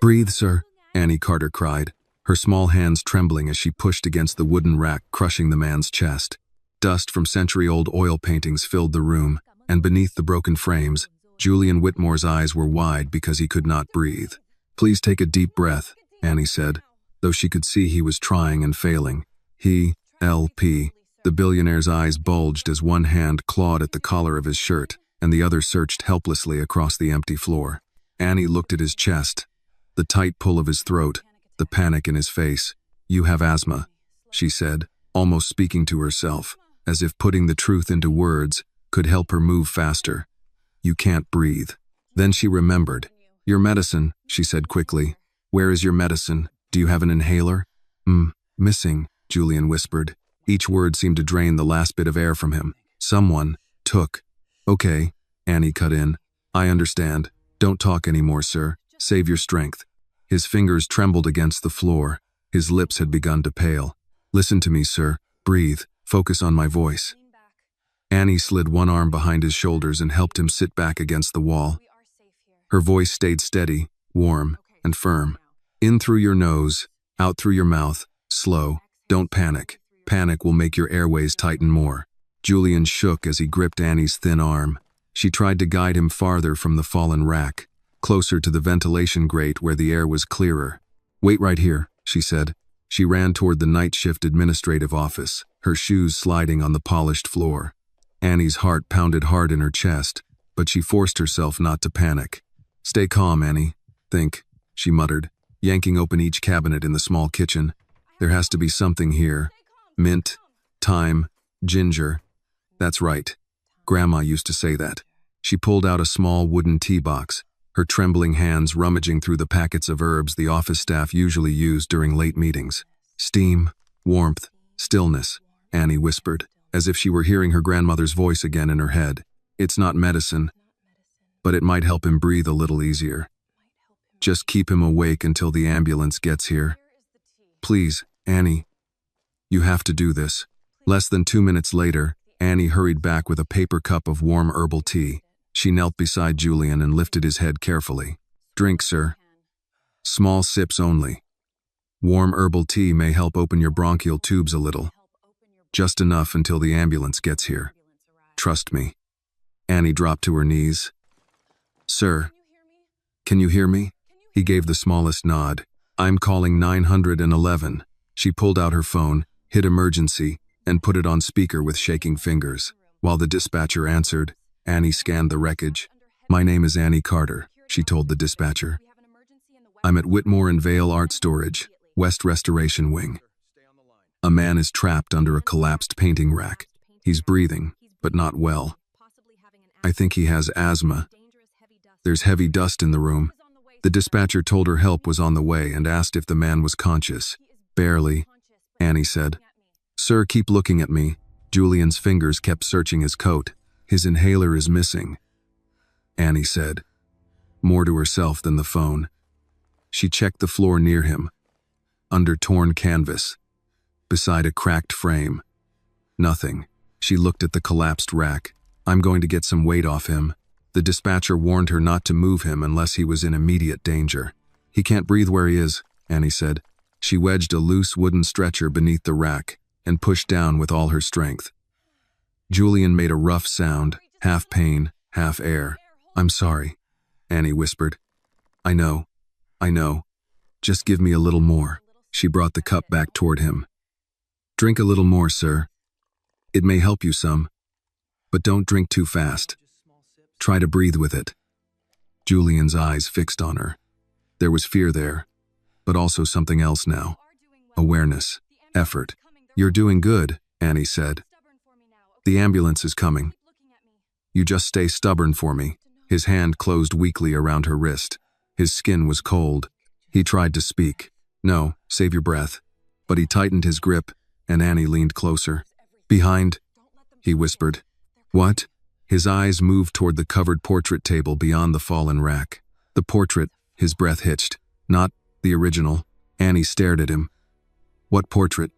"Breathe, sir," Annie Carter cried, her small hands trembling as she pushed against the wooden rack, crushing the man's chest. Dust from century-old oil paintings filled the room, and beneath the broken frames, Julian Whitmore's eyes were wide because he could not breathe. "Please take a deep breath," Annie said, though she could see he was trying and failing. "L.P." The billionaire's eyes bulged as one hand clawed at the collar of his shirt, and the other searched helplessly across the empty floor. Annie looked at his chest, the tight pull of his throat, the panic in his face. "You have asthma," she said, almost speaking to herself, as if putting the truth into words could help her move faster. "You can't breathe." Then she remembered. "Your medicine," she said quickly. "Where is your medicine? Do you have an inhaler?" Missing," Julian whispered. Each word seemed to drain the last bit of air from him. "Someone took." "Okay," Annie cut in. "I understand. Don't talk anymore, sir. Save your strength." His fingers trembled against the floor. His lips had begun to pale. "Listen to me, sir. Breathe. Focus on my voice." Annie slid one arm behind his shoulders and helped him sit back against the wall. Her voice stayed steady, warm, and firm. "In through your nose, out through your mouth, slow. Don't panic. Panic will make your airways tighten more." Julian shook as he gripped Annie's thin arm. She tried to guide him farther from the fallen rack, closer to the ventilation grate where the air was clearer. "Wait right here," she said. She ran toward the night shift administrative office, her shoes sliding on the polished floor. Annie's heart pounded hard in her chest, but she forced herself not to panic. "Stay calm, Annie. Think," she muttered, yanking open each cabinet in the small kitchen. "There has to be something here. Mint, thyme, ginger. That's right. Grandma used to say that." She pulled out a small wooden tea box, her trembling hands rummaging through the packets of herbs the office staff usually used during late meetings. "Steam, warmth, stillness," Annie whispered, as if she were hearing her grandmother's voice again in her head. "It's not medicine, but it might help him breathe a little easier. Just keep him awake until the ambulance gets here. Please, Annie. You have to do this." Less than 2 minutes later, Annie hurried back with a paper cup of warm herbal tea. She knelt beside Julian and lifted his head carefully. "Drink, sir. Small sips only. Warm herbal tea may help open your bronchial tubes a little. Just enough until the ambulance gets here. Trust me." Annie dropped to her knees. "Sir, can you hear me?" He gave the smallest nod. "I'm calling 911. She pulled out her phone, hit emergency, and put it on speaker with shaking fingers. While the dispatcher answered, Annie scanned the wreckage. "My name is Annie Carter," she told the dispatcher. "I'm at Whitmore and Vale Art Storage, West Restoration Wing. A man is trapped under a collapsed painting rack. He's breathing, but not well. I think he has asthma. There's heavy dust in the room." The dispatcher told her help was on the way and asked if the man was conscious. "Barely," Annie said. "Sir, keep looking at me." Julian's fingers kept searching his coat. "His inhaler is missing," Annie said, more to herself than the phone. She checked the floor near him, under torn canvas, beside a cracked frame. Nothing. She looked at the collapsed rack. "I'm going to get some weight off him." The dispatcher warned her not to move him unless he was in immediate danger. "He can't breathe where he is," Annie said. She wedged a loose wooden stretcher beneath the rack and pushed down with all her strength. Julian made a rough sound, half pain, half air. "I'm sorry," Annie whispered. I know. Just give me a little more." She brought the cup back toward him. "Drink a little more, sir. It may help you some, but don't drink too fast. Try to breathe with it." Julian's eyes fixed on her. There was fear there, but also something else now. Awareness, effort. "You're doing good," Annie said. "The ambulance is coming. You just stay stubborn for me." His hand closed weakly around her wrist. His skin was cold. He tried to speak. "No, save your breath." But he tightened his grip, and Annie leaned closer. "Behind," he whispered. "What?" His eyes moved toward the covered portrait table beyond the fallen rack. "The portrait," his breath hitched. "Not the original." Annie stared at him. "What portrait?"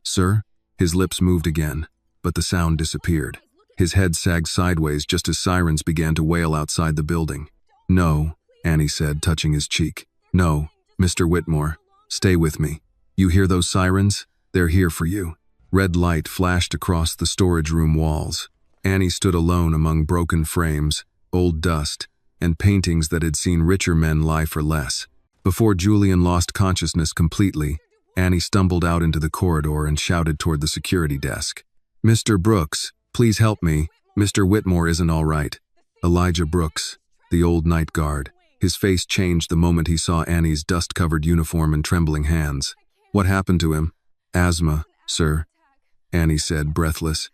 "Sir?" His lips moved again, but the sound disappeared. His head sagged sideways just as sirens began to wail outside the building. "No," Annie said, touching his cheek. No, Mr. Whitmore, stay with me. You hear those sirens? They're here for you. Red light flashed across the storage room walls. Annie stood alone among broken frames, old dust, and paintings that had seen richer men lie for less. Before Julian lost consciousness completely, Annie stumbled out into the corridor and shouted toward the security desk. Mr. Brooks, please help me. Mr. Whitmore isn't all right. Elijah Brooks, the old night guard. His face changed the moment he saw Annie's dust-covered uniform and trembling hands. What happened to him? Asthma, sir, Annie said, breathless.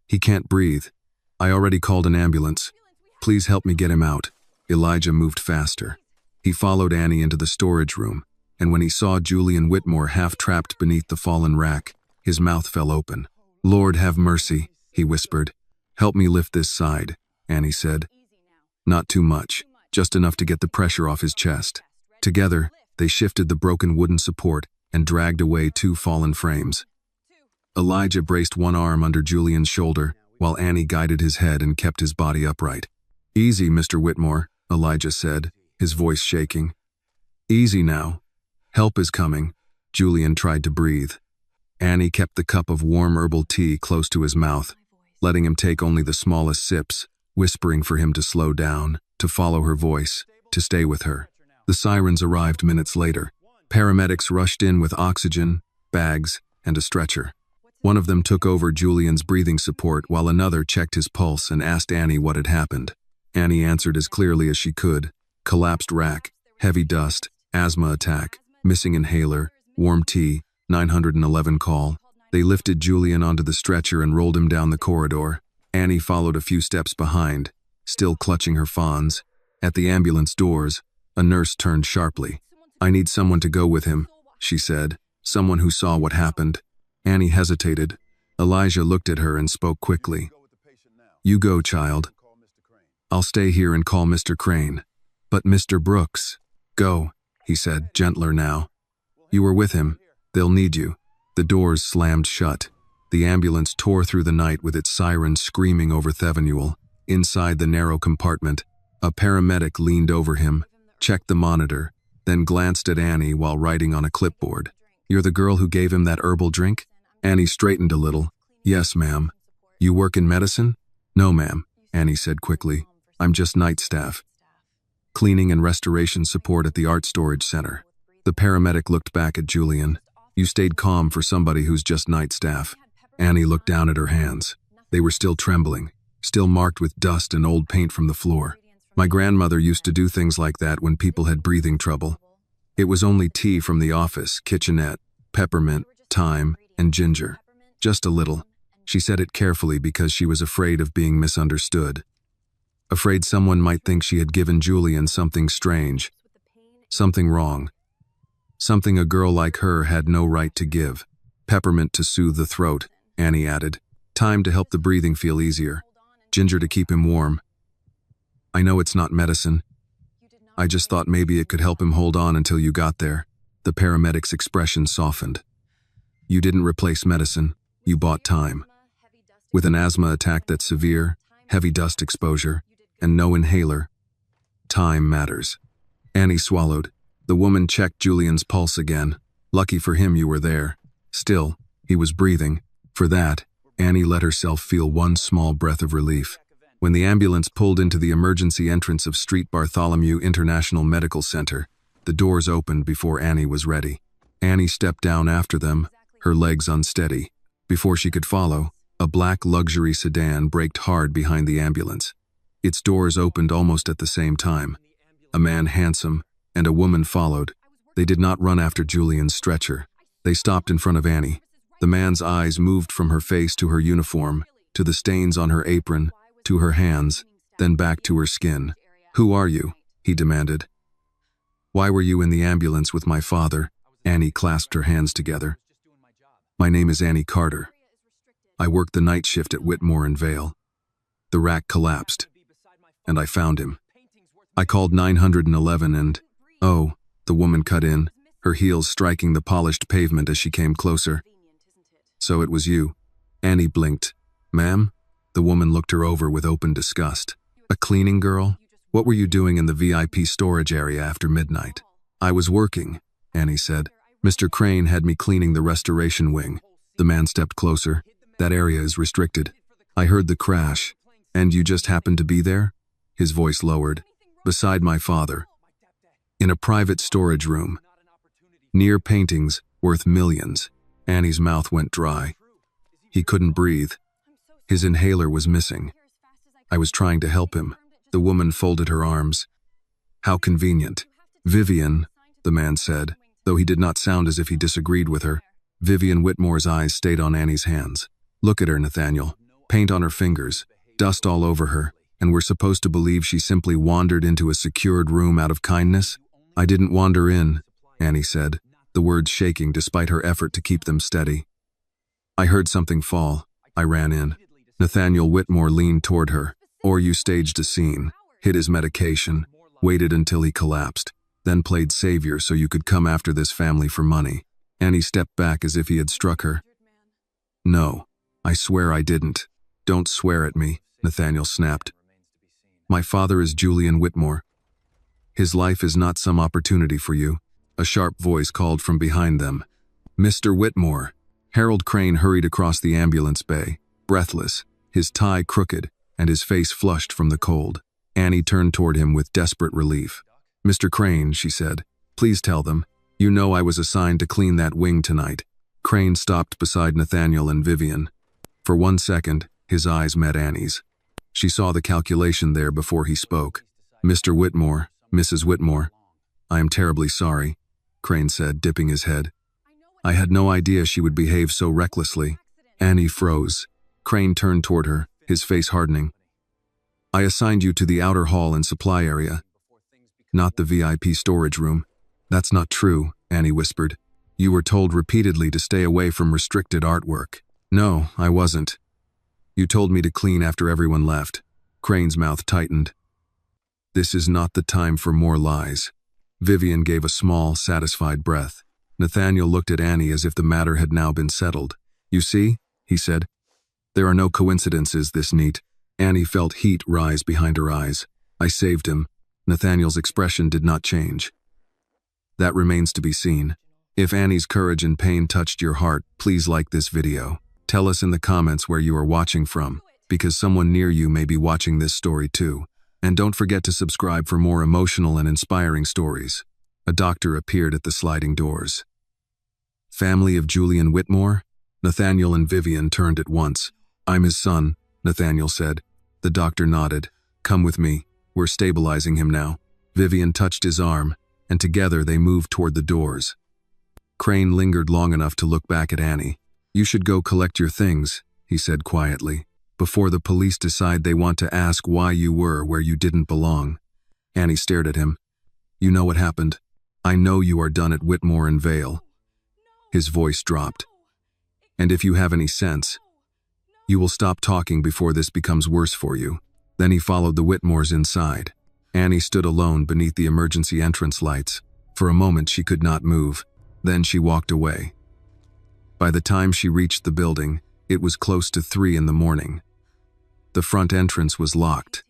He can't breathe. I already called an ambulance. Please help me get him out. Elijah moved faster. He followed Annie into the storage room, and when he saw Julian Whitmore half-trapped beneath the fallen rack, his mouth fell open. Lord have mercy, he whispered. Help me lift this side, Annie said. Not too much, just enough to get the pressure off his chest. Together, they shifted the broken wooden support and dragged away 2 fallen frames. Elijah braced one arm under Julian's shoulder, while Annie guided his head and kept his body upright. Easy, Mr. Whitmore, Elijah said, his voice shaking. Easy now. Help is coming. Julian tried to breathe. Annie kept the cup of warm herbal tea close to his mouth, letting him take only the smallest sips, whispering for him to slow down, to follow her voice, to stay with her. The sirens arrived minutes later. Paramedics rushed in with oxygen, bags, and a stretcher. One of them took over Julian's breathing support while another checked his pulse and asked Annie what had happened. Annie answered as clearly as she could. Collapsed rack, heavy dust, asthma attack, missing inhaler, warm tea, 911 call. They lifted Julian onto the stretcher and rolled him down the corridor. Annie followed a few steps behind, still clutching her fawns. At the ambulance doors, a nurse turned sharply. I need someone to go with him, she said, someone who saw what happened. Annie hesitated. Elijah looked at her and spoke quickly. You go, child. I'll stay here and call Mr. Crane. But Mr. Brooks, go, he said, gentler now. You were with him. They'll need you. The doors slammed shut. The ambulance tore through the night with its sirens screaming over Thevenuel. Inside the narrow compartment, a paramedic leaned over him, checked the monitor, then glanced at Annie while writing on a clipboard. You're the girl who gave him that herbal drink? Annie straightened a little. Yes, ma'am. You work in medicine? No, ma'am, Annie said quickly. I'm just night staff. Cleaning and restoration support at the art storage center. The paramedic looked back at Julian. You stayed calm for somebody who's just night staff. Annie looked down at her hands. They were still trembling, still marked with dust and old paint from the floor. My grandmother used to do things like that when people had breathing trouble. It was only tea from the office, kitchenette, peppermint, thyme, and ginger. Just a little. She said it carefully because she was afraid of being misunderstood. Afraid someone might think she had given Julian something strange, something wrong, something a girl like her had no right to give. Peppermint to soothe the throat, Annie added. Thyme to help the breathing feel easier. Ginger to keep him warm. I know it's not medicine. I just thought maybe it could help him hold on until you got there. The paramedic's expression softened. You didn't replace medicine. You bought time. With an asthma attack that's severe, heavy dust exposure, and no inhaler, time matters. Annie swallowed. The woman checked Julian's pulse again. Lucky for him you were there. Still, he was breathing. For that, Annie let herself feel one small breath of relief. When the ambulance pulled into the emergency entrance of Street Bartholomew International Medical Center, the doors opened before Annie was ready. Annie stepped down after them, her legs unsteady. Before she could follow, a black luxury sedan braked hard behind the ambulance. Its doors opened almost at the same time. A man handsome and a woman followed. They did not run after Julian's stretcher. They stopped in front of Annie. The man's eyes moved from her face to her uniform, to the stains on her apron, to her hands, then back to her skin. Who are you? He demanded. Why were you in the ambulance with my father? Annie clasped her hands together. My name is Annie Carter. I worked the night shift at Whitmore and Vale. The rack collapsed, and I found him. I called 911 and, oh, the woman cut in, her heels striking the polished pavement as she came closer. So it was you. Annie blinked. Ma'am? The woman looked her over with open disgust. A cleaning girl? What were you doing in the VIP storage area after midnight? I was working, Annie said. Mr. Crane had me cleaning the restoration wing. The man stepped closer. That area is restricted. I heard the crash. And you just happened to be there? His voice lowered. Beside my father. In a private storage room. Near paintings worth millions. Annie's mouth went dry. He couldn't breathe. His inhaler was missing. I was trying to help him. The woman folded her arms. How convenient. Vivian, the man said, though he did not sound as if he disagreed with her. Vivian Whitmore's eyes stayed on Annie's hands. Look at her, Nathaniel. Paint on her fingers, dust all over her, and we're supposed to believe she simply wandered into a secured room out of kindness? I didn't wander in, Annie said, the words shaking despite her effort to keep them steady. I heard something fall. I ran in. Nathaniel Whitmore leaned toward her. Or you staged a scene, hid his medication, waited until he collapsed, then played savior so you could come after this family for money. Annie stepped back as if he had struck her. No, I swear I didn't. Don't swear at me, Nathaniel snapped. My father is Julian Whitmore. His life is not some opportunity for you. A sharp voice called from behind them. Mr. Whitmore. Harold Crane hurried across the ambulance bay, breathless, his tie crooked, and his face flushed from the cold. Annie turned toward him with desperate relief. Mr. Crane, she said, please tell them. You know I was assigned to clean that wing tonight. Crane stopped beside Nathaniel and Vivian. For 1 second, his eyes met Annie's. She saw the calculation there before he spoke. Mr. Whitmore, Mrs. Whitmore. I am terribly sorry, Crane said, dipping his head. I had no idea she would behave so recklessly. Annie froze. Crane turned toward her, his face hardening. I assigned you to the outer hall and supply area, not the VIP storage room. That's not true, Annie whispered. You were told repeatedly to stay away from restricted artwork. No, I wasn't. You told me to clean after everyone left. Crane's mouth tightened. This is not the time for more lies. Vivian gave a small, satisfied breath. Nathaniel looked at Annie as if the matter had now been settled. You see, he said, there are no coincidences this neat. Annie felt heat rise behind her eyes. I saved him. Nathaniel's expression did not change. That remains to be seen. If Annie's courage and pain touched your heart, please like this video. Tell us in the comments where you are watching from, because someone near you may be watching this story too. And don't forget to subscribe for more emotional and inspiring stories. A doctor appeared at the sliding doors. Family of Julian Whitmore? Nathaniel and Vivian turned at once. I'm his son, Nathaniel said. The doctor nodded. Come with me. We're stabilizing him now. Vivian touched his arm, and together they moved toward the doors. Crane lingered long enough to look back at Annie. You should go collect your things, he said quietly, before the police decide they want to ask why you were where you didn't belong. Annie stared at him. You know what happened. I know you are done at Whitmore and Vale. His voice dropped. And if you have any sense, you will stop talking before this becomes worse for you. Then he followed the Whitmores inside. Annie stood alone beneath the emergency entrance lights. For a moment she could not move. Then she walked away. By the time she reached the building, it was close to 3 in the morning. The front entrance was locked,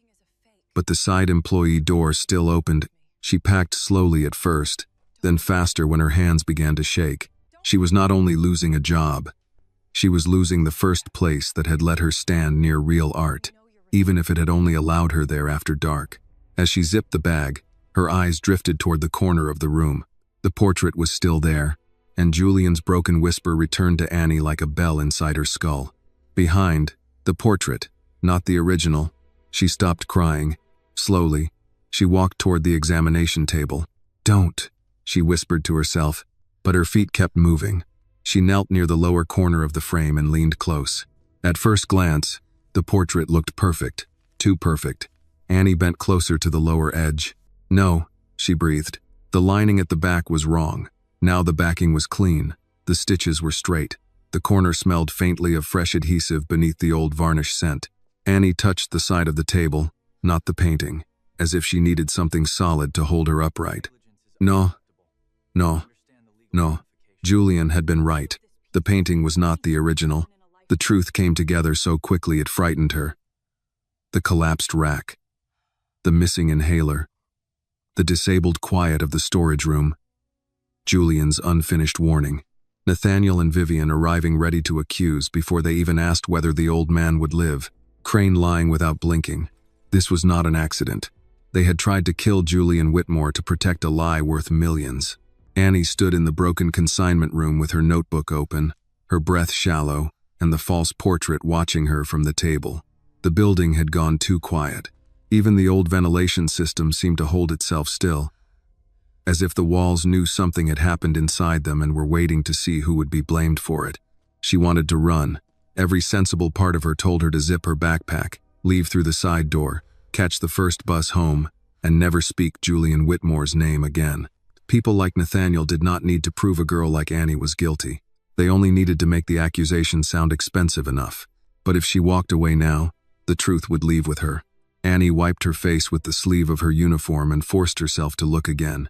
but the side employee door still opened. She packed slowly at first, then faster when her hands began to shake. She was not only losing a job, she was losing the first place that had let her stand near real art, even if it had only allowed her there after dark. As she zipped the bag, her eyes drifted toward the corner of the room. The portrait was still there, and Julian's broken whisper returned to Annie like a bell inside her skull. Behind, the portrait, not the original. She stopped crying. Slowly, she walked toward the examination table. Don't, she whispered to herself, but her feet kept moving. She knelt near the lower corner of the frame and leaned close. At first glance, the portrait looked perfect, too perfect. Annie bent closer to the lower edge. No, she breathed. The lining at the back was wrong. Now the backing was clean. The stitches were straight. The corner smelled faintly of fresh adhesive beneath the old varnish scent. Annie touched the side of the table, not the painting, as if she needed something solid to hold her upright. No. Julian had been right. The painting was not the original. The truth came together so quickly it frightened her. The collapsed rack. The missing inhaler. The disabled quiet of the storage room. Julian's unfinished warning. Nathaniel and Vivian arriving ready to accuse before they even asked whether the old man would live. Crane lying without blinking. This was not an accident. They had tried to kill Julian Whitmore to protect a lie worth millions. Annie stood in the broken consignment room with her notebook open, her breath shallow, and the false portrait watching her from the table. The building had gone too quiet. Even the old ventilation system seemed to hold itself still, as if the walls knew something had happened inside them and were waiting to see who would be blamed for it. She wanted to run. Every sensible part of her told her to zip her backpack, leave through the side door, catch the first bus home, and never speak Julian Whitmore's name again. People like Nathaniel did not need to prove a girl like Annie was guilty. They only needed to make the accusation sound expensive enough. But if she walked away now, the truth would leave with her. Annie wiped her face with the sleeve of her uniform and forced herself to look again.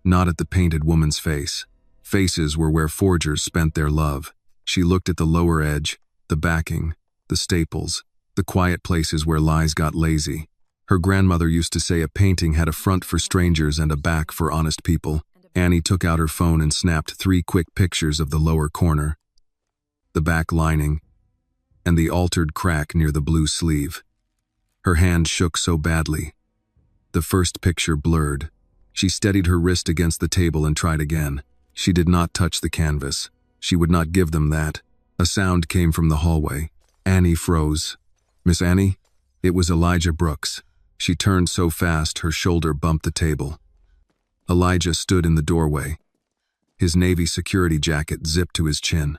Not at the painted woman's face. Faces were where forgers spent their love. She looked at the lower edge, the backing, the staples, the quiet places where lies got lazy. Her grandmother used to say a painting had a front for strangers and a back for honest people. Annie took out her phone and snapped 3 quick pictures of the lower corner, the back lining, and the altered crack near the blue sleeve. Her hand shook so badly. The first picture blurred. She steadied her wrist against the table and tried again. She did not touch the canvas. She would not give them that. A sound came from the hallway. Annie froze. "Miss Annie?" It was Elijah Brooks. She turned so fast her shoulder bumped the table. Elijah stood in the doorway. His Navy security jacket zipped to his chin,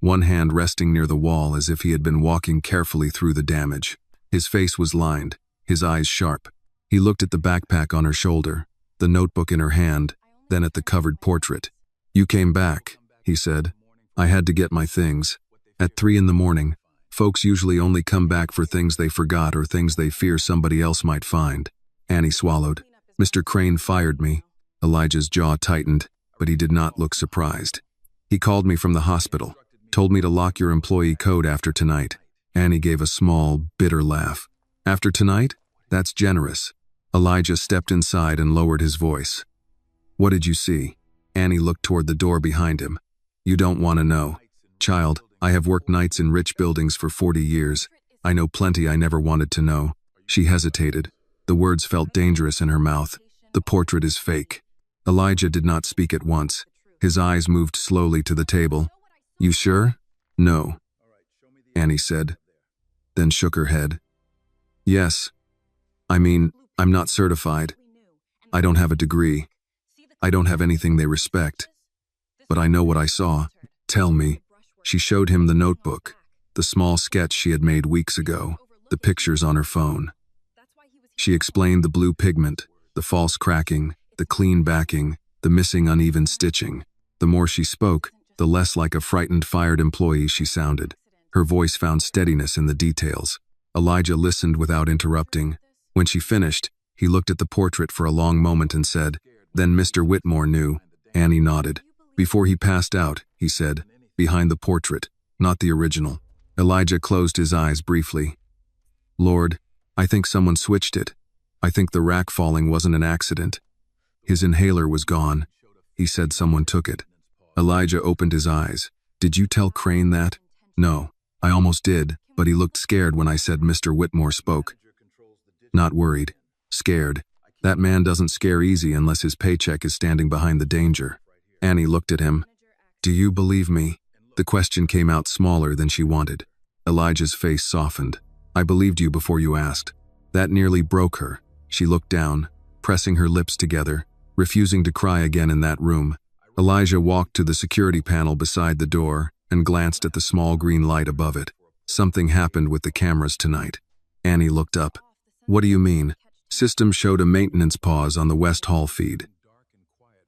one hand resting near the wall as if he had been walking carefully through the damage. His face was lined, his eyes sharp. He looked at the backpack on her shoulder, the notebook in her hand, then at the covered portrait. "You came back," he said. "I had to get my things. At 3 in the morning, folks usually only come back for things they forgot or things they fear somebody else might find." Annie swallowed. "Mr. Crane fired me." Elijah's jaw tightened, but he did not look surprised. "He called me from the hospital, told me to lock your employee code after tonight." Annie gave a small, bitter laugh. "After tonight? That's generous." Elijah stepped inside and lowered his voice. "What did you see?" Annie looked toward the door behind him. "You don't want to know. Child, I have worked nights in rich buildings for 40 years. I know plenty I never wanted to know." She hesitated. The words felt dangerous in her mouth. "The portrait is fake." Elijah did not speak at once. His eyes moved slowly to the table. "You sure?" "No," Annie said, then shook her head. "Yes. I mean, I'm not certified. I don't have a degree. I don't have anything they respect. But I know what I saw. Tell me." She showed him the notebook, the small sketch she had made weeks ago, the pictures on her phone. She explained the blue pigment, the false cracking, the clean backing, the missing uneven stitching. The more she spoke, the less like a frightened fired employee she sounded. Her voice found steadiness in the details. Elijah listened without interrupting. When she finished, he looked at the portrait for a long moment and said, "Then Mr. Whitmore knew." Annie nodded. "Before he passed out," he said, "behind the portrait, not the original." Elijah closed his eyes briefly. "Lord, I think someone switched it. I think the rack falling wasn't an accident." His inhaler was gone. He said someone took it. Elijah opened his eyes. "Did you tell Crane that?" "No, I almost did, but he looked scared when I said Mr. Whitmore spoke." "Not worried. Scared. That man doesn't scare easy unless his paycheck is standing behind the danger." Annie looked at him. "Do you believe me?" The question came out smaller than she wanted. Elijah's face softened. "I believed you before you asked." That nearly broke her. She looked down, pressing her lips together, refusing to cry again in that room. Elijah walked to the security panel beside the door and glanced at the small green light above it. "Something happened with the cameras tonight." Annie looked up. "What do you mean?" System showed a maintenance pause on the West Hall feed.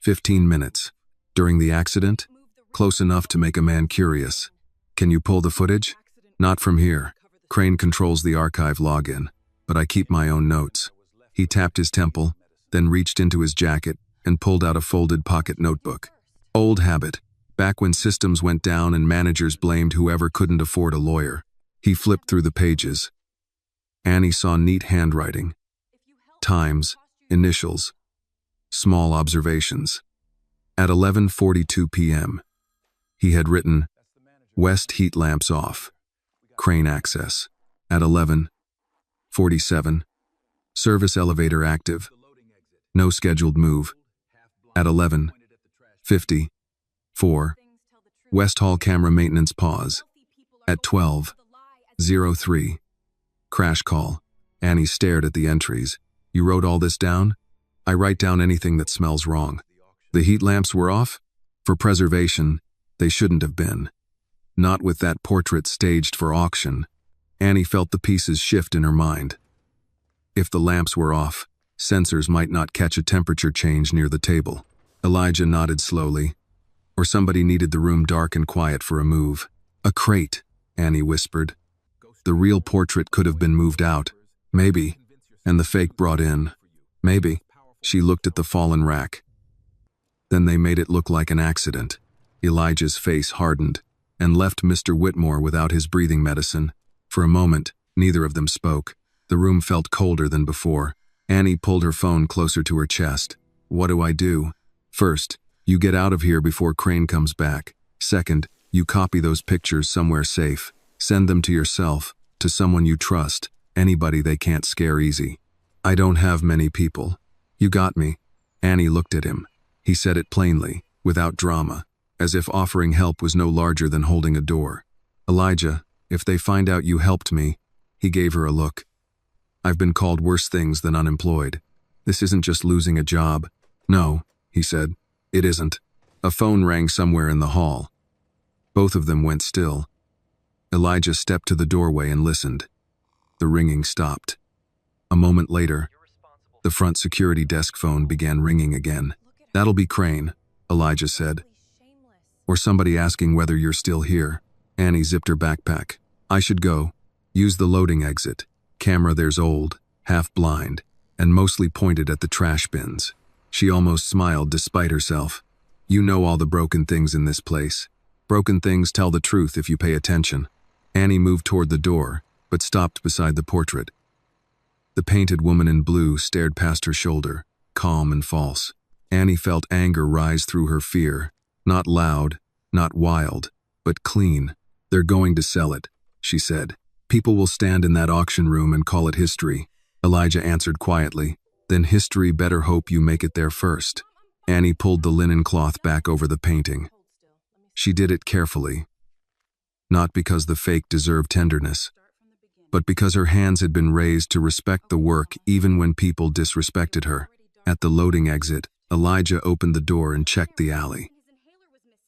15 minutes. During the accident? Close enough to make a man curious. "Can you pull the footage?" "Not from here. Crane controls the archive login, but I keep my own notes." He tapped his temple, then reached into his jacket and pulled out a folded pocket notebook. Old habit, back when systems went down and managers blamed whoever couldn't afford a lawyer. He flipped through the pages. Annie saw neat handwriting. Times, initials, small observations. At 11:42 p.m., he had written, West heat lamps off. Crane access. At 11:47, service elevator active. No scheduled move. At 11:54, West Hall camera maintenance pause. At 12:03, crash call. Annie stared at the entries. You wrote all this down? I write down anything that smells wrong. The heat lamps were off? For preservation, they shouldn't have been. Not with that portrait staged for auction. Annie felt the pieces shift in her mind. If the lamps were off, sensors might not catch a temperature change near the table. Elijah nodded slowly. Or somebody needed the room dark and quiet for a move. A crate, Annie whispered. The real portrait could have been moved out. Maybe. And the fake brought in. Maybe. She looked at the fallen rack. Then they made it look like an accident. Elijah's face hardened and left Mr. Whitmore without his breathing medicine. For a moment, neither of them spoke. The room felt colder than before. Annie pulled her phone closer to her chest. What do I do? First, you get out of here before Crane comes back. Second, you copy those pictures somewhere safe. Send them to yourself, to someone you trust, anybody they can't scare easy. I don't have many people. You got me. Annie looked at him. He said it plainly, without drama, as if offering help was no larger than holding a door. Elijah, if they find out you helped me, he gave her a look. I've been called worse things than unemployed. This isn't just losing a job. No, he said. It isn't. A phone rang somewhere in the hall. Both of them went still. Elijah stepped to the doorway and listened. The ringing stopped. A moment later, the front security desk phone began ringing again. That'll be Crane, Elijah said. Or somebody asking whether you're still here. Annie zipped her backpack. I should go. Use the loading exit. Camera there's old, half blind, and mostly pointed at the trash bins. She almost smiled despite herself. You know all the broken things in this place. Broken things tell the truth if you pay attention. Annie moved toward the door, but stopped beside the portrait. The painted woman in blue stared past her shoulder, calm and false. Annie felt anger rise through her fear. Not loud, not wild, but clean. They're going to sell it, she said. People will stand in that auction room and call it history. Elijah answered quietly. Then history better hope you make it there first. Annie pulled the linen cloth back over the painting. She did it carefully. Not because the fake deserved tenderness, but because her hands had been raised to respect the work even when people disrespected her. At the loading exit, Elijah opened the door and checked the alley.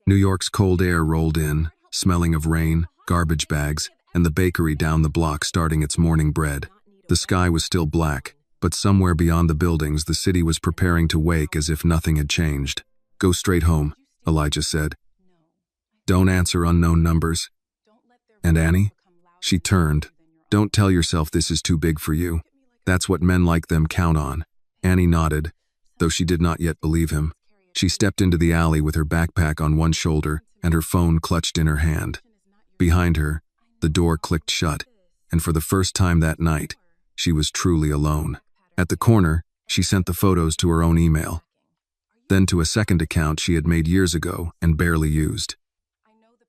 New York's cold air rolled in, smelling of rain, garbage bags, and the bakery down the block starting its morning bread. The sky was still black, but somewhere beyond the buildings the city was preparing to wake as if nothing had changed. Go straight home, Elijah said. Don't answer unknown numbers. And Annie? She turned. Don't tell yourself this is too big for you. That's what men like them count on. Annie nodded, though she did not yet believe him. She stepped into the alley with her backpack on one shoulder and her phone clutched in her hand. Behind her, the door clicked shut, and for the first time that night, she was truly alone. At the corner, she sent the photos to her own email, then to a second account she had made years ago and barely used.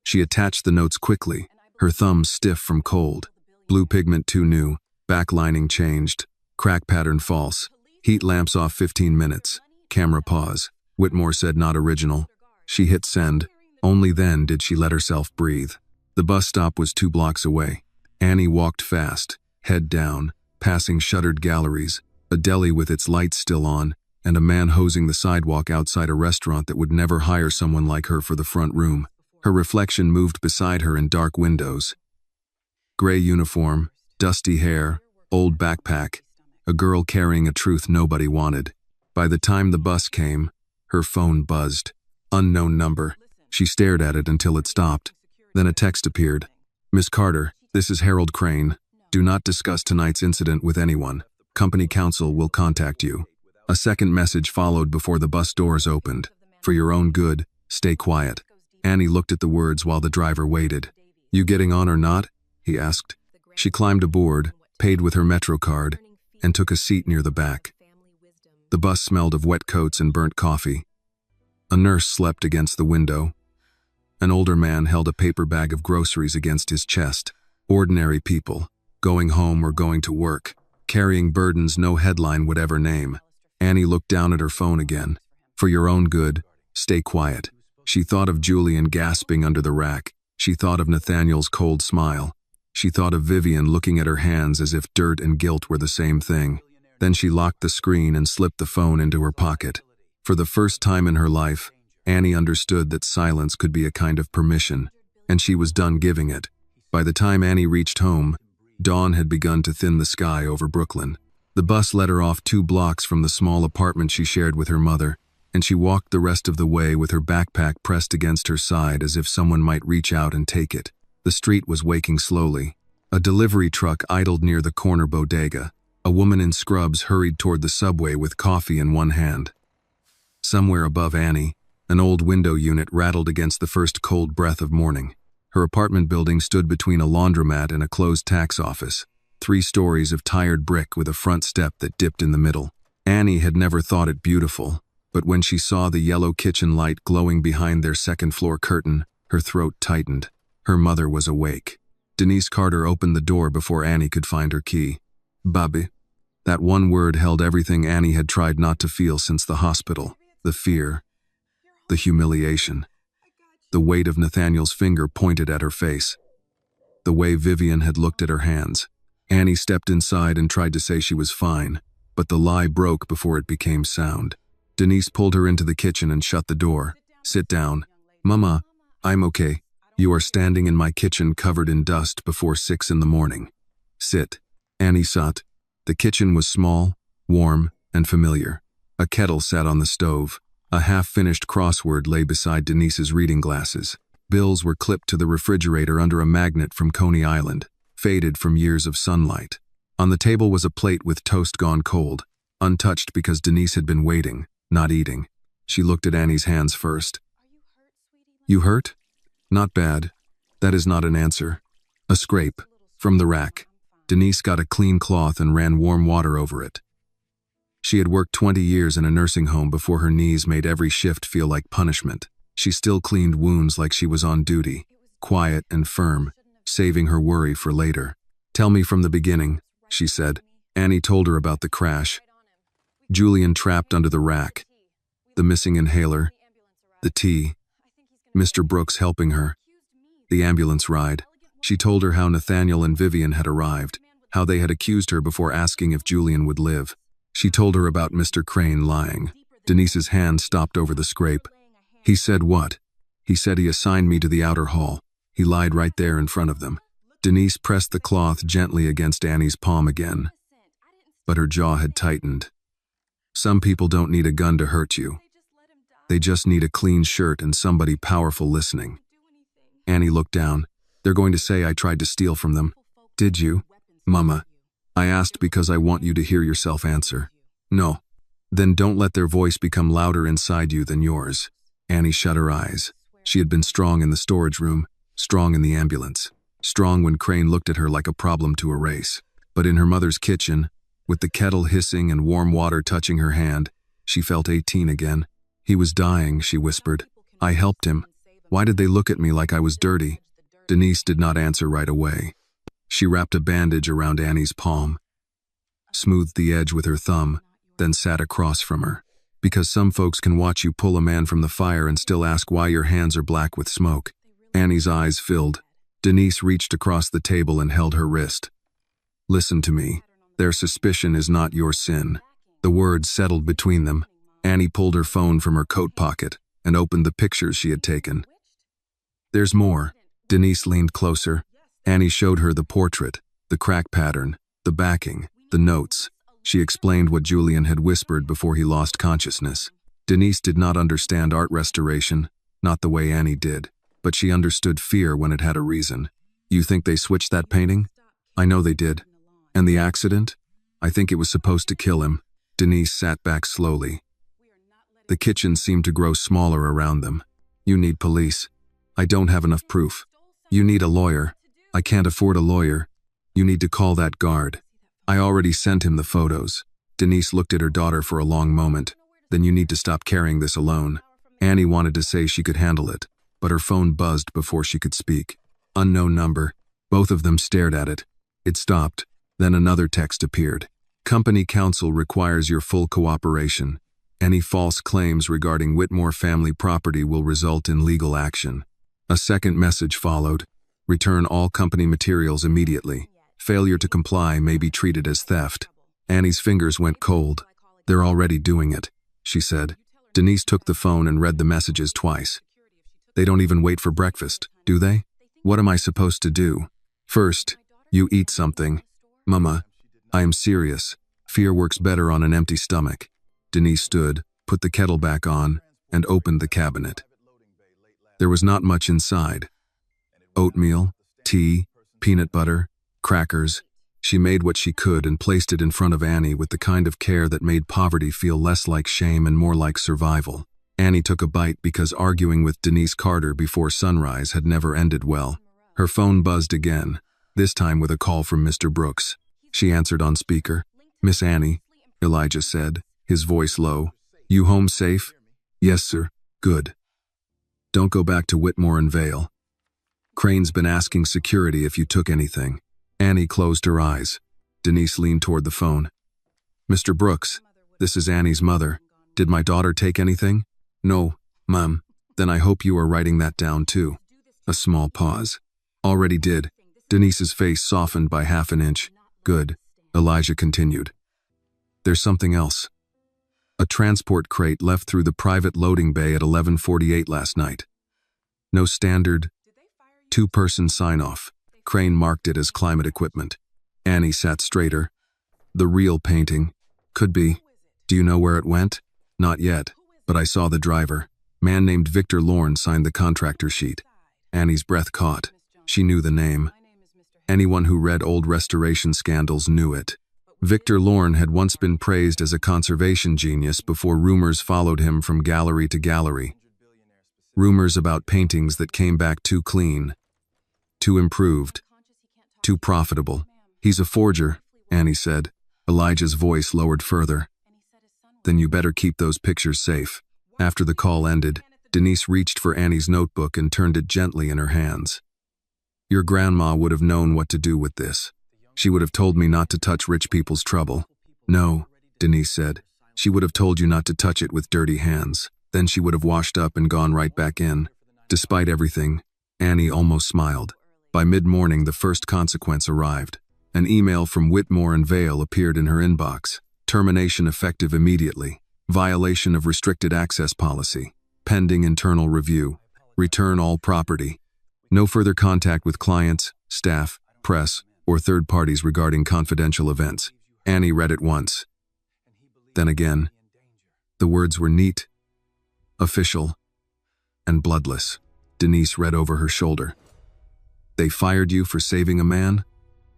She attached the notes quickly, her thumbs stiff from cold. Blue pigment too new, backlining changed, crack pattern false, heat lamps off 15 minutes, camera pause. Whitmore said not original. She hit send. Only then did she let herself breathe. The bus stop was 2 blocks away. Annie walked fast, head down, passing shuttered galleries, a deli with its lights still on, and a man hosing the sidewalk outside a restaurant that would never hire someone like her for the front room. Her reflection moved beside her in dark windows. Gray uniform, dusty hair, old backpack, a girl carrying a truth nobody wanted. By the time the bus came, her phone buzzed. Unknown number. She stared at it until it stopped. Then a text appeared. Miss Carter, this is Harold Crane. Do not discuss tonight's incident with anyone. Company counsel will contact you. A second message followed before the bus doors opened. For your own good, stay quiet. Annie looked at the words while the driver waited. You getting on or not? He asked. She climbed aboard, paid with her Metro card, and took a seat near the back. The bus smelled of wet coats and burnt coffee. A nurse slept against the window. An older man held a paper bag of groceries against his chest. Ordinary people, going home or going to work, carrying burdens no headline would ever name. Annie looked down at her phone again. For your own good, stay quiet. She thought of Julian gasping under the rack. She thought of Nathaniel's cold smile. She thought of Vivian looking at her hands as if dirt and guilt were the same thing. Then she locked the screen and slipped the phone into her pocket. For the first time in her life, Annie understood that silence could be a kind of permission, and she was done giving it. By the time Annie reached home, dawn had begun to thin the sky over Brooklyn. The bus let her off 2 blocks from the small apartment she shared with her mother, and she walked the rest of the way with her backpack pressed against her side as if someone might reach out and take it. The street was waking slowly. A delivery truck idled near the corner bodega. A woman in scrubs hurried toward the subway with coffee in one hand. Somewhere above Annie, an old window unit rattled against the first cold breath of morning. Her apartment building stood between a laundromat and a closed tax office. 3 stories of tired brick with a front step that dipped in the middle. Annie had never thought it beautiful, but when she saw the yellow kitchen light glowing behind their second-floor curtain, her throat tightened. Her mother was awake. Denise Carter opened the door before Annie could find her key. Bobby. That one word held everything Annie had tried not to feel since the hospital. The fear. The humiliation. The weight of Nathaniel's finger pointed at her face. The way Vivian had looked at her hands. Annie stepped inside and tried to say she was fine, but the lie broke before it became sound. Denise pulled her into the kitchen and shut the door. Sit down. Mama, I'm okay. You are standing in my kitchen covered in dust before 6 in the morning. Sit. Annie sat. The kitchen was small, warm, and familiar. A kettle sat on the stove. A half-finished crossword lay beside Denise's reading glasses. Bills were clipped to the refrigerator under a magnet from Coney Island, faded from years of sunlight. On the table was a plate with toast gone cold, untouched because Denise had been waiting, not eating. She looked at Annie's hands first. You hurt? Not bad. That is not an answer. A scrape. From the rack. Denise got a clean cloth and ran warm water over it. She had worked 20 years in a nursing home before her knees made every shift feel like punishment. She still cleaned wounds like she was on duty, quiet and firm, saving her worry for later. Tell me from the beginning, she said. Annie told her about the crash. Julian trapped under the rack. The missing inhaler. The tea. Mr. Brooks helping her. The ambulance ride. She told her how Nathaniel and Vivian had arrived, how they had accused her before asking if Julian would live. She told her about Mr. Crane lying. Denise's hand stopped over the scrape. He said what? He said he assigned me to the outer hall. He lied right there in front of them. Denise pressed the cloth gently against Annie's palm again. But her jaw had tightened. Some people don't need a gun to hurt you. They just need a clean shirt and somebody powerful listening. Annie looked down. They're going to say I tried to steal from them. Did you? Mama. I asked because I want you to hear yourself answer. No. Then don't let their voice become louder inside you than yours. Annie shut her eyes. She had been strong in the storage room, strong in the ambulance, strong when Crane looked at her like a problem to erase. But in her mother's kitchen, with the kettle hissing and warm water touching her hand, she felt 18 again. He was dying, she whispered. I helped him. Why did they look at me like I was dirty? Denise did not answer right away. She wrapped a bandage around Annie's palm, smoothed the edge with her thumb, then sat across from her. Because some folks can watch you pull a man from the fire and still ask why your hands are black with smoke. Annie's eyes filled. Denise reached across the table and held her wrist. Listen to me. Their suspicion is not your sin. The words settled between them. Annie pulled her phone from her coat pocket and opened the pictures she had taken. There's more. Denise leaned closer. Annie showed her the portrait, the crack pattern, the backing, the notes. She explained what Julian had whispered before he lost consciousness. Denise did not understand art restoration, not the way Annie did, but she understood fear when it had a reason. You think they switched that painting? I know they did. And the accident? I think it was supposed to kill him. Denise sat back slowly. The kitchen seemed to grow smaller around them. You need police. I don't have enough proof. You need a lawyer. I can't afford a lawyer. You need to call that guard. I already sent him the photos. Denise looked at her daughter for a long moment. Then you need to stop carrying this alone. Annie wanted to say she could handle it, but her phone buzzed before she could speak. Unknown number. Both of them stared at it. It stopped. Then another text appeared. Company counsel requires your full cooperation. Any false claims regarding Whitmore family property will result in legal action. A second message followed. Return all company materials immediately. Failure to comply may be treated as theft. Annie's fingers went cold. They're already doing it, she said. Denise took the phone and read the messages twice. They don't even wait for breakfast, do they? What am I supposed to do? First, you eat something. Mama, I am serious. Fear works better on an empty stomach. Denise stood, put the kettle back on, and opened the cabinet. There was not much inside. Oatmeal, tea, peanut butter, crackers. She made what she could and placed it in front of Annie with the kind of care that made poverty feel less like shame and more like survival. Annie took a bite because arguing with Denise Carter before sunrise had never ended well. Her phone buzzed again, this time with a call from Mr. Brooks. She answered on speaker. Miss Annie, Elijah said, his voice low. You home safe? Yes, sir. Good. Don't go back to Whitmore and Vale. Crane's been asking security if you took anything. Annie closed her eyes. Denise leaned toward the phone. Mr. Brooks, this is Annie's mother. Did my daughter take anything? No, Mom. Then I hope you are writing that down too. A small pause. Already did. Denise's face softened by half an inch. Good. Elijah continued. There's something else. A transport crate left through the private loading bay at 11:48 last night. No standard, two-person sign-off. Crane marked it as climate equipment. Annie sat straighter. The real painting. Could be. Do you know where it went? Not yet, but I saw the driver. Man named Victor Lorne signed the contractor sheet. Annie's breath caught. She knew the name. Anyone who read old restoration scandals knew it. Victor Lorne had once been praised as a conservation genius before rumors followed him from gallery to gallery. Rumors about paintings that came back too clean, too improved, too profitable. He's a forger, Annie said. Elijah's voice lowered further. Then you better keep those pictures safe. After the call ended, Denise reached for Annie's notebook and turned it gently in her hands. Your grandma would have known what to do with this. She would have told me not to touch rich people's trouble. No, Denise said. She would have told you not to touch it with dirty hands. Then she would have washed up and gone right back in. Despite everything, Annie almost smiled. By mid-morning, the first consequence arrived. An email from Whitmore and Vale appeared in her inbox. Termination effective immediately. Violation of restricted access policy. Pending internal review. Return all property. No further contact with clients, staff, press, or third parties regarding confidential events. Annie read it once. Then again. The words were neat, official, and bloodless. Denise read over her shoulder. They fired you for saving a man?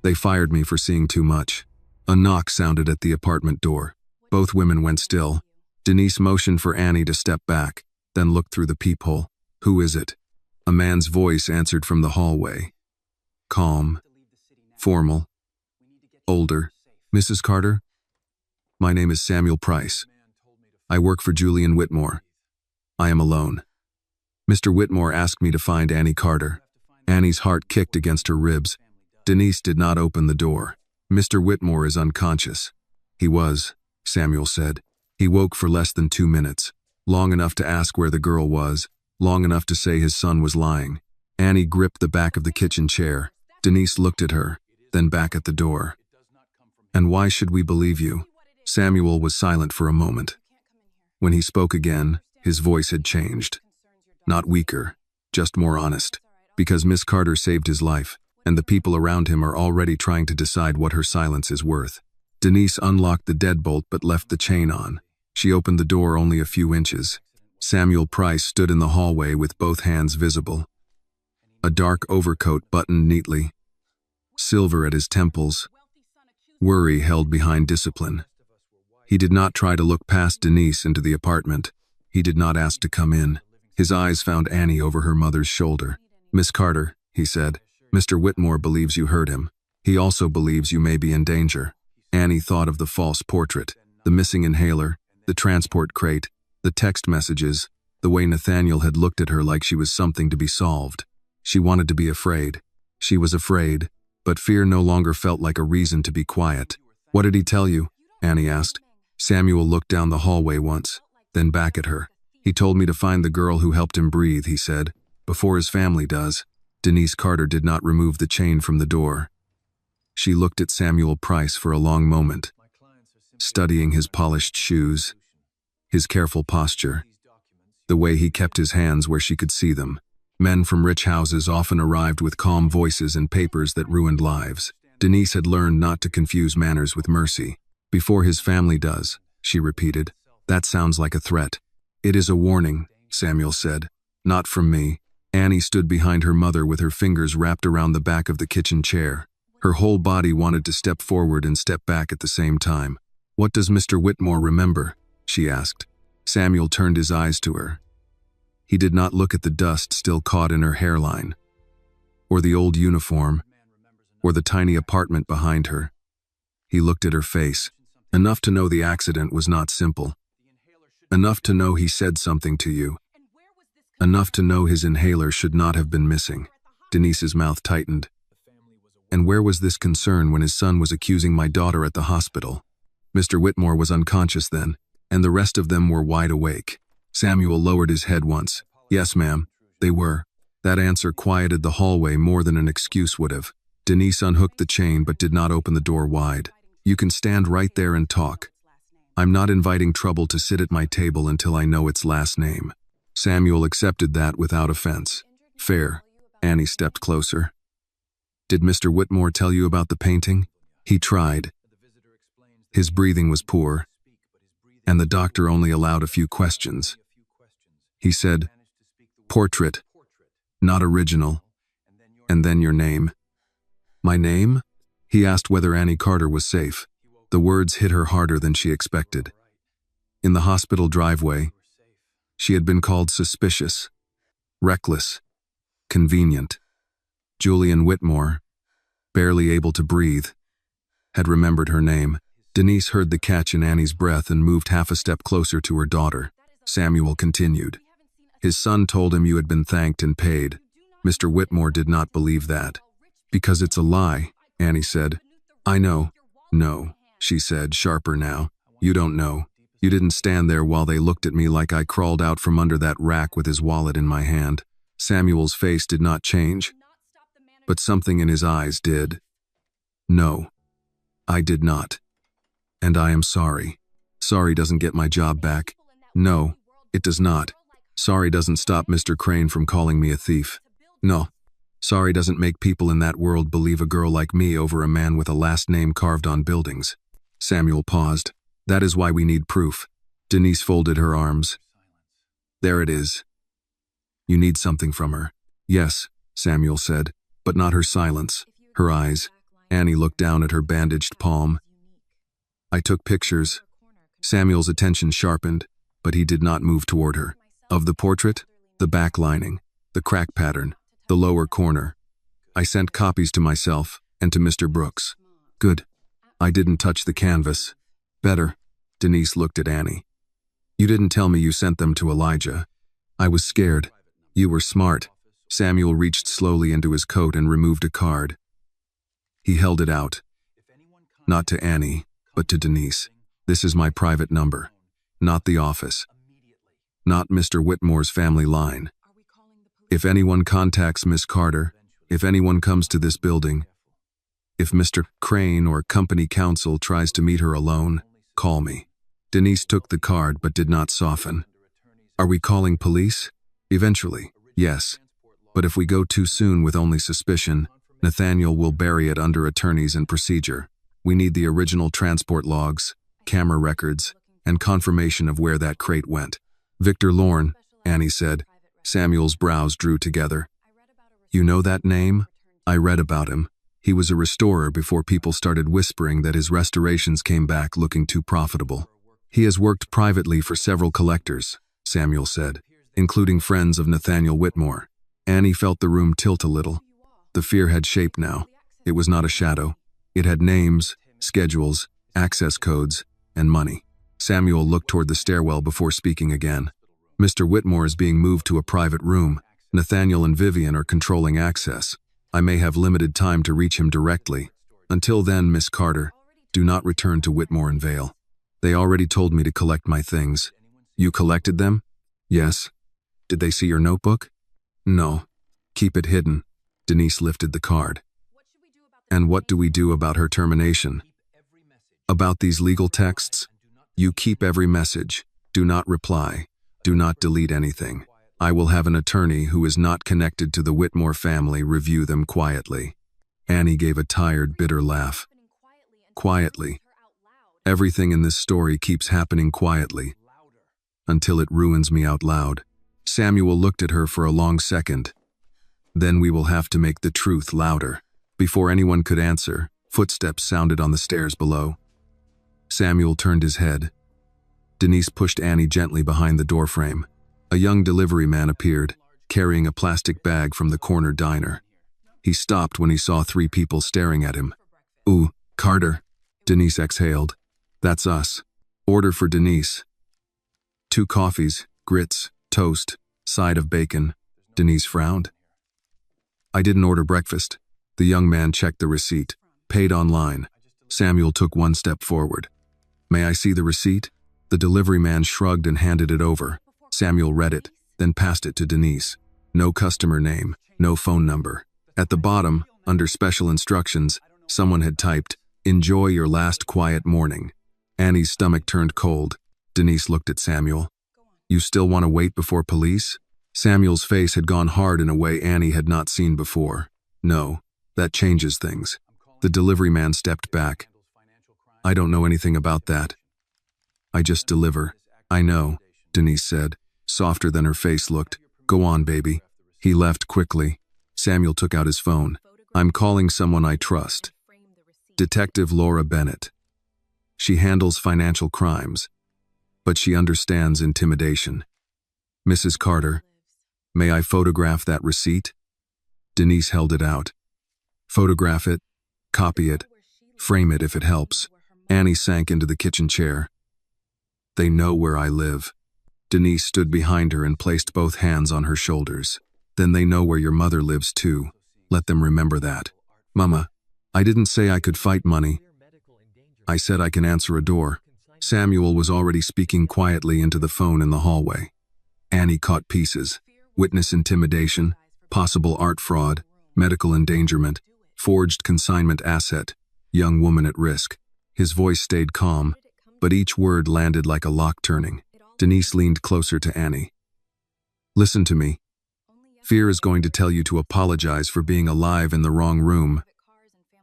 They fired me for seeing too much. A knock sounded at the apartment door. Both women went still. Denise motioned for Annie to step back, then looked through the peephole. Who is it? A man's voice answered from the hallway. Calm, formal, older. Mrs. Carter? My name is Samuel Price. I work for Julian Whitmore. I am alone. Mr. Whitmore asked me to find Annie Carter. Annie's heart kicked against her ribs. Denise did not open the door. Mr. Whitmore is unconscious. He was, Samuel said. He woke for less than 2 minutes. Long enough to ask where the girl was. Long enough to say his son was lying. Annie gripped the back of the kitchen chair. Denise looked at her, then back at the door. And why should we believe you? Samuel was silent for a moment. When he spoke again, his voice had changed. Not weaker, just more honest. Because Miss Carter saved his life, and the people around him are already trying to decide what her silence is worth. Denise unlocked the deadbolt but left the chain on. She opened the door only a few inches. Samuel Price stood in the hallway with both hands visible. A dark overcoat buttoned neatly. Silver at his temples. Worry held behind discipline. He did not try to look past Denise into the apartment. He did not ask to come in. His eyes found Annie over her mother's shoulder. Miss Carter, he said, Mr. Whitmore believes you hurt him. He also believes you may be in danger. Annie thought of the false portrait, the missing inhaler, the transport crate, the text messages, The way Nathaniel had looked at her like she was something to be solved. She wanted to be afraid. She was afraid, but fear no longer felt like a reason to be quiet. "What did he tell you?" Annie asked. Samuel looked down the hallway once, then back at her. "He told me to find the girl who helped him breathe," he said, "before his family does." Denise Carter did not remove the chain from the door. She looked at Samuel Price for a long moment, studying his polished shoes, his careful posture, the way he kept his hands where she could see them. Men from rich houses often arrived with calm voices and papers that ruined lives. Denise had learned not to confuse manners with mercy. "Before his family does," she repeated. "That sounds like a threat." "It is a warning," Samuel said. "Not from me." Annie stood behind her mother with her fingers wrapped around the back of the kitchen chair. Her whole body wanted to step forward and step back at the same time. "What does Mr. Whitmore remember?" she asked. Samuel turned his eyes to her. He did not look at the dust still caught in her hairline, or the old uniform, or the tiny apartment behind her. He looked at her face, enough to know the accident was not simple. Enough to know he said something to you. Enough to know his inhaler should not have been missing. Denise's mouth tightened. "And where was this concern when his son was accusing my daughter at the hospital?" Mr. Whitmore was unconscious then, and the rest of them were wide awake. Samuel lowered his head once. "Yes, ma'am, they were." That answer quieted the hallway more than an excuse would have. Denise unhooked the chain but did not open the door wide. "You can stand right there and talk. I'm not inviting trouble to sit at my table until I know its last name." Samuel accepted that without offense. "Fair." Annie stepped closer. "Did Mr. Whitmore tell you about the painting?" "He tried. His breathing was poor, and the doctor only allowed a few questions. He said, 'Portrait, not original, and then your name.'" "My name?" He asked whether Annie Carter was safe. The words hit her harder than she expected. In the hospital driveway, she had been called suspicious, reckless, convenient. Julian Whitmore, barely able to breathe, had remembered her name. Denise heard the catch in Annie's breath and moved half a step closer to her daughter. Samuel continued. "His son told him you had been thanked and paid. Mr. Whitmore did not believe that." "Because it's a lie," Annie said. "I know." "No," she said, sharper now. "You don't know. You didn't stand there while they looked at me like I crawled out from under that rack with his wallet in my hand." Samuel's face did not change, but something in his eyes did. "No, I did not. And I am sorry. Sorry doesn't get my job back. No, it does not. Sorry doesn't stop Mr. Crane from calling me a thief. No. Sorry doesn't make people in that world believe a girl like me over a man with a last name carved on buildings." Samuel paused. "That is why we need proof." Denise folded her arms. "There it is. You need something from her." "Yes," Samuel said, but not her silence, her eyes. Annie looked down at her bandaged palm. "I took pictures." Samuel's attention sharpened, but he did not move toward her. "Of the portrait, the back lining, the crack pattern, the lower corner. I sent copies to myself and to Mr. Brooks." "Good. I didn't touch the canvas." "Better." Denise looked at Annie. "You didn't tell me you sent them to Elijah." "I was scared." "You were smart." Samuel reached slowly into his coat and removed a card. He held it out. Not to Annie, but to Denise. "This is my private number. Not the office. Not Mr. Whitmore's family line. If anyone contacts Miss Carter, if anyone comes to this building, if Mr. Crane or company counsel tries to meet her alone, call me." Denise took the card but did not soften. "Are we calling police?" "Eventually, yes. But if we go too soon with only suspicion, Nathaniel will bury it under attorneys and procedure. We need the original transport logs, camera records, and confirmation of where that crate went." "Victor Lorne," Annie said. Samuel's brows drew together. "You know that name?" "I read about him. He was a restorer before people started whispering that his restorations came back looking too profitable. He has worked privately for several collectors," Samuel said, "including friends of Nathaniel Whitmore." Annie felt the room tilt a little. The fear had shape now. It was not a shadow. It had names, schedules, access codes, and money. Samuel looked toward the stairwell before speaking again. Mr. Whitmore is being moved to a private room. Nathaniel and Vivian are controlling access. I may have limited time to reach him directly. Until then, Miss Carter, do not return to Whitmore and Vale. They already told me to collect my things. You collected them? Yes. Did they see your notebook? No. Keep it hidden. Denise lifted the card. And what do we do about her termination? About these legal texts? You keep every message. Do not reply. Do not delete anything. I will have an attorney who is not connected to the Whitmore family review them quietly. Annie gave a tired, bitter laugh. Quietly. Everything in this story keeps happening quietly. Until it ruins me out loud. Samuel looked at her for a long second. Then we will have to make the truth louder. Before anyone could answer, footsteps sounded on the stairs below. Samuel turned his head. Denise pushed Annie gently behind the doorframe. A young delivery man appeared, carrying a plastic bag from the corner diner. He stopped when he saw 3 people staring at him. Ooh, Carter. Denise exhaled. That's us. Order for Denise. 2 coffees, grits, toast, side of bacon. Denise frowned. I didn't order breakfast. The young man checked the receipt, paid online. Samuel took 1 step forward. May I see the receipt? The delivery man shrugged and handed it over. Samuel read it, then passed it to Denise. No customer name, no phone number. At the bottom, under special instructions, someone had typed, "Enjoy your last quiet morning." Annie's stomach turned cold. Denise looked at Samuel. You still want to wait before police? Samuel's face had gone hard in a way Annie had not seen before. No, that changes things. The delivery man stepped back. I don't know anything about that. I just deliver. I know, Denise said, softer than her face looked. Go on, baby. He left quickly. Samuel took out his phone. I'm calling someone I trust. Detective Laura Bennett. She handles financial crimes, but she understands intimidation. Mrs. Carter, may I photograph that receipt? Denise held it out. Photograph it, copy it, frame it if it helps. Annie sank into the kitchen chair. They know where I live. Denise stood behind her and placed both hands on her shoulders. Then they know where your mother lives too. Let them remember that. Mama, I didn't say I could fight money. I said I can answer a door. Samuel was already speaking quietly into the phone in the hallway. Annie caught pieces. Witness intimidation, possible art fraud, medical endangerment, forged consignment asset, young woman at risk. His voice stayed calm, but each word landed like a lock turning. Denise leaned closer to Annie. Listen to me. Fear is going to tell you to apologize for being alive in the wrong room.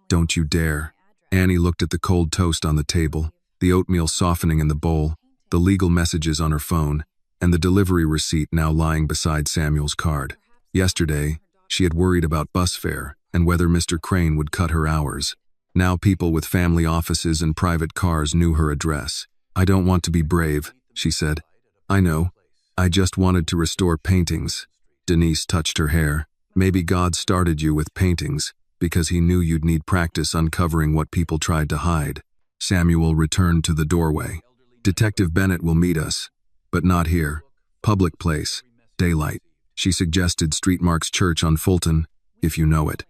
Don't you dare. Annie looked at the cold toast on the table, the oatmeal softening in the bowl, the legal messages on her phone, and the delivery receipt now lying beside Samuel's card. Yesterday, she had worried about bus fare and whether Mr. Crane would cut her hours. Now people with family offices and private cars knew her address. I don't want to be brave, she said. I know. I just wanted to restore paintings. Denise touched her hair. Maybe God started you with paintings because he knew you'd need practice uncovering what people tried to hide. Samuel returned to the doorway. Detective Bennett will meet us, but not here. Public place. Daylight. She suggested Street Marks Church on Fulton, if you know it.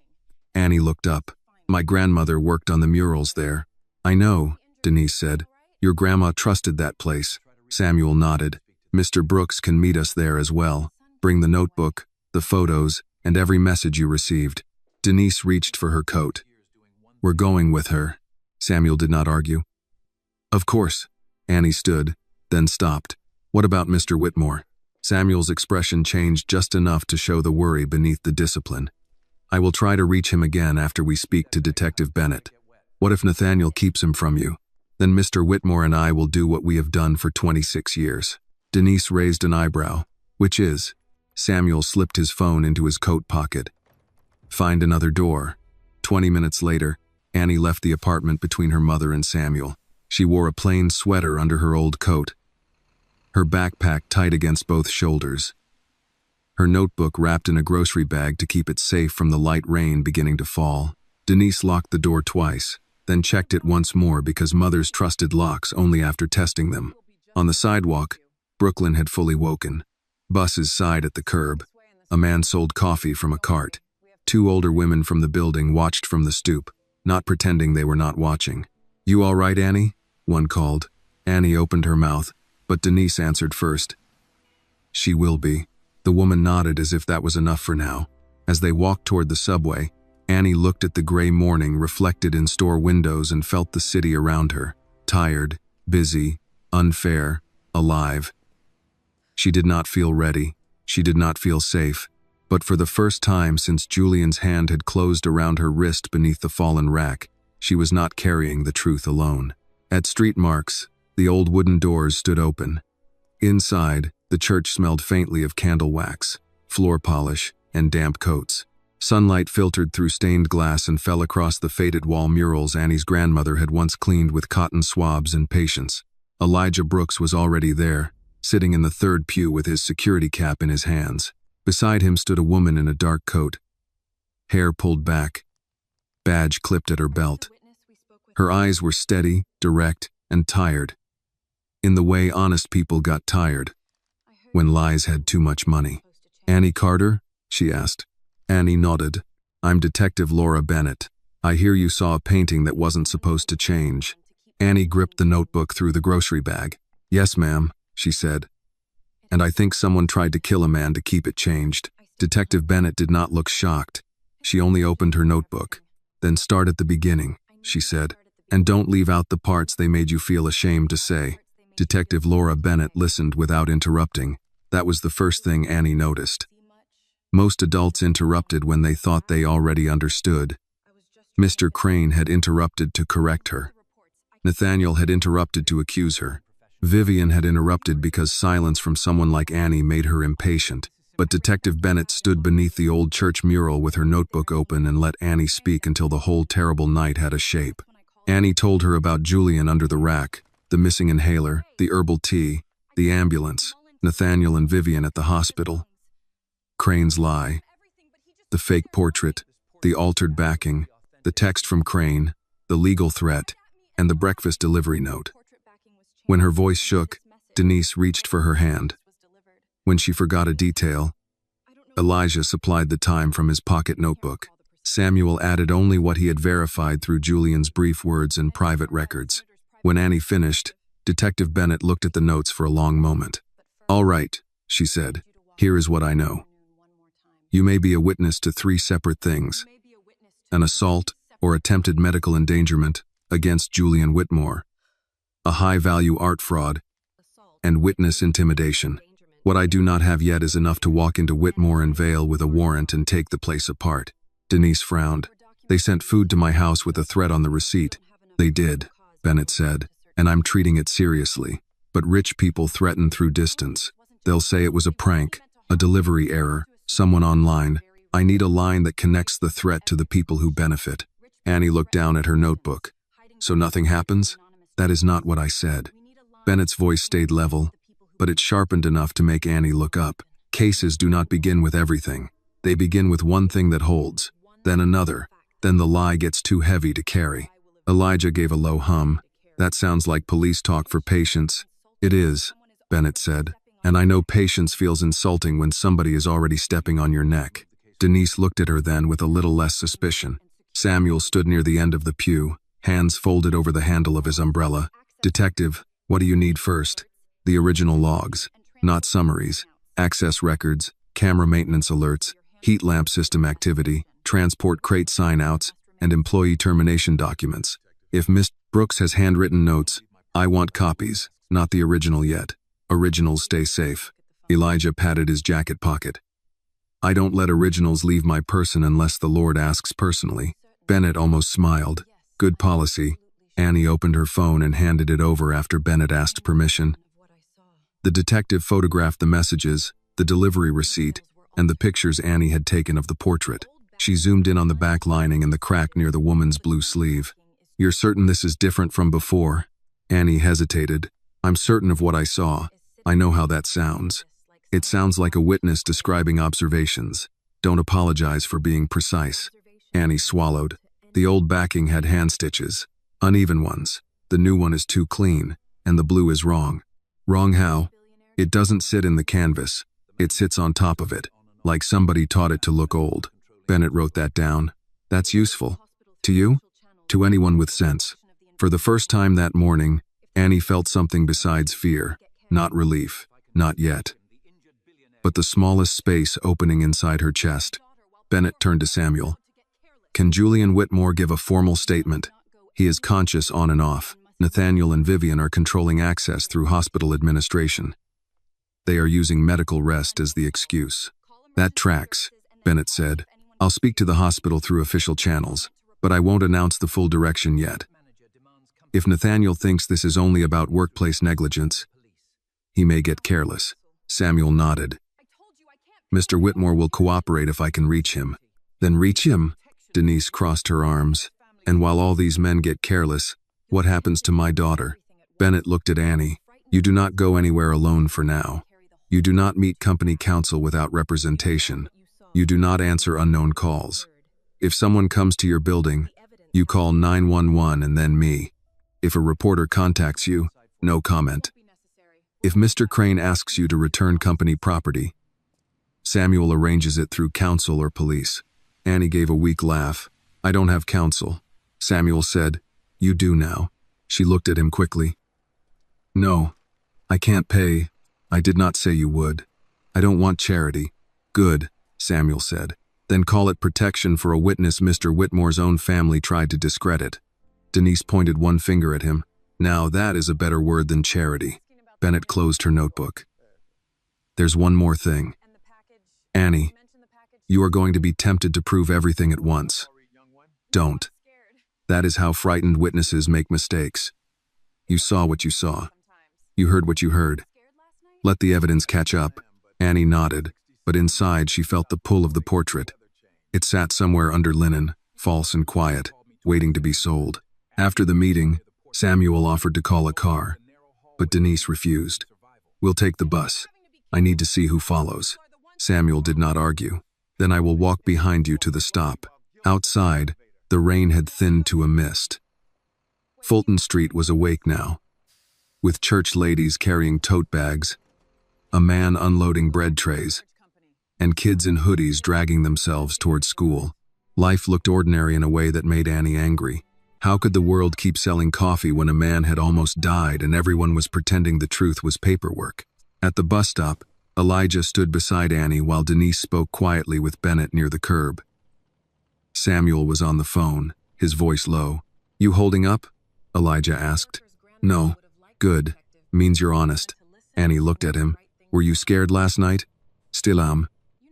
Annie looked up. My grandmother worked on the murals there. I know, Denise said. Your grandma trusted that place. Samuel nodded. Mr. Brooks can meet us there as well. Bring the notebook, the photos, and every message you received. Denise reached for her coat. We're going with her. Samuel did not argue. Of course. Annie stood, then stopped. What about Mr. Whitmore? Samuel's expression changed just enough to show the worry beneath the discipline. I will try to reach him again after we speak to Detective Bennett. What if Nathaniel keeps him from you? Then Mr. Whitmore and I will do what we have done for 26 years. Denise raised an eyebrow. Which is? Samuel slipped his phone into his coat pocket. Find another door. 20 minutes later, Annie left the apartment between her mother and Samuel. She wore a plain sweater under her old coat, her backpack tight against both shoulders, her notebook wrapped in a grocery bag to keep it safe from the light rain beginning to fall. Denise locked the door twice, then checked it once more because mothers trusted locks only after testing them. On the sidewalk, Brooklyn had fully woken. Buses sighed at the curb. A man sold coffee from a cart. Two older women from the building watched from the stoop, not pretending they were not watching. "You all right, Annie?" one called. Annie opened her mouth, but Denise answered first. "She will be." The woman nodded as if that was enough for now. As they walked toward the subway, Annie looked at the gray morning reflected in store windows and felt the city around her. Tired, busy, unfair, alive. She did not feel ready. She did not feel safe. But for the first time since Julian's hand had closed around her wrist beneath the fallen rack, she was not carrying the truth alone. At street marks, the old wooden doors stood open. Inside, the church smelled faintly of candle wax, floor polish, and damp coats. Sunlight filtered through stained glass and fell across the faded wall murals Annie's grandmother had once cleaned with cotton swabs and patience. Elijah Brooks was already there, sitting in the third pew with his security cap in his hands. Beside him stood a woman in a dark coat, hair pulled back, badge clipped at her belt. Her eyes were steady, direct, and tired, in the way honest people got tired, when lies had too much money. "Annie Carter?" she asked. Annie nodded. "I'm Detective Laura Bennett. I hear you saw a painting that wasn't supposed to change." Annie gripped the notebook through the grocery bag. "Yes, ma'am," she said. "And I think someone tried to kill a man to keep it changed." Detective Bennett did not look shocked. She only opened her notebook. "Then start at the beginning," she said. "And don't leave out the parts they made you feel ashamed to say." Detective Laura Bennett listened without interrupting. That was the first thing Annie noticed. Most adults interrupted when they thought they already understood. Mr. Crane had interrupted to correct her. Nathaniel had interrupted to accuse her. Vivian had interrupted because silence from someone like Annie made her impatient. But Detective Bennett stood beneath the old church mural with her notebook open and let Annie speak until the whole terrible night had a shape. Annie told her about Julian under the rack, the missing inhaler, the herbal tea, the ambulance, Nathaniel and Vivian at the hospital. Crane's lie, the fake portrait, the altered backing, the text from Crane, the legal threat, and the breakfast delivery note. When her voice shook, Denise reached for her hand. When she forgot a detail, Elijah supplied the time from his pocket notebook. Samuel added only what he had verified through Julian's brief words and private records. When Annie finished, Detective Bennett looked at the notes for a long moment. "All right," she said, "here is what I know. You may be a witness to 3 separate things: an assault or attempted medical endangerment against Julian Whitmore, a high-value art fraud, and witness intimidation. What I do not have yet is enough to walk into Whitmore and Vale with a warrant and take the place apart." Denise frowned. "They sent food to my house with a threat on the receipt." "They did," Bennett said, "and I'm treating it seriously. But rich people threaten through distance. They'll say it was a prank, a delivery error, someone online. I need a line that connects the threat to the people who benefit." Annie looked down at her notebook. "So nothing happens?" "That is not what I said." Bennett's voice stayed level, but it sharpened enough to make Annie look up. "Cases do not begin with everything. They begin with one thing that holds, then another, then the lie gets too heavy to carry." Elijah gave a low hum. "That sounds like police talk for patience." "It is," Bennett said, "and I know patience feels insulting when somebody is already stepping on your neck." Denise looked at her then with a little less suspicion. Samuel stood near the end of the pew, hands folded over the handle of his umbrella. "Detective, what do you need first?" "The original logs, not summaries, access records, camera maintenance alerts, heat lamp system activity, transport crate sign-outs, and employee termination documents. If Miss Brooks has handwritten notes, I want copies, not the original yet. Originals stay safe." Elijah patted his jacket pocket. "I don't let originals leave my person unless the Lord asks personally." Bennett almost smiled. "Good policy." Annie opened her phone and handed it over after Bennett asked permission. The detective photographed the messages, the delivery receipt, and the pictures Annie had taken of the portrait. She zoomed in on the back lining and the crack near the woman's blue sleeve. "You're certain this is different from before?" Annie hesitated. "I'm certain of what I saw. I know how that sounds. It sounds like a witness describing observations. Don't apologize for being precise." Annie swallowed. The old backing had hand stitches, uneven ones. The new one is too clean, and the blue is wrong. "Wrong how?" "It doesn't sit in the canvas. It sits on top of it, like somebody taught it to look old. Bennett wrote that down. That's useful. To you? To anyone with sense. For the first time that morning, Annie felt something besides fear. Not relief. Not yet. But the smallest space opening inside her chest. Bennett turned to Samuel. Can Julian Whitmore give a formal statement? He is conscious on and off. Nathaniel and Vivian are controlling access through hospital administration. They are using medical rest as the excuse. That tracks, Bennett said. I'll speak to the hospital through official channels, but I won't announce the full direction yet. If Nathaniel thinks this is only about workplace negligence, he may get careless. Samuel nodded. Mr. Whitmore will cooperate if I can reach him. Then reach him? Denise crossed her arms. And while all these men get careless, what happens to my daughter? Bennett looked at Annie. You do not go anywhere alone for now. You do not meet company counsel without representation. You do not answer unknown calls. If someone comes to your building, you call 911 and then me. If a reporter contacts you, no comment. If Mr. Crane asks you to return company property, Samuel arranges it through counsel or police. Annie gave a weak laugh. I don't have counsel. Samuel said, You do now. She looked at him quickly. No, I can't pay. I did not say you would. I don't want charity. Good, Samuel said. Then call it protection for a witness Mr. Whitmore's own family tried to discredit. Denise pointed one finger at him. Now that is a better word than charity. Bennett closed her notebook. There's one more thing. Annie, you are going to be tempted to prove everything at once. Don't. That is how frightened witnesses make mistakes. You saw what you saw. You heard what you heard. Let the evidence catch up. Annie nodded, but inside she felt the pull of the portrait. It sat somewhere under linen, false and quiet, waiting to be sold. After the meeting, Samuel offered to call a car, but Denise refused. We'll take the bus. I need to see who follows. Samuel did not argue. Then I will walk behind you to the stop. Outside, the rain had thinned to a mist. Fulton Street was awake now, with church ladies carrying tote bags, a man unloading bread trays, and kids in hoodies dragging themselves toward school. Life looked ordinary in a way that made Annie angry. How could the world keep selling coffee when a man had almost died and everyone was pretending the truth was paperwork? At the bus stop, Elijah stood beside Annie while Denise spoke quietly with Bennett near the curb. Samuel was on the phone, his voice low. You holding up? Elijah asked. No. Good. Means you're honest. Annie looked at him. Were you scared last night? Still am.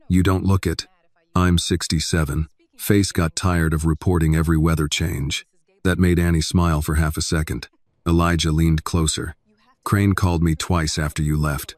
You don't look it. I'm 67. Face got tired of reporting every weather change. That made Annie smile for half a second. Elijah leaned closer. Crane called me twice after you left.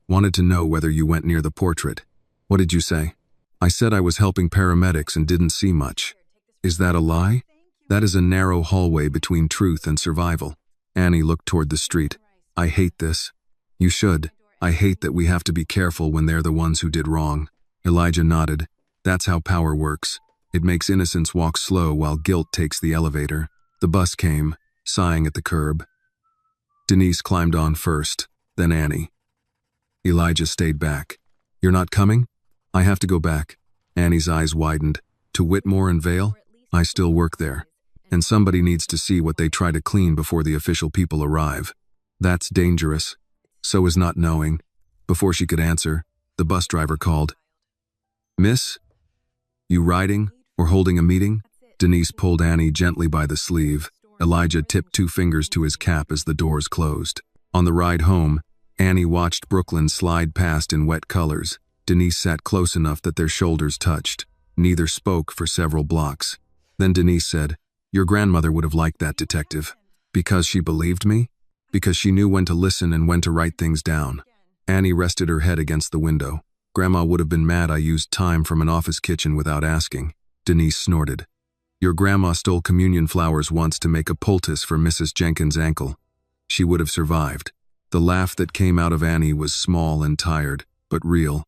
Wanted to know whether you went near the portrait. What did you say? I said I was helping paramedics and didn't see much. Is that a lie? That is a narrow hallway between truth and survival. Annie looked toward the street. I hate this. You should. I hate that we have to be careful when they're the ones who did wrong. Elijah nodded. That's how power works. It makes innocence walk slow while guilt takes the elevator. The bus came, sighing at the curb. Denise climbed on first, then Annie. Elijah stayed back. You're not coming? I have to go back. Annie's eyes widened. To Whitmore and Vale? I still work there. And somebody needs to see what they try to clean before the official people arrive. That's dangerous. So is not knowing. Before she could answer, the bus driver called. Miss? You riding or holding a meeting? Denise pulled Annie gently by the sleeve. Elijah tipped 2 fingers to his cap as the doors closed. On the ride home, Annie watched Brooklyn slide past in wet colors. Denise sat close enough that their shoulders touched. Neither spoke for several blocks. Then Denise said, Your grandmother would have liked that, detective. Because she believed me? Because she knew when to listen and when to write things down. Annie rested her head against the window. Grandma would have been mad I used time from an office kitchen without asking. Denise snorted. Your grandma stole communion flowers once to make a poultice for Mrs. Jenkins' ankle. She would have survived. The laugh that came out of Annie was small and tired, but real.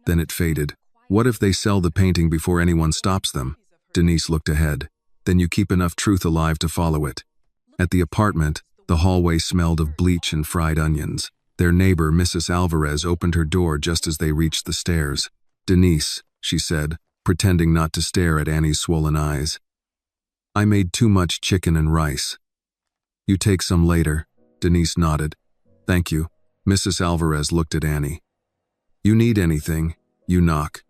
Then it faded. What if they sell the painting before anyone stops them? Denise looked ahead. Then you keep enough truth alive to follow it. At the apartment, the hallway smelled of bleach and fried onions. Their neighbor, Mrs. Alvarez, opened her door just as they reached the stairs. "Denise," she said, pretending not to stare at Annie's swollen eyes. "I made too much chicken and rice." "You take some later." Denise nodded. "Thank you." Mrs. Alvarez looked at Annie. "You need anything, you knock."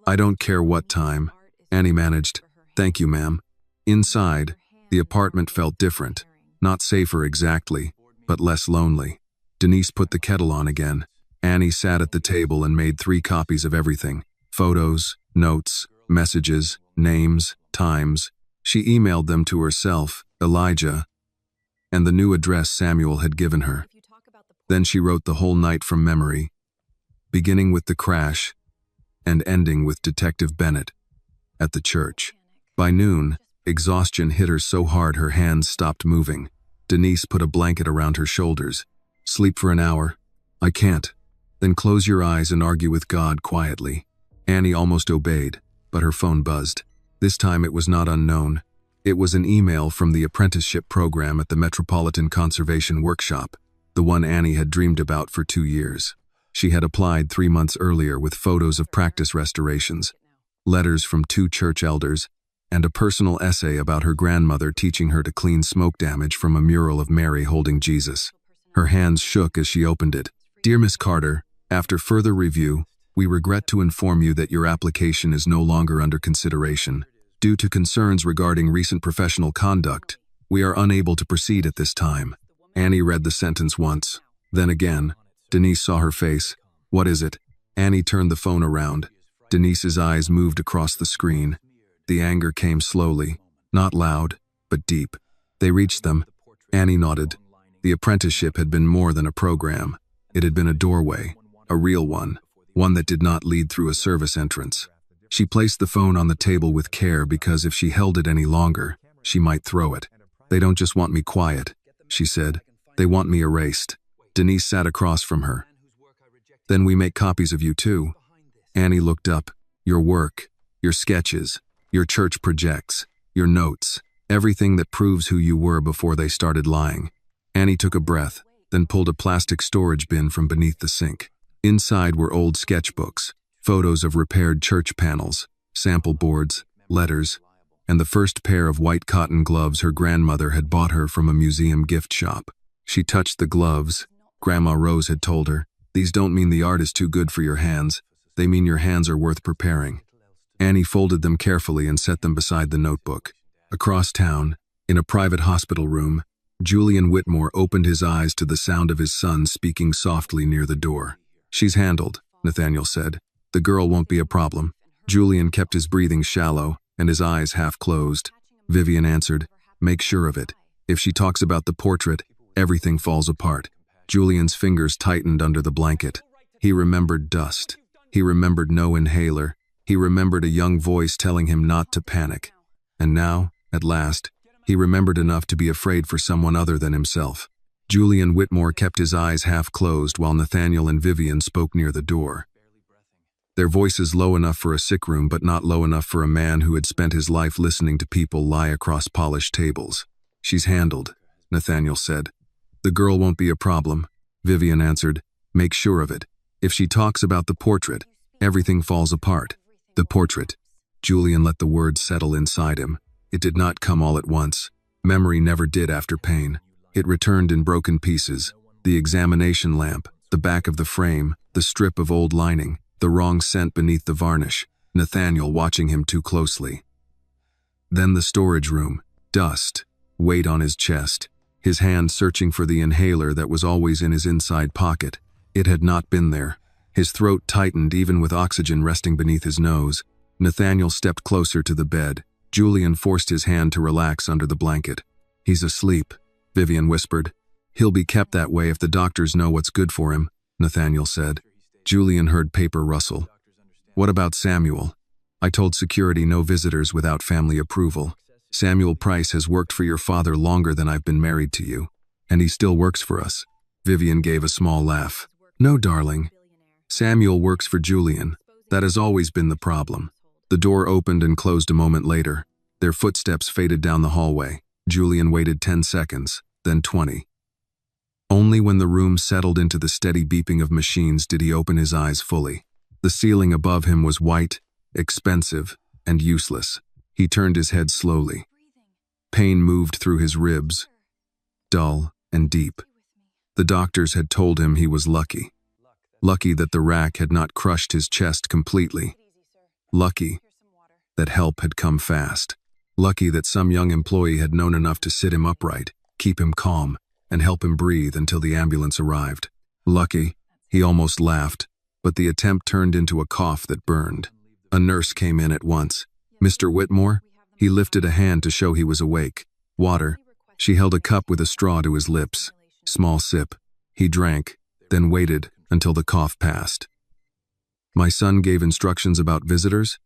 "I don't care what time," Annie managed. "Thank you, ma'am." Inside, the apartment felt different. Not safer exactly, but less lonely. Denise put the kettle on again. Annie sat at the table and made 3 copies of everything: photos, notes, messages, names, times. She emailed them to herself, Elijah, and the new address Samuel had given her. Then she wrote the whole night from memory, beginning with the crash and ending with Detective Bennett at the church. By noon, exhaustion hit her so hard her hands stopped moving. Denise put a blanket around her shoulders. "Sleep for an hour." "I can't." "Then close your eyes and argue with God quietly." Annie almost obeyed, but her phone buzzed. This time it was not unknown. It was an email from the apprenticeship program at the Metropolitan Conservation Workshop, the one Annie had dreamed about for 2 years. She had applied 3 months earlier with photos of practice restorations, letters from 2 church elders, and a personal essay about her grandmother teaching her to clean smoke damage from a mural of Mary holding Jesus. Her hands shook as she opened it. "Dear Miss Carter, after further review, we regret to inform you that your application is no longer under consideration. Due to concerns regarding recent professional conduct, we are unable to proceed at this time." Annie read the sentence once, then again. Denise saw her face. "What is it?" Annie turned the phone around. Denise's eyes moved across the screen. The anger came slowly, not loud, but deep. They reached them. Annie nodded. The apprenticeship had been more than a program. It had been a doorway, a real one that did not lead through a service entrance. She placed the phone on the table with care because if she held it any longer, she might throw it. "They don't just want me quiet," she said. "They want me erased." Denise sat across from her. "Then we make copies of you too." Annie looked up. "Your work, your sketches, your church projects, your notes, everything that proves who you were before they started lying." Annie took a breath, then pulled a plastic storage bin from beneath the sink. Inside were old sketchbooks, photos of repaired church panels, sample boards, letters, and the first pair of white cotton gloves her grandmother had bought her from a museum gift shop. She touched the gloves. Grandma Rose had told her, "These don't mean the art is too good for your hands. They mean your hands are worth preparing." Annie folded them carefully and set them beside the notebook. Across town, in a private hospital room, Julian Whitmore opened his eyes to the sound of his son speaking softly near the door. "She's handled," Nathaniel said. "The girl won't be a problem." Julian kept his breathing shallow and his eyes half closed. Vivian answered, "Make sure of it. If she talks about the portrait, everything falls apart." Julian's fingers tightened under the blanket. He remembered dust. He remembered no inhaler. He remembered a young voice telling him not to panic. And now, at last, he remembered enough to be afraid for someone other than himself. Julian Whitmore kept his eyes half closed while Nathaniel and Vivian spoke near the door. Their voices low enough for a sick room but not low enough for a man who had spent his life listening to people lie across polished tables. "She's handled," Nathaniel said. "The girl won't be a problem," Vivian answered. "Make sure of it. If she talks about the portrait, everything falls apart." The portrait. Julian let the words settle inside him. It did not come all at once. Memory never did after pain. It returned in broken pieces. The examination lamp, the back of the frame, the strip of old lining, the wrong scent beneath the varnish, Nathaniel watching him too closely. Then the storage room, dust, weight on his chest, his hand searching for the inhaler that was always in his inside pocket. It had not been there. His throat tightened even with oxygen resting beneath his nose. Nathaniel stepped closer to the bed. Julian forced his hand to relax under the blanket. "He's asleep," Vivian whispered. "He'll be kept that way if the doctors know what's good for him," Nathaniel said. Julian heard paper rustle. "What about Samuel?" "I told security no visitors without family approval. Samuel Price has worked for your father longer than I've been married to you. And he still works for us." Vivian gave a small laugh. "No, darling. Samuel works for Julian. That has always been the problem." The door opened and closed a moment later. Their footsteps faded down the hallway. Julian waited 10 seconds, then 20. Only when the room settled into the steady beeping of machines did he open his eyes fully. The ceiling above him was white, expensive, and useless. He turned his head slowly. Pain moved through his ribs, dull and deep. The doctors had told him he was lucky. Lucky that the rack had not crushed his chest completely. Lucky that help had come fast. Lucky that some young employee had known enough to sit him upright, keep him calm, and help him breathe until the ambulance arrived. Lucky, he almost laughed, but the attempt turned into a cough that burned. A nurse came in at once. "Mr. Whitmore?" He lifted a hand to show he was awake. "Water." She held a cup with a straw to his lips. Small sip. He drank, then waited until the cough passed. "My son gave instructions about visitors?"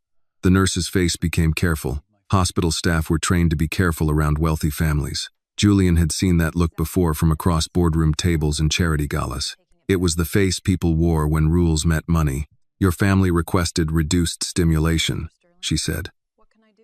The nurse's face became careful. Hospital staff were trained to be careful around wealthy families. Julian had seen that look before from across boardroom tables and charity galas. It was the face people wore when rules met money. "Your family requested reduced stimulation," she said.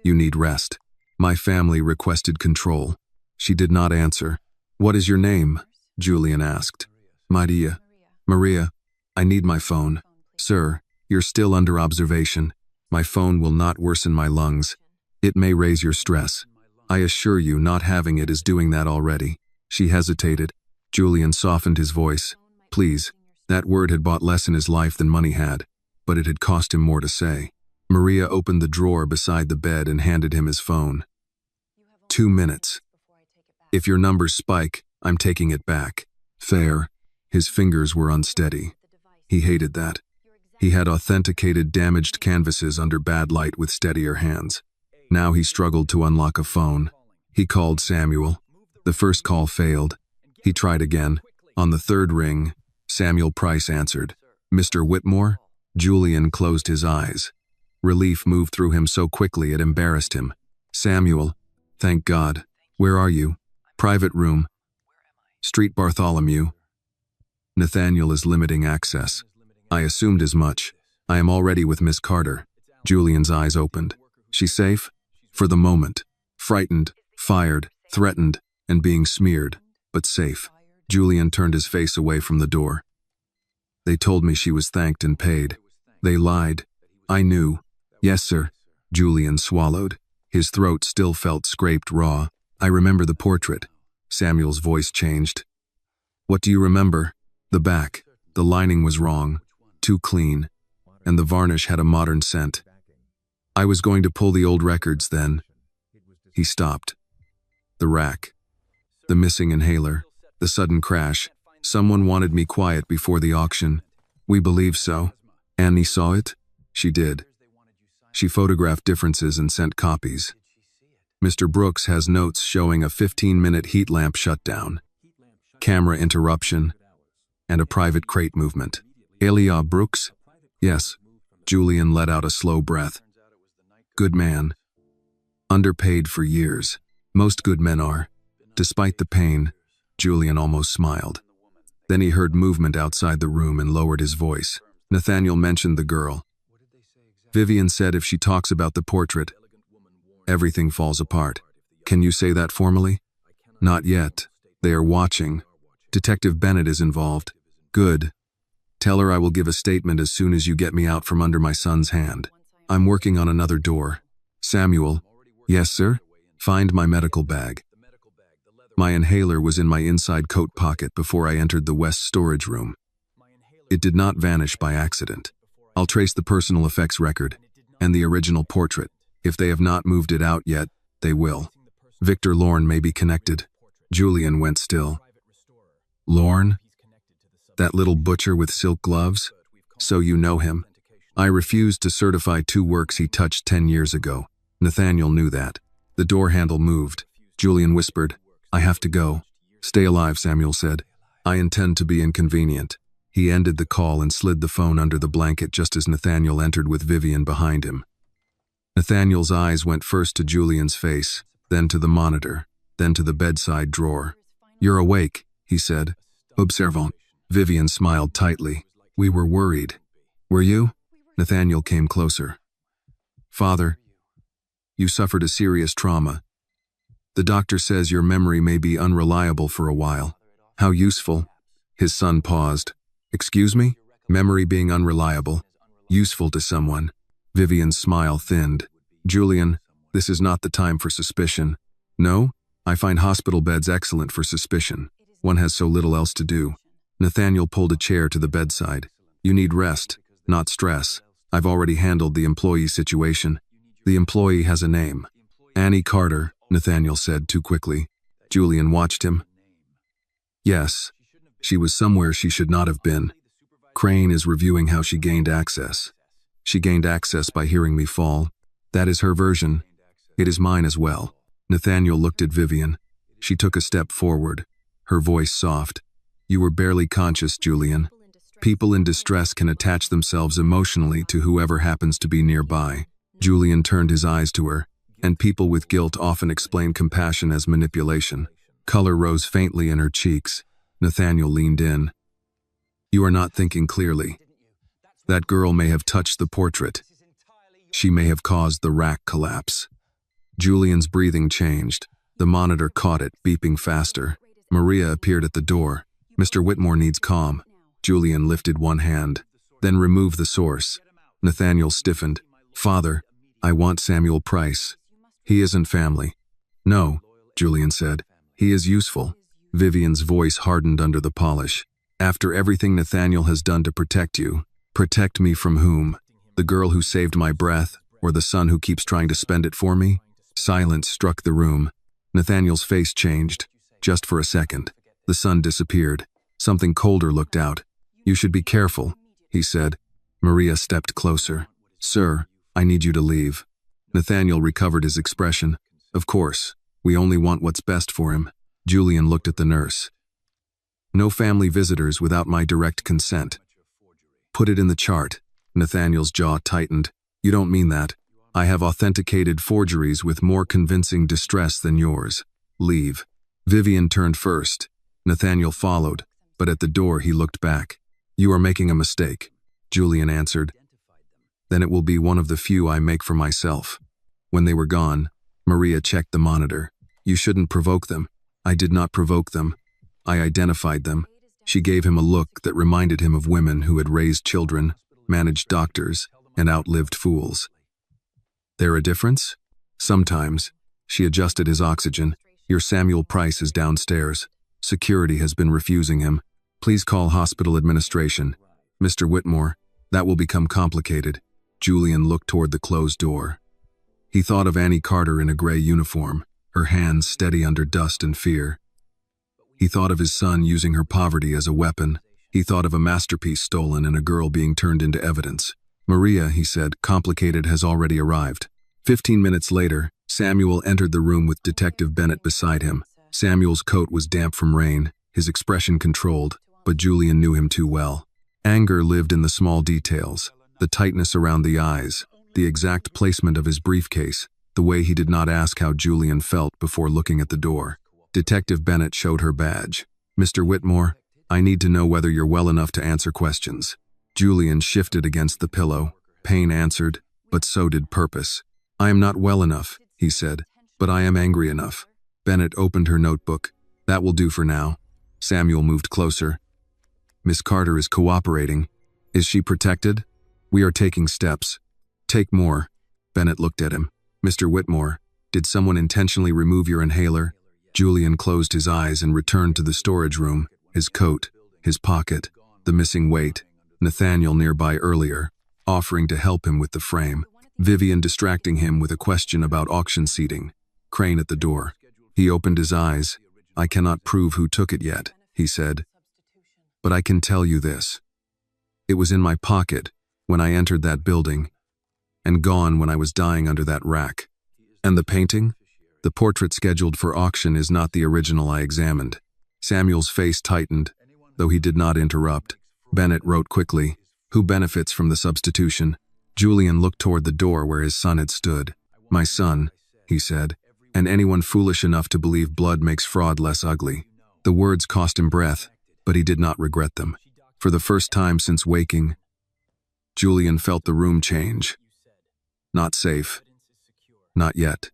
"You need rest." "My family requested control." She did not answer. "What is your name?" Julian asked. "Maria." "Maria, I need my phone." "Sir, you're still under observation. My phone will not worsen my lungs. It may raise your stress. I assure you not having it is doing that already." She hesitated. Julian softened his voice. "Please." That word had bought less in his life than money had, but it had cost him more to say. Maria opened the drawer beside the bed and handed him his phone. 2 minutes. "If your numbers spike, I'm taking it back." "Fair." His fingers were unsteady. He hated that. He had authenticated damaged canvases under bad light with steadier hands. Now he struggled to unlock a phone. He called Samuel. The first call failed. He tried again. On the third ring, Samuel Price answered. "Mr. Whitmore?" Julian closed his eyes. Relief moved through him so quickly it embarrassed him. "Samuel, thank God. Where are you?" "Private room. Street Bartholomew." "Nathaniel is limiting access." "I assumed as much. I am already with Miss Carter." Julian's eyes opened. "She's safe?" "For the moment. Frightened, fired, threatened, and being smeared, but safe." Julian turned his face away from the door. "They told me she was thanked and paid. They lied. I knew." "Yes, sir." Julian swallowed. His throat still felt scraped raw. "I remember the portrait." Samuel's voice changed. "What do you remember?" "The back. The lining was wrong. Too clean. And the varnish had a modern scent. I was going to pull the old records then." He stopped. The rack. The missing inhaler. The sudden crash. "Someone wanted me quiet before the auction." "We believe so." "Annie saw it?" "She did. She photographed differences and sent copies. Mr. Brooks has notes showing a 15-minute heat lamp shutdown, camera interruption, and a private crate movement." "Elia Brooks?" "Yes." Julian let out a slow breath. "Good man. Underpaid for years. Most good men are." Despite the pain, Julian almost smiled. Then he heard movement outside the room and lowered his voice. Nathaniel mentioned the girl. "Vivian said if she talks about the portrait, everything falls apart." "Can you say that formally?" "Not yet. They are watching. Detective Bennett is involved." "Good. Tell her I will give a statement as soon as you get me out from under my son's hand. I'm working on another door." "Samuel." "Yes, sir?" "Find my medical bag." My inhaler was in my inside coat pocket before I entered the west storage room. It did not vanish by accident. I'll trace the personal effects record and the original portrait. If they have not moved it out yet, they will. Victor Lorne may be connected. Julian went still. "Lorne? That little butcher with silk gloves? So you know him." "I refused to certify 2 works he touched 10 years ago. Nathaniel knew that." The door handle moved. Julian whispered, "I have to go." "Stay alive," Samuel said. "I intend to be inconvenient." He ended the call and slid the phone under the blanket just as Nathaniel entered with Vivian behind him. Nathaniel's eyes went first to Julian's face, then to the monitor, then to the bedside drawer. "You're awake," he said. "Observant." Vivian smiled tightly. "We were worried." "Were you?" Nathaniel came closer. "Father, you suffered a serious trauma. The doctor says your memory may be unreliable for a while." "How useful." His son paused. Excuse me? Memory being unreliable. Useful to someone. Vivian's smile thinned. Julian, this is not the time for suspicion. No? I find hospital beds excellent for suspicion. One has so little else to do. Nathaniel pulled a chair to the bedside. You need rest, not stress. I've already handled the employee situation. The employee has a name. Annie Carter, Nathaniel said too quickly. Julian watched him. Yes. She was somewhere she should not have been. Crane is reviewing how she gained access. She gained access by hearing me fall. That is her version. It is mine as well. Nathaniel looked at Vivian. She took a step forward, her voice soft. You were barely conscious, Julian. People in distress can attach themselves emotionally to whoever happens to be nearby. Julian turned his eyes to her, and people with guilt often explain compassion as manipulation. Color rose faintly in her cheeks. Nathaniel leaned in. You are not thinking clearly. That girl may have touched the portrait. She may have caused the rack collapse. Julian's breathing changed. The monitor caught it, beeping faster. Maria appeared at the door. Mr. Whitmore needs calm. Julian lifted one hand. Then remove the source. Nathaniel stiffened. Father, I want Samuel Price. He isn't family. No, Julian said. He is useful. Vivian's voice hardened under the polish. After everything Nathaniel has done to protect you, protect me from whom? The girl who saved my breath, or the son who keeps trying to spend it for me? Silence struck the room. Nathaniel's face changed. Just for a second. The sun disappeared. Something colder looked out. You should be careful, he said. Maria stepped closer. Sir, I need you to leave. Nathaniel recovered his expression. Of course, we only want what's best for him. Julian looked at the nurse. No family visitors without my direct consent. Put it in the chart. Nathaniel's jaw tightened. You don't mean that. I have authenticated forgeries with more convincing distress than yours. Leave. Vivian turned first. Nathaniel followed, but at the door he looked back. You are making a mistake, Julian answered. Then it will be one of the few I make for myself. When they were gone, Maria checked the monitor. You shouldn't provoke them. I did not provoke them. I identified them. She gave him a look that reminded him of women who had raised children, managed doctors, and outlived fools. There a difference? Sometimes. She adjusted his oxygen. Your Samuel Price is downstairs. Security has been refusing him. Please call hospital administration. Mr. Whitmore, that will become complicated. Julian looked toward the closed door. He thought of Annie Carter in a gray uniform, her hands steady under dust and fear. He thought of his son using her poverty as a weapon. He thought of a masterpiece stolen and a girl being turned into evidence. Maria, he said, complicated has already arrived. 15 minutes later, Samuel entered the room with Detective Bennett beside him. Samuel's coat was damp from rain, his expression controlled, but Julian knew him too well. Anger lived in the small details, the tightness around the eyes, the exact placement of his briefcase, the way he did not ask how Julian felt before looking at the door. Detective Bennett showed her badge. Mr. Whitmore, I need to know whether you're well enough to answer questions. Julian shifted against the pillow. Pain answered, but so did purpose. I am not well enough, he said, but I am angry enough. Bennett opened her notebook. That will do for now. Samuel moved closer. Miss Carter is cooperating. Is she protected? We are taking steps. Take more. Bennett looked at him. Mr. Whitmore, did someone intentionally remove your inhaler? Julian closed his eyes and returned to the storage room, his coat, his pocket, the missing weight. Nathaniel nearby earlier, offering to help him with the frame. Vivian distracting him with a question about auction seating. Crane at the door. He opened his eyes. I cannot prove who took it yet, he said. But I can tell you this. It was in my pocket when I entered that building, and gone when I was dying under that rack. And the painting? The portrait scheduled for auction is not the original I examined. Samuel's face tightened, though he did not interrupt. Bennett wrote quickly, Who benefits from the substitution? Julian looked toward the door where his son had stood. My son, he said, and anyone foolish enough to believe blood makes fraud less ugly. The words cost him breath, but he did not regret them. For the first time since waking, Julian felt the room change. Not safe. Not yet.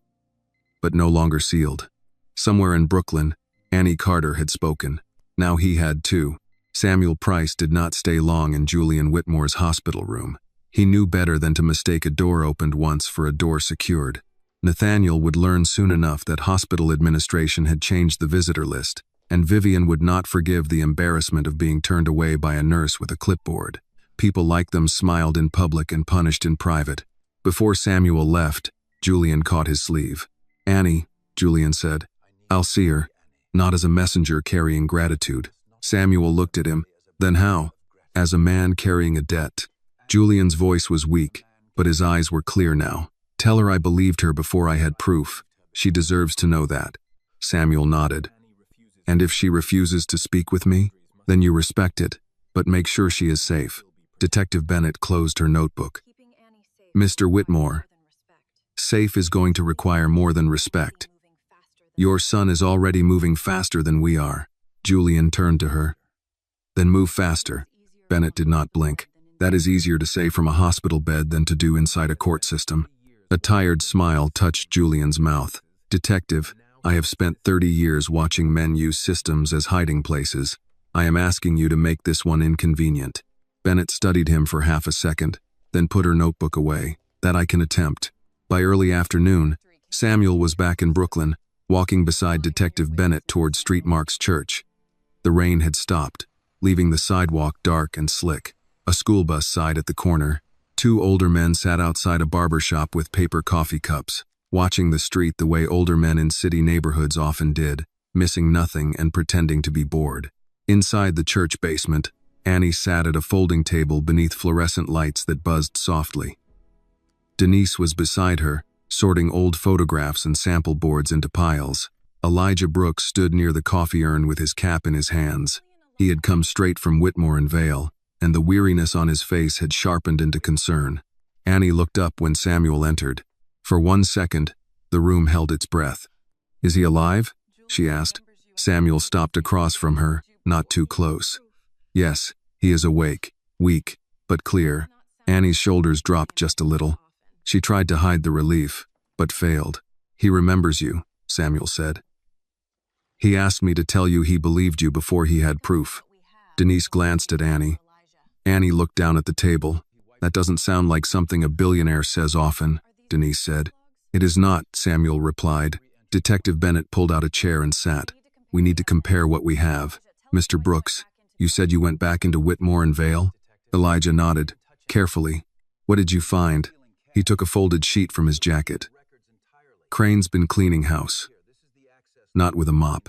But no longer sealed. Somewhere in Brooklyn, Annie Carter had spoken. Now he had too. Samuel Price did not stay long in Julian Whitmore's hospital room. He knew better than to mistake a door opened once for a door secured. Nathaniel would learn soon enough that hospital administration had changed the visitor list, and Vivian would not forgive the embarrassment of being turned away by a nurse with a clipboard. People like them smiled in public and punished in private. Before Samuel left, Julian caught his sleeve. "Annie," Julian said, "I'll see her." Not as a messenger carrying gratitude. Samuel looked at him. "Then how?" "As a man carrying a debt." Julian's voice was weak, but his eyes were clear now. "Tell her I believed her before I had proof. She deserves to know that." Samuel nodded. "And if she refuses to speak with me, then you respect it, but make sure she is safe." Detective Bennett closed her notebook. "Mr. Whitmore, safe is going to require more than respect. Your son is already moving faster than we are." Julian turned to her. "Then move faster." Bennett did not blink. "That is easier to say from a hospital bed than to do inside a court system." A tired smile touched Julian's mouth. "Detective, I have spent 30 years watching men use systems as hiding places. I am asking you to make this one inconvenient." Bennett studied him for half a second, then put her notebook away. "That I can attempt." By early afternoon, Samuel was back in Brooklyn, walking beside Detective Bennett toward Street Marks Church. The rain had stopped, leaving the sidewalk dark and slick. A school bus sighed at the corner. Two older men sat outside a barber shop with paper coffee cups, watching the street the way older men in city neighborhoods often did, missing nothing and pretending to be bored. Inside the church basement, Annie sat at a folding table beneath fluorescent lights that buzzed softly. Denise was beside her, sorting old photographs and sample boards into piles. Elijah Brooks stood near the coffee urn with his cap in his hands. He had come straight from Whitmore and Vale, and the weariness on his face had sharpened into concern. Annie looked up when Samuel entered. For 1 second, the room held its breath. "Is he alive?" she asked. Samuel stopped across from her, not too close. "Yes, he is awake, weak, but clear." Annie's shoulders dropped just a little. She tried to hide the relief, but failed. "He remembers you," Samuel said. "He asked me to tell you he believed you before he had proof." Denise glanced at Annie. Annie looked down at the table. "That doesn't sound like something a billionaire says often," Denise said. "It is not," Samuel replied. Detective Bennett pulled out a chair and sat. "We need to compare what we have. Mr. Brooks, you said you went back into Whitmore and Vale?" Elijah nodded. "Carefully. What did you find?" He took a folded sheet from his jacket. "Crane's been cleaning house." "Not with a mop."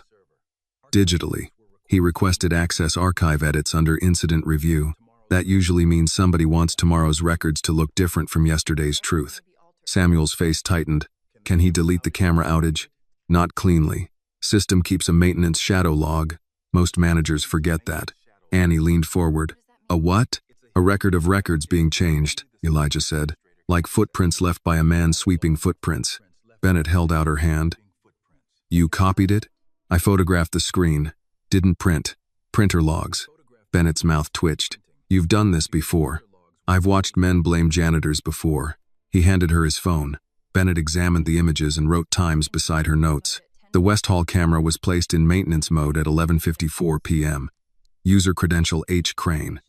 "Digitally. He requested access archive edits under incident review. That usually means somebody wants tomorrow's records to look different from yesterday's truth." Samuel's face tightened. "Can he delete the camera outage?" "Not cleanly. System keeps a maintenance shadow log. Most managers forget that." Annie leaned forward. "A what?" "A record of records being changed," Elijah said. "Like footprints left by a man sweeping footprints." Bennett held out her hand. "You copied it?" "I photographed the screen. Didn't print. Printer logs." Bennett's mouth twitched. "You've done this before. I've watched men blame janitors before." He handed her his phone. Bennett examined the images and wrote times beside her notes. The West Hall camera was placed in maintenance mode at 11:54 p.m. User credential H. Crane.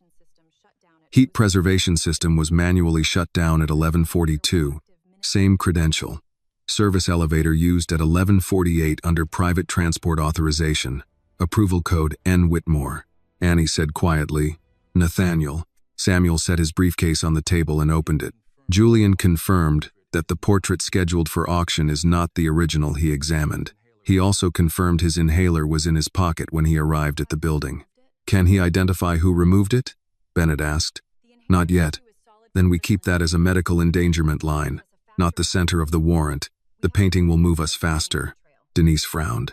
Heat preservation system was manually shut down at 11:42. Same credential. Service elevator used at 11:48 under private transport authorization. Approval code N. Whitmore. Annie said quietly. "Nathaniel." Samuel set his briefcase on the table and opened it. Julian confirmed that the portrait scheduled for auction is not the original he examined. He also confirmed his inhaler was in his pocket when he arrived at the building. "Can he identify who removed it?" Bennett asked. "Not yet. Then we keep that as a medical endangerment line, not the center of the warrant. The painting will move us faster." Denise frowned.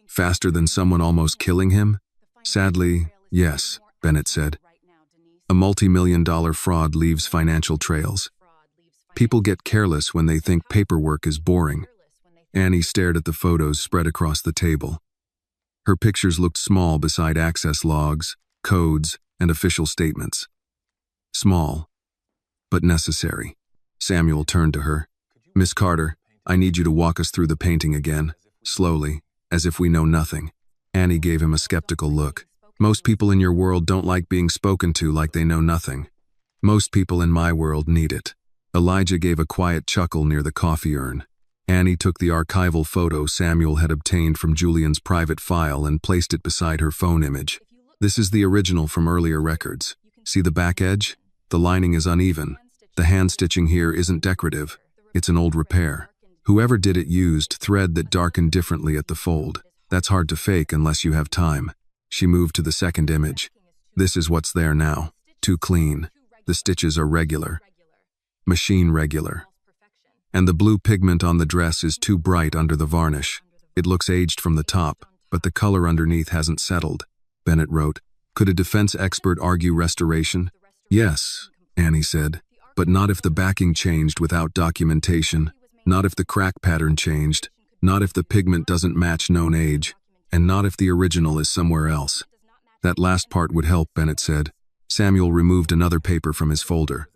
"Faster than someone almost killing him?" "Sadly, yes," Bennett said. "A multi-million-dollar fraud leaves financial trails. People get careless when they think paperwork is boring." Annie stared at the photos spread across the table. Her pictures looked small beside access logs, codes, and official statements. Small, but necessary. Samuel turned to her. "Miss Carter, I need you to walk us through the painting again, slowly, as if we know nothing." Annie gave him a skeptical look. Most people in your world don't like being spoken to like they know nothing. Most people in my world need it. Elijah gave a quiet chuckle near the coffee urn. Annie took the archival photo Samuel had obtained from Julian's private file and placed it beside her phone image. This is the original from earlier records. See the back edge? The lining is uneven. The hand stitching here isn't decorative. It's an old repair. Whoever did it used thread that darkened differently at the fold. That's hard to fake unless you have time. She moved to the second image. This is what's there now. Too clean. The stitches are regular. Machine regular. And the blue pigment on the dress is too bright under the varnish. It looks aged from the top, but the color underneath hasn't settled. Bennett wrote, "Could a defense expert argue restoration?" "Yes," Annie said, "but not if the backing changed without documentation, not if the crack pattern changed, not if the pigment doesn't match known age, and not if the original is somewhere else." "That last part would help," Bennett said. Samuel removed another paper from his folder.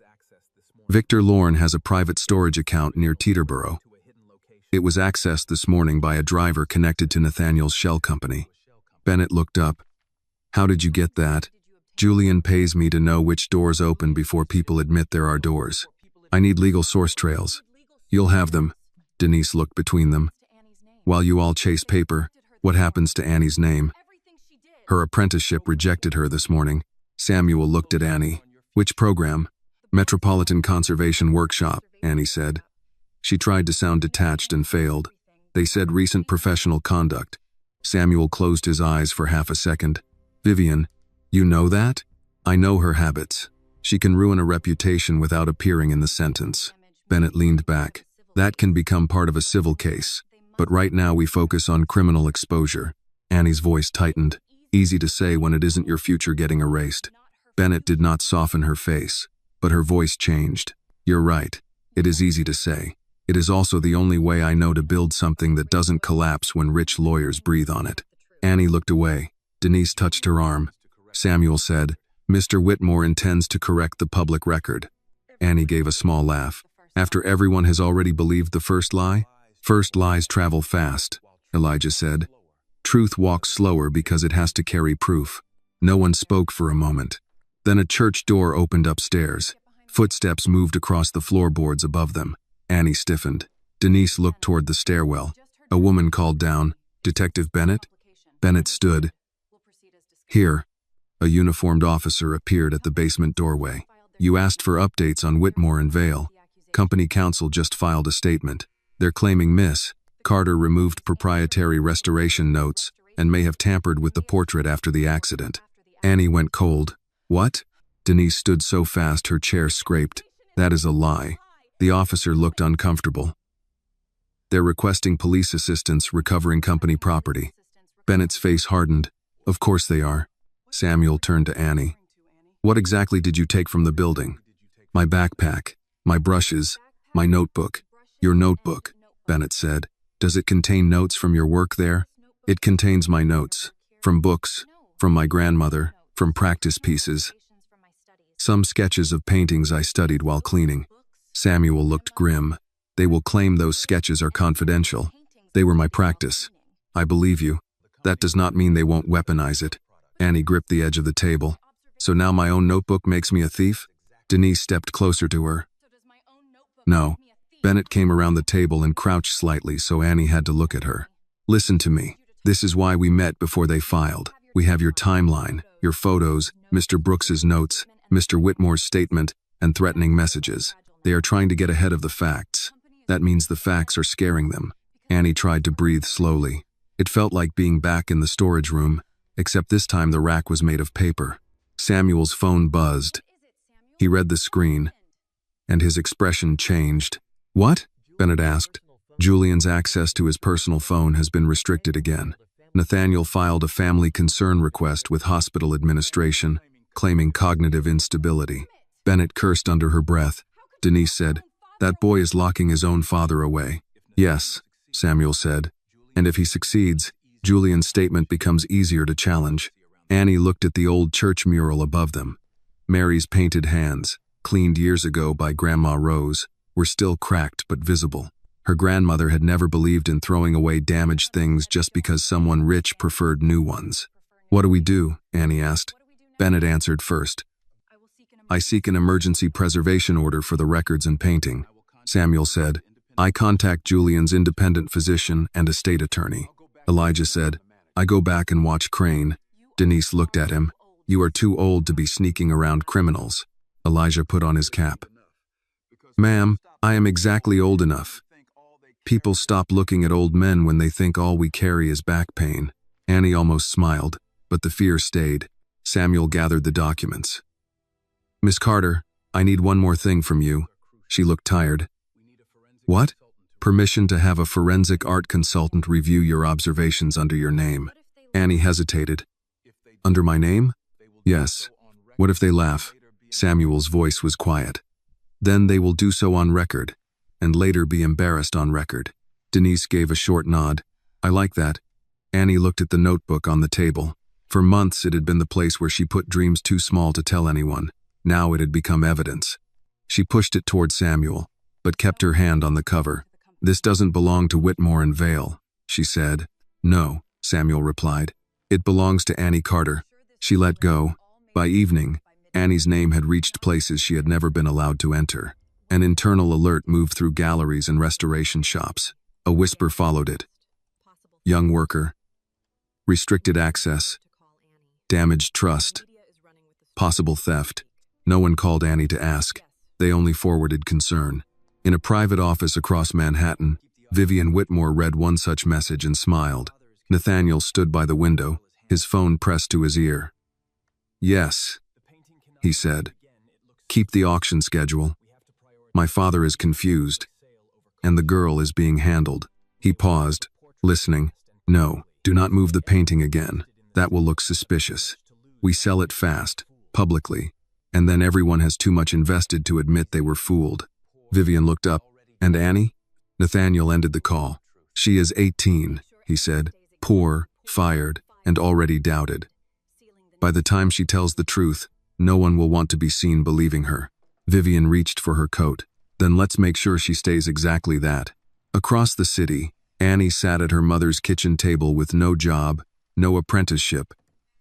"Victor Lorne has a private storage account near Teterboro. It was accessed this morning by a driver connected to Nathaniel's shell company." Bennett looked up. "How did you get that?" "Julian pays me to know which doors open before people admit there are doors. I need legal source trails." "You'll have them." Denise looked between them. "While you all chase paper, what happens to Annie's name?" "Her apprenticeship rejected her this morning." Samuel looked at Annie. "Which program?" "Metropolitan Conservation Workshop," Annie said. She tried to sound detached and failed. "They said recent professional conduct." Samuel closed his eyes for half a second. "Vivian, you know that?" "I know her habits. She can ruin a reputation without appearing in the sentence." Bennett leaned back. "That can become part of a civil case. But right now we focus on criminal exposure." Annie's voice tightened. "Easy to say when it isn't your future getting erased." Bennett did not soften her face, but her voice changed. "You're right. It is easy to say. It is also the only way I know to build something that doesn't collapse when rich lawyers breathe on it." Annie looked away. Denise touched her arm. Samuel said, "Mr. Whitmore intends to correct the public record." Annie gave a small laugh. "After everyone has already believed the first lie?" "First lies travel fast," Elijah said. "Truth walks slower because it has to carry proof." No one spoke for a moment. Then a church door opened upstairs. Footsteps moved across the floorboards above them. Annie stiffened. Denise looked toward the stairwell. A woman called down, "Detective Bennett?" Bennett stood. "Here." A uniformed officer appeared at the basement doorway. "You asked for updates on Whitmore and Vale. Company counsel just filed a statement. They're claiming Miss Carter removed proprietary restoration notes and may have tampered with the portrait after the accident." Annie went cold. "What?" Denise stood so fast her chair scraped. "That is a lie." The officer looked uncomfortable. "They're requesting police assistance recovering company property." Bennett's face hardened. "Of course they are." Samuel turned to Annie. "What exactly did you take from the building?" "My backpack, my brushes, my notebook." "Your notebook," Bennett said. "Does it contain notes from your work there?" "It contains my notes. From books, from my grandmother, from practice pieces. Some sketches of paintings I studied while cleaning." Samuel looked grim. "They will claim those sketches are confidential. They were my practice." "I believe you. That does not mean they won't weaponize it." Annie gripped the edge of the table. "So now my own notebook makes me a thief?" Denise stepped closer to her. "No." Bennett came around the table and crouched slightly so Annie had to look at her. "Listen to me. This is why we met before they filed. We have your timeline, your photos, Mr. Brooks's notes, Mr. Whitmore's statement, and threatening messages. They are trying to get ahead of the facts. That means the facts are scaring them." Annie tried to breathe slowly. It felt like being back in the storage room, except this time the rack was made of paper. Samuel's phone buzzed. He read the screen, and his expression changed. "What?" Bennett asked. "Julian's access to his personal phone has been restricted again. Nathaniel filed a family concern request with hospital administration, claiming cognitive instability." Bennett cursed under her breath. Denise said, "That boy is locking his own father away." "Yes," Samuel said. "And if he succeeds, Julian's statement becomes easier to challenge." Annie looked at the old church mural above them. Mary's painted hands, cleaned years ago by Grandma Rose, were still cracked but visible. Her grandmother had never believed in throwing away damaged things just because someone rich preferred new ones. What do we do? Annie asked. Bennett answered first. I seek an emergency preservation order for the records and painting. Samuel said. I contact Julian's independent physician and estate attorney. Elijah said. I go back and watch Crane. Denise looked at him. You are too old to be sneaking around criminals. Elijah put on his cap. Ma'am, I am exactly old enough. People stop looking at old men when they think all we carry is back pain. Annie almost smiled, but the fear stayed. Samuel gathered the documents. Miss Carter, I need one more thing from you. She looked tired. What? Permission to have a forensic art consultant review your observations under your name. Annie hesitated. Under my name? Yes. What if they laugh? Samuel's voice was quiet. Then they will do so on record, and later be embarrassed on record. Denise gave a short nod. I like that. Annie looked at the notebook on the table. For months it had been the place where she put dreams too small to tell anyone. Now it had become evidence. She pushed it toward Samuel, but kept her hand on the cover. This doesn't belong to Whitmore and Vale, she said. No, Samuel replied. It belongs to Annie Carter. She let go. By evening, Annie's name had reached places she had never been allowed to enter. An internal alert moved through galleries and restoration shops. A whisper followed it. Young worker. Restricted access. Damaged trust. Possible theft. No one called Annie to ask. They only forwarded concern. In a private office across Manhattan, Vivian Whitmore read one such message and smiled. Nathaniel stood by the window, his phone pressed to his ear. Yes, he said. Keep the auction schedule. My father is confused, and the girl is being handled. He paused, listening. No, do not move the painting again. That will look suspicious. We sell it fast, publicly, and then everyone has too much invested to admit they were fooled. Vivian looked up. And Annie? Nathaniel ended the call. She is 18, he said, poor, fired, and already doubted. By the time she tells the truth, no one will want to be seen believing her. Vivian reached for her coat. Then let's make sure she stays exactly that. Across the city, Annie sat at her mother's kitchen table with no job, no apprenticeship,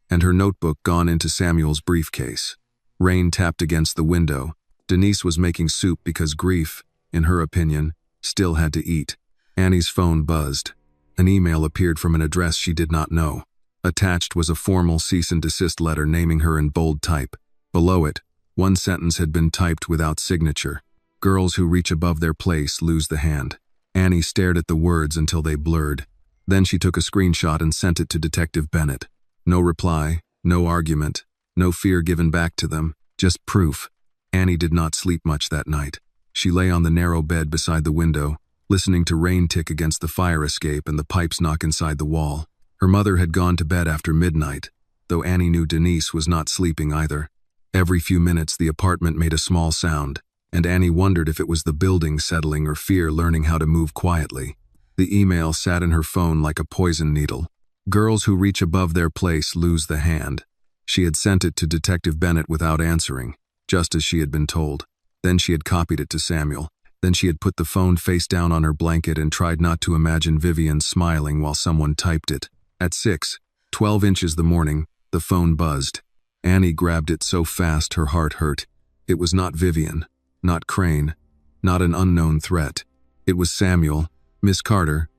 and her notebook gone into Samuel's briefcase. Rain tapped against the window. Denise was making soup because grief, in her opinion, still had to eat. Annie's phone buzzed. An email appeared from an address she did not know. Attached was a formal cease and desist letter naming her in bold type. Below it, one sentence had been typed without signature. Girls who reach above their place lose the hand. Annie stared at the words until they blurred. Then she took a screenshot and sent it to Detective Bennett. No reply, no argument, no fear given back to them, just proof. Annie did not sleep much that night. She lay on the narrow bed beside the window, listening to rain tick against the fire escape and the pipes knock inside the wall. Her mother had gone to bed after midnight, though Annie knew Denise was not sleeping either. Every few minutes the apartment made a small sound, and Annie wondered if it was the building settling or fear learning how to move quietly. The email sat in her phone like a poison needle. Girls who reach above their place lose the hand. She had sent it to Detective Bennett without answering, just as she had been told. Then she had copied it to Samuel. Then she had put the phone face down on her blanket and tried not to imagine Vivian smiling while someone typed it. At 6:12 inches the morning, the phone buzzed. Annie grabbed it so fast her heart hurt. It was not Vivian, not Crane, not an unknown threat. It was Samuel. Miss Carter.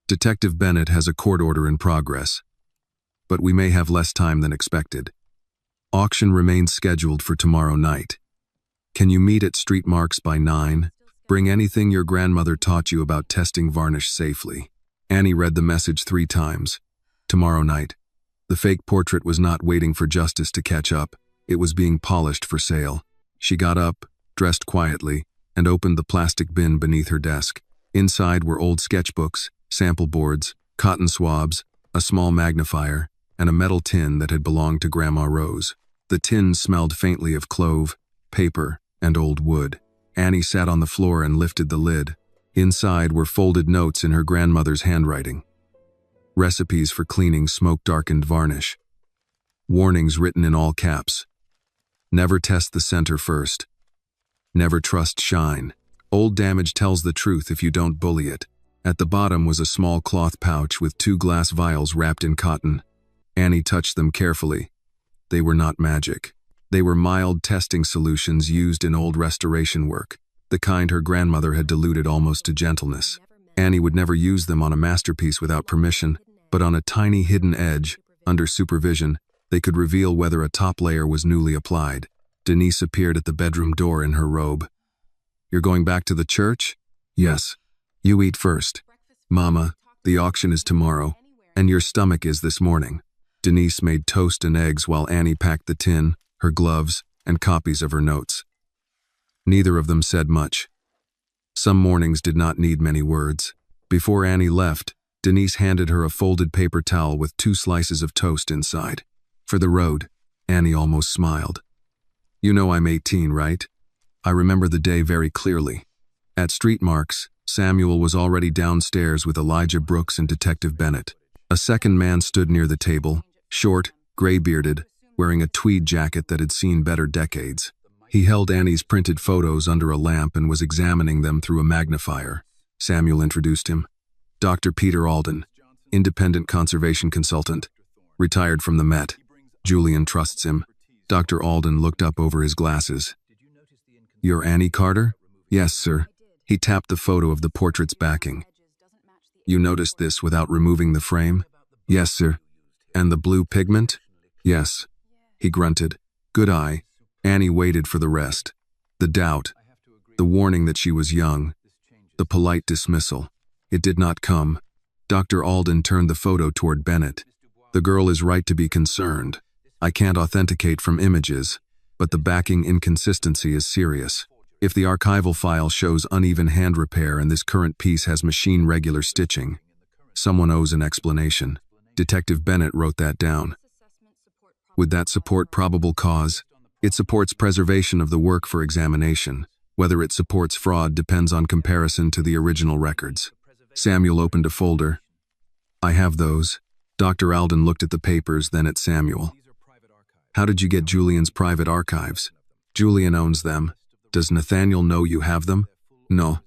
Detective Bennett has a court order in progress, but we may have less time than expected. Auction remains scheduled for tomorrow night. Can you meet at Street Marks by 9? Bring anything your grandmother taught you about testing varnish safely. Annie read the message 3 times. Tomorrow night. The fake portrait was not waiting for justice to catch up. It was being polished for sale. She got up, dressed quietly, and opened the plastic bin beneath her desk. Inside were old sketchbooks, sample boards, cotton swabs, a small magnifier, and a metal tin that had belonged to Grandma Rose. The tin smelled faintly of clove, paper, and old wood. Annie sat on the floor and lifted the lid. Inside were folded notes in her grandmother's handwriting. Recipes for cleaning smoke-darkened varnish. Warnings written in all caps. Never test the center first. Never trust shine. Old damage tells the truth if you don't bully it. At the bottom was a small cloth pouch with 2 glass vials wrapped in cotton. Annie touched them carefully. They were not magic. They were mild testing solutions used in old restoration work, the kind her grandmother had diluted almost to gentleness. Annie would never use them on a masterpiece without permission, but on a tiny hidden edge, under supervision, they could reveal whether a top layer was newly applied. Denise appeared at the bedroom door in her robe. "You're going back to the church?" "Yes. You eat first." "Mama, the auction is tomorrow, and your stomach is this morning." Denise made toast and eggs while Annie packed the tin, her gloves, and copies of her notes. Neither of them said much. Some mornings did not need many words. Before Annie left, Denise handed her a folded paper towel with 2 slices of toast inside. "For the road." Annie almost smiled. "You know I'm 18, right?" I remember the day very clearly. At Street Marks, Samuel was already downstairs with Elijah Brooks and Detective Bennett. A second man stood near the table, short, gray-bearded, wearing a tweed jacket that had seen better decades. He held Annie's printed photos under a lamp and was examining them through a magnifier. Samuel introduced him. Dr. Peter Alden, independent conservation consultant, retired from the Met. Julian trusts him. Dr. Alden looked up over his glasses. "You're Annie Carter?" "Yes, sir." He tapped the photo of the portrait's backing. "You noticed this without removing the frame?" "Yes, sir." "And the blue pigment?" "Yes." He grunted. "Good eye." Annie waited for the rest. The doubt, the warning that she was young, the polite dismissal. It did not come. Dr. Alden turned the photo toward Bennett. "The girl is right to be concerned. I can't authenticate from images, but the backing inconsistency is serious. If the archival file shows uneven hand repair and this current piece has machine-regular stitching, someone owes an explanation." Detective Bennett wrote that down. "Would that support probable cause?" "It supports preservation of the work for examination. Whether it supports fraud depends on comparison to the original records." Samuel opened a folder. "I have those." Dr. Alden looked at the papers, then at Samuel. "How did you get Julian's private archives?" "Julian owns them." "Does Nathaniel know you have them?" "No."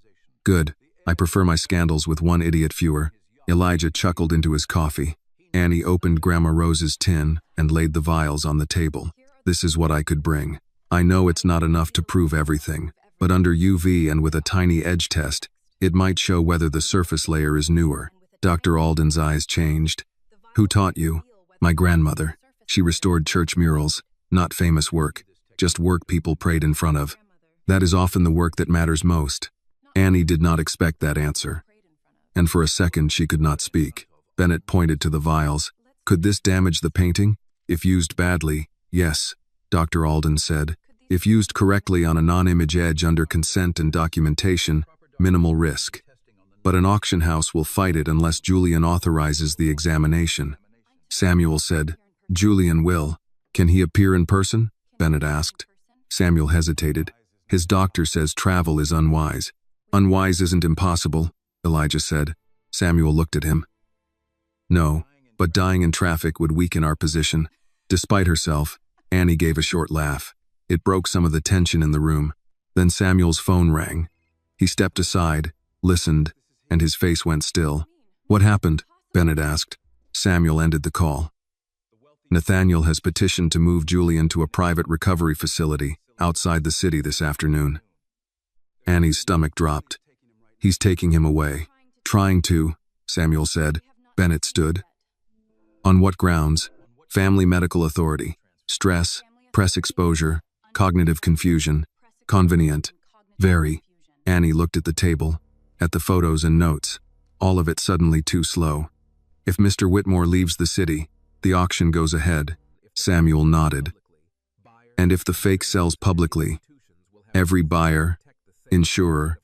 "Good. I prefer my scandals with one idiot fewer." Elijah chuckled into his coffee. Annie opened Grandma Rose's tin and laid the vials on the table. "This is what I could bring. I know it's not enough to prove everything, but under UV and with a tiny edge test, it might show whether the surface layer is newer." Dr. Alden's eyes changed. "Who taught you?" "My grandmother. She restored church murals, not famous work, just work people prayed in front of. That is often the work that matters most." Annie did not expect that answer, and for a second she could not speak. Bennett pointed to the vials. "Could this damage the painting?" "If used badly, yes," Dr. Alden said. "If used correctly on a non-image edge under consent and documentation, minimal risk. But an auction house will fight it unless Julian authorizes the examination." Samuel said, "Julian will." "Can he appear in person?" Bennett asked. Samuel hesitated. "His doctor says travel is unwise." "Unwise isn't impossible," Elijah said. Samuel looked at him. "No, but dying in traffic would weaken our position." Despite herself, Annie gave a short laugh. It broke some of the tension in the room. Then Samuel's phone rang. He stepped aside, listened, and his face went still. "What happened?" Bennett asked. Samuel ended the call. "Nathaniel has petitioned to move Julian to a private recovery facility outside the city this afternoon." Annie's stomach dropped. "He's taking him away." "Trying to," Samuel said. Bennett stood. "On what grounds?" "Family Medical Authority. Stress, press exposure, cognitive confusion. Convenient. Very." Annie looked at the table, at the photos and notes. All of it suddenly too slow. "If Mr. Whitmore leaves the city, the auction goes ahead." Samuel nodded. "And if the fake sells publicly, every buyer, insurer,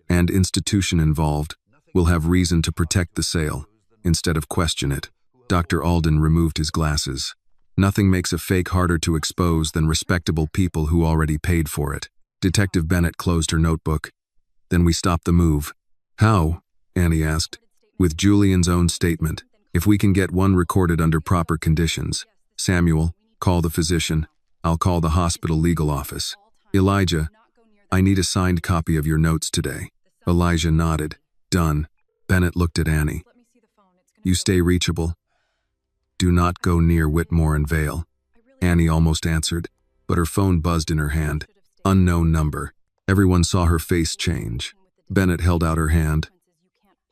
and institution involved will have reason to protect the sale, instead of question it." Dr. Alden removed his glasses. "Nothing makes a fake harder to expose than respectable people who already paid for it." Detective Bennett closed her notebook. "Then we stop the move." "How?" Annie asked. "With Julian's own statement. If we can get one recorded under proper conditions. Samuel, call the physician. I'll call the hospital legal office. Elijah, I need a signed copy of your notes today." Elijah nodded. "Done." Bennett looked at Annie. "You stay reachable?" Do not go near Whitmore and Vale. Annie almost answered, but her phone buzzed in her hand. Unknown number. Everyone saw her face change. Bennett held out her hand.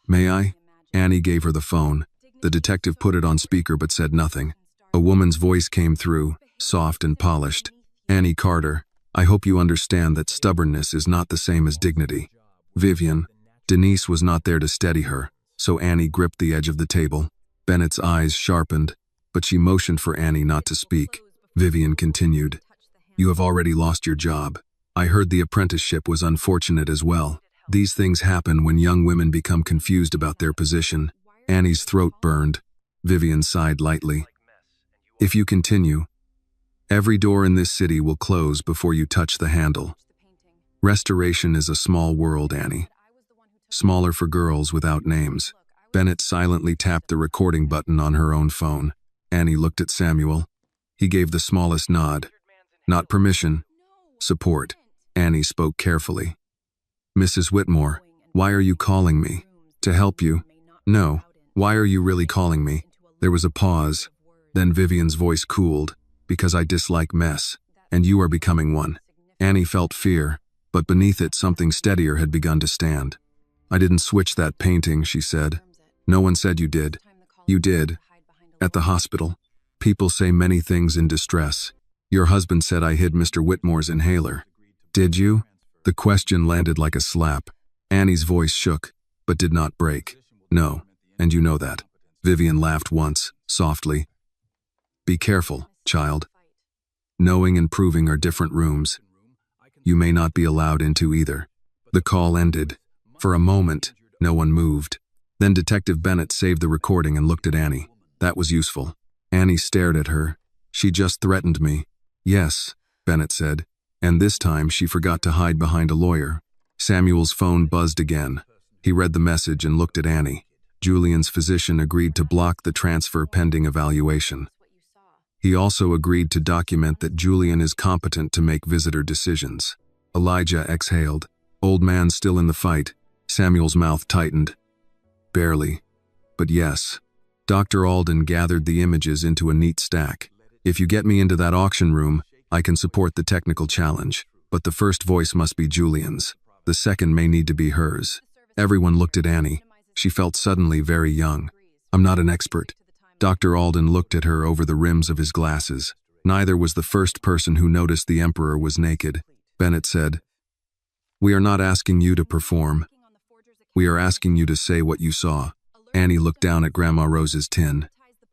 May I? Annie gave her the phone. The detective put it on speaker but said nothing. A woman's voice came through, soft and polished. Annie Carter, I hope you understand that stubbornness is not the same as dignity. Vivian. Denise was not there to steady her, so Annie gripped the edge of the table. Bennett's eyes sharpened, but she motioned for Annie not to speak. Vivian continued. You have already lost your job. I heard the apprenticeship was unfortunate as well. These things happen when young women become confused about their position. Annie's throat burned. Vivian sighed lightly. If you continue, every door in this city will close before you touch the handle. Restoration is a small world, Annie. Smaller for girls without names. Bennett silently tapped the recording button on her own phone. Annie looked at Samuel. He gave the smallest nod. Not permission. Support. Annie spoke carefully. Mrs. Whitmore, why are you calling me? To help you? No. Why are you really calling me? There was a pause. Then Vivian's voice cooled. Because I dislike mess, and you are becoming one. Annie felt fear, but beneath it something steadier had begun to stand. I didn't switch that painting, she said. No one said you did. You did. At the hospital. People say many things in distress. Your husband said I hid Mr. Whitmore's inhaler. Did you? The question landed like a slap. Annie's voice shook, but did not break. No, and you know that. Vivian laughed once, softly. Be careful, child. Knowing and proving are different rooms. You may not be allowed into either. The call ended. For a moment, no one moved. Then Detective Bennett saved the recording and looked at Annie. That was useful. Annie stared at her. She just threatened me. Yes, Bennett said. And this time she forgot to hide behind a lawyer. Samuel's phone buzzed again. He read the message and looked at Annie. Julian's physician agreed to block the transfer pending evaluation. He also agreed to document that Julian is competent to make visitor decisions. Elijah exhaled. Old man still in the fight. Samuel's mouth tightened. Barely. But yes. Dr. Alden gathered the images into a neat stack. If you get me into that auction room, I can support the technical challenge. But the first voice must be Julian's. The second may need to be hers. Everyone looked at Annie. She felt suddenly very young. I'm not an expert. Dr. Alden looked at her over the rims of his glasses. Neither was the first person who noticed the Emperor was naked. Bennett said, We are not asking you to perform. We are asking you to say what you saw. Annie looked down at Grandma Rose's tin.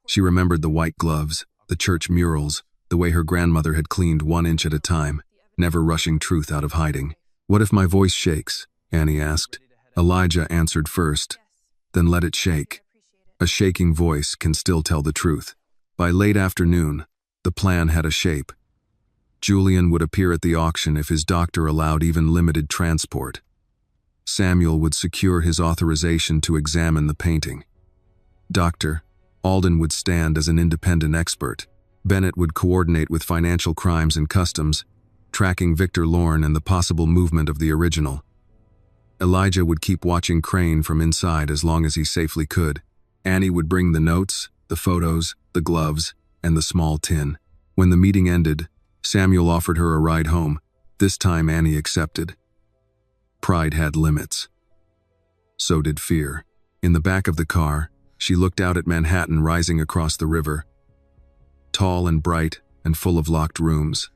She remembered the white gloves, the church murals, the way her grandmother had cleaned 1 inch at a time, never rushing truth out of hiding. What if my voice shakes? Annie asked. Elijah answered first. Then let it shake. A shaking voice can still tell the truth. By late afternoon, the plan had a shape. Julian would appear at the auction if his doctor allowed even limited transport. Samuel would secure his authorization to examine the painting. Dr. Alden would stand as an independent expert. Bennett would coordinate with financial crimes and customs, tracking Victor Lorne and the possible movement of the original. Elijah would keep watching Crane from inside as long as he safely could. Annie would bring the notes, the photos, the gloves, and the small tin. When the meeting ended, Samuel offered her a ride home. This time Annie accepted. Pride had limits. So did fear. In the back of the car, she looked out at Manhattan rising across the river. Tall and bright and full of locked rooms.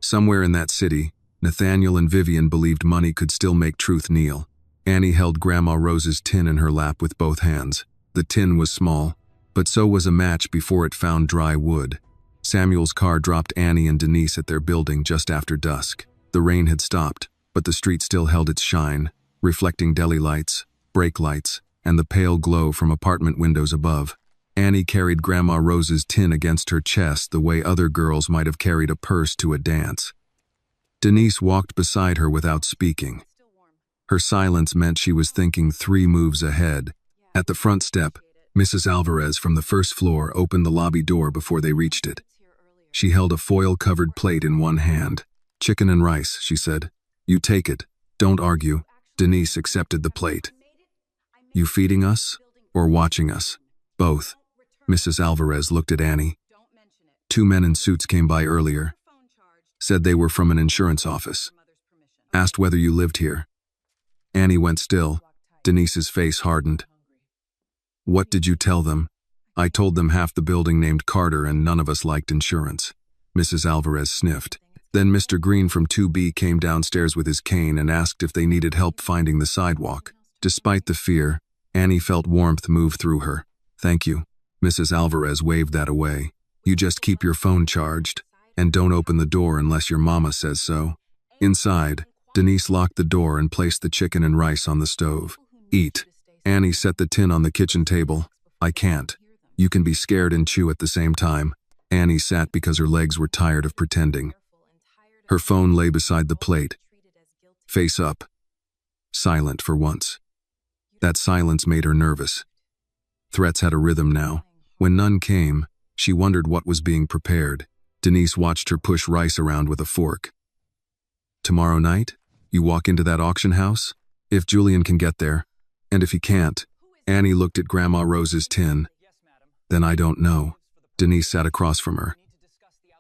Somewhere in that city, Nathaniel and Vivian believed money could still make truth kneel. Annie held Grandma Rose's tin in her lap with both hands. The tin was small, but so was a match before it found dry wood. Samuel's car dropped Annie and Denise at their building just after dusk. The rain had stopped, but the street still held its shine, reflecting deli lights, brake lights, and the pale glow from apartment windows above. Annie carried Grandma Rose's tin against her chest the way other girls might have carried a purse to a dance. Denise walked beside her without speaking. Her silence meant she was thinking 3 moves ahead. At the front step, Mrs. Alvarez from the first floor opened the lobby door before they reached it. She held a foil-covered plate in one hand. Chicken and rice, she said. You take it. Don't argue. Denise accepted the plate. You feeding us or watching us? Both. Mrs. Alvarez looked at Annie. Two men in suits came by earlier. Said they were from an insurance office. Asked whether you lived here. Annie went still. Denise's face hardened. What did you tell them? I told them half the building named Carter and none of us liked insurance. Mrs. Alvarez sniffed. Then Mr. Green from 2B came downstairs with his cane and asked if they needed help finding the sidewalk. Despite the fear, Annie felt warmth move through her. Thank you. Mrs. Alvarez waved that away. You just keep your phone charged, and don't open the door unless your mama says so. Inside, Denise locked the door and placed the chicken and rice on the stove. Eat. Annie set the tin on the kitchen table. I can't. You can be scared and chew at the same time. Annie sat because her legs were tired of pretending. Her phone lay beside the plate. Face up. Silent for once. That silence made her nervous. Threats had a rhythm now. When none came, she wondered what was being prepared. Denise watched her push rice around with a fork. Tomorrow night, you walk into that auction house? If Julian can get there. And if he can't, Annie looked at Grandma Rose's tin. Then I don't know. Denise sat across from her.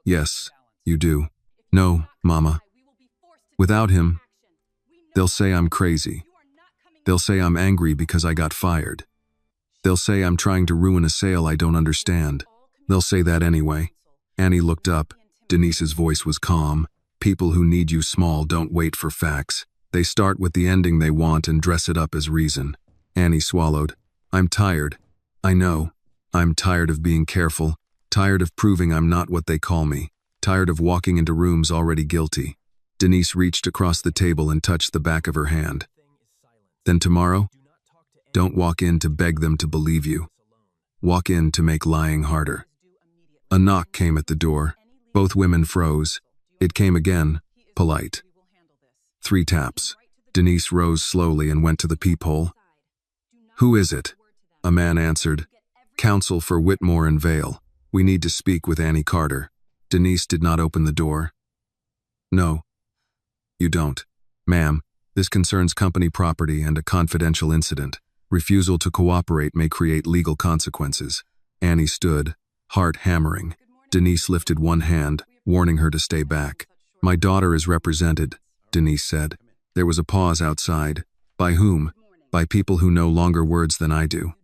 Yes, you do. No, Mama. Without him, they'll say I'm crazy. They'll say I'm angry because I got fired. They'll say I'm trying to ruin a sale I don't understand. They'll say that anyway. Annie looked up. Denise's voice was calm. People who need you small don't wait for facts. They start with the ending they want and dress it up as reason. Annie swallowed. I'm tired. I know. I'm tired of being careful. Tired of proving I'm not what they call me. Tired of walking into rooms already guilty. Denise reached across the table and touched the back of her hand. Then tomorrow, don't walk in to beg them to believe you. Walk in to make lying harder. A knock came at the door. Both women froze. It came again, polite. 3 taps. Denise rose slowly and went to the peephole. Who is it? A man answered. Counsel for Whitmore and Vale. We need to speak with Annie Carter. Denise did not open the door. No. You don't. Ma'am, this concerns company property and a confidential incident. Refusal to cooperate may create legal consequences. Annie stood, heart hammering. Denise lifted one hand, warning her to stay back. My daughter is represented, Denise said. There was a pause outside. By whom? By people who know longer words than I do.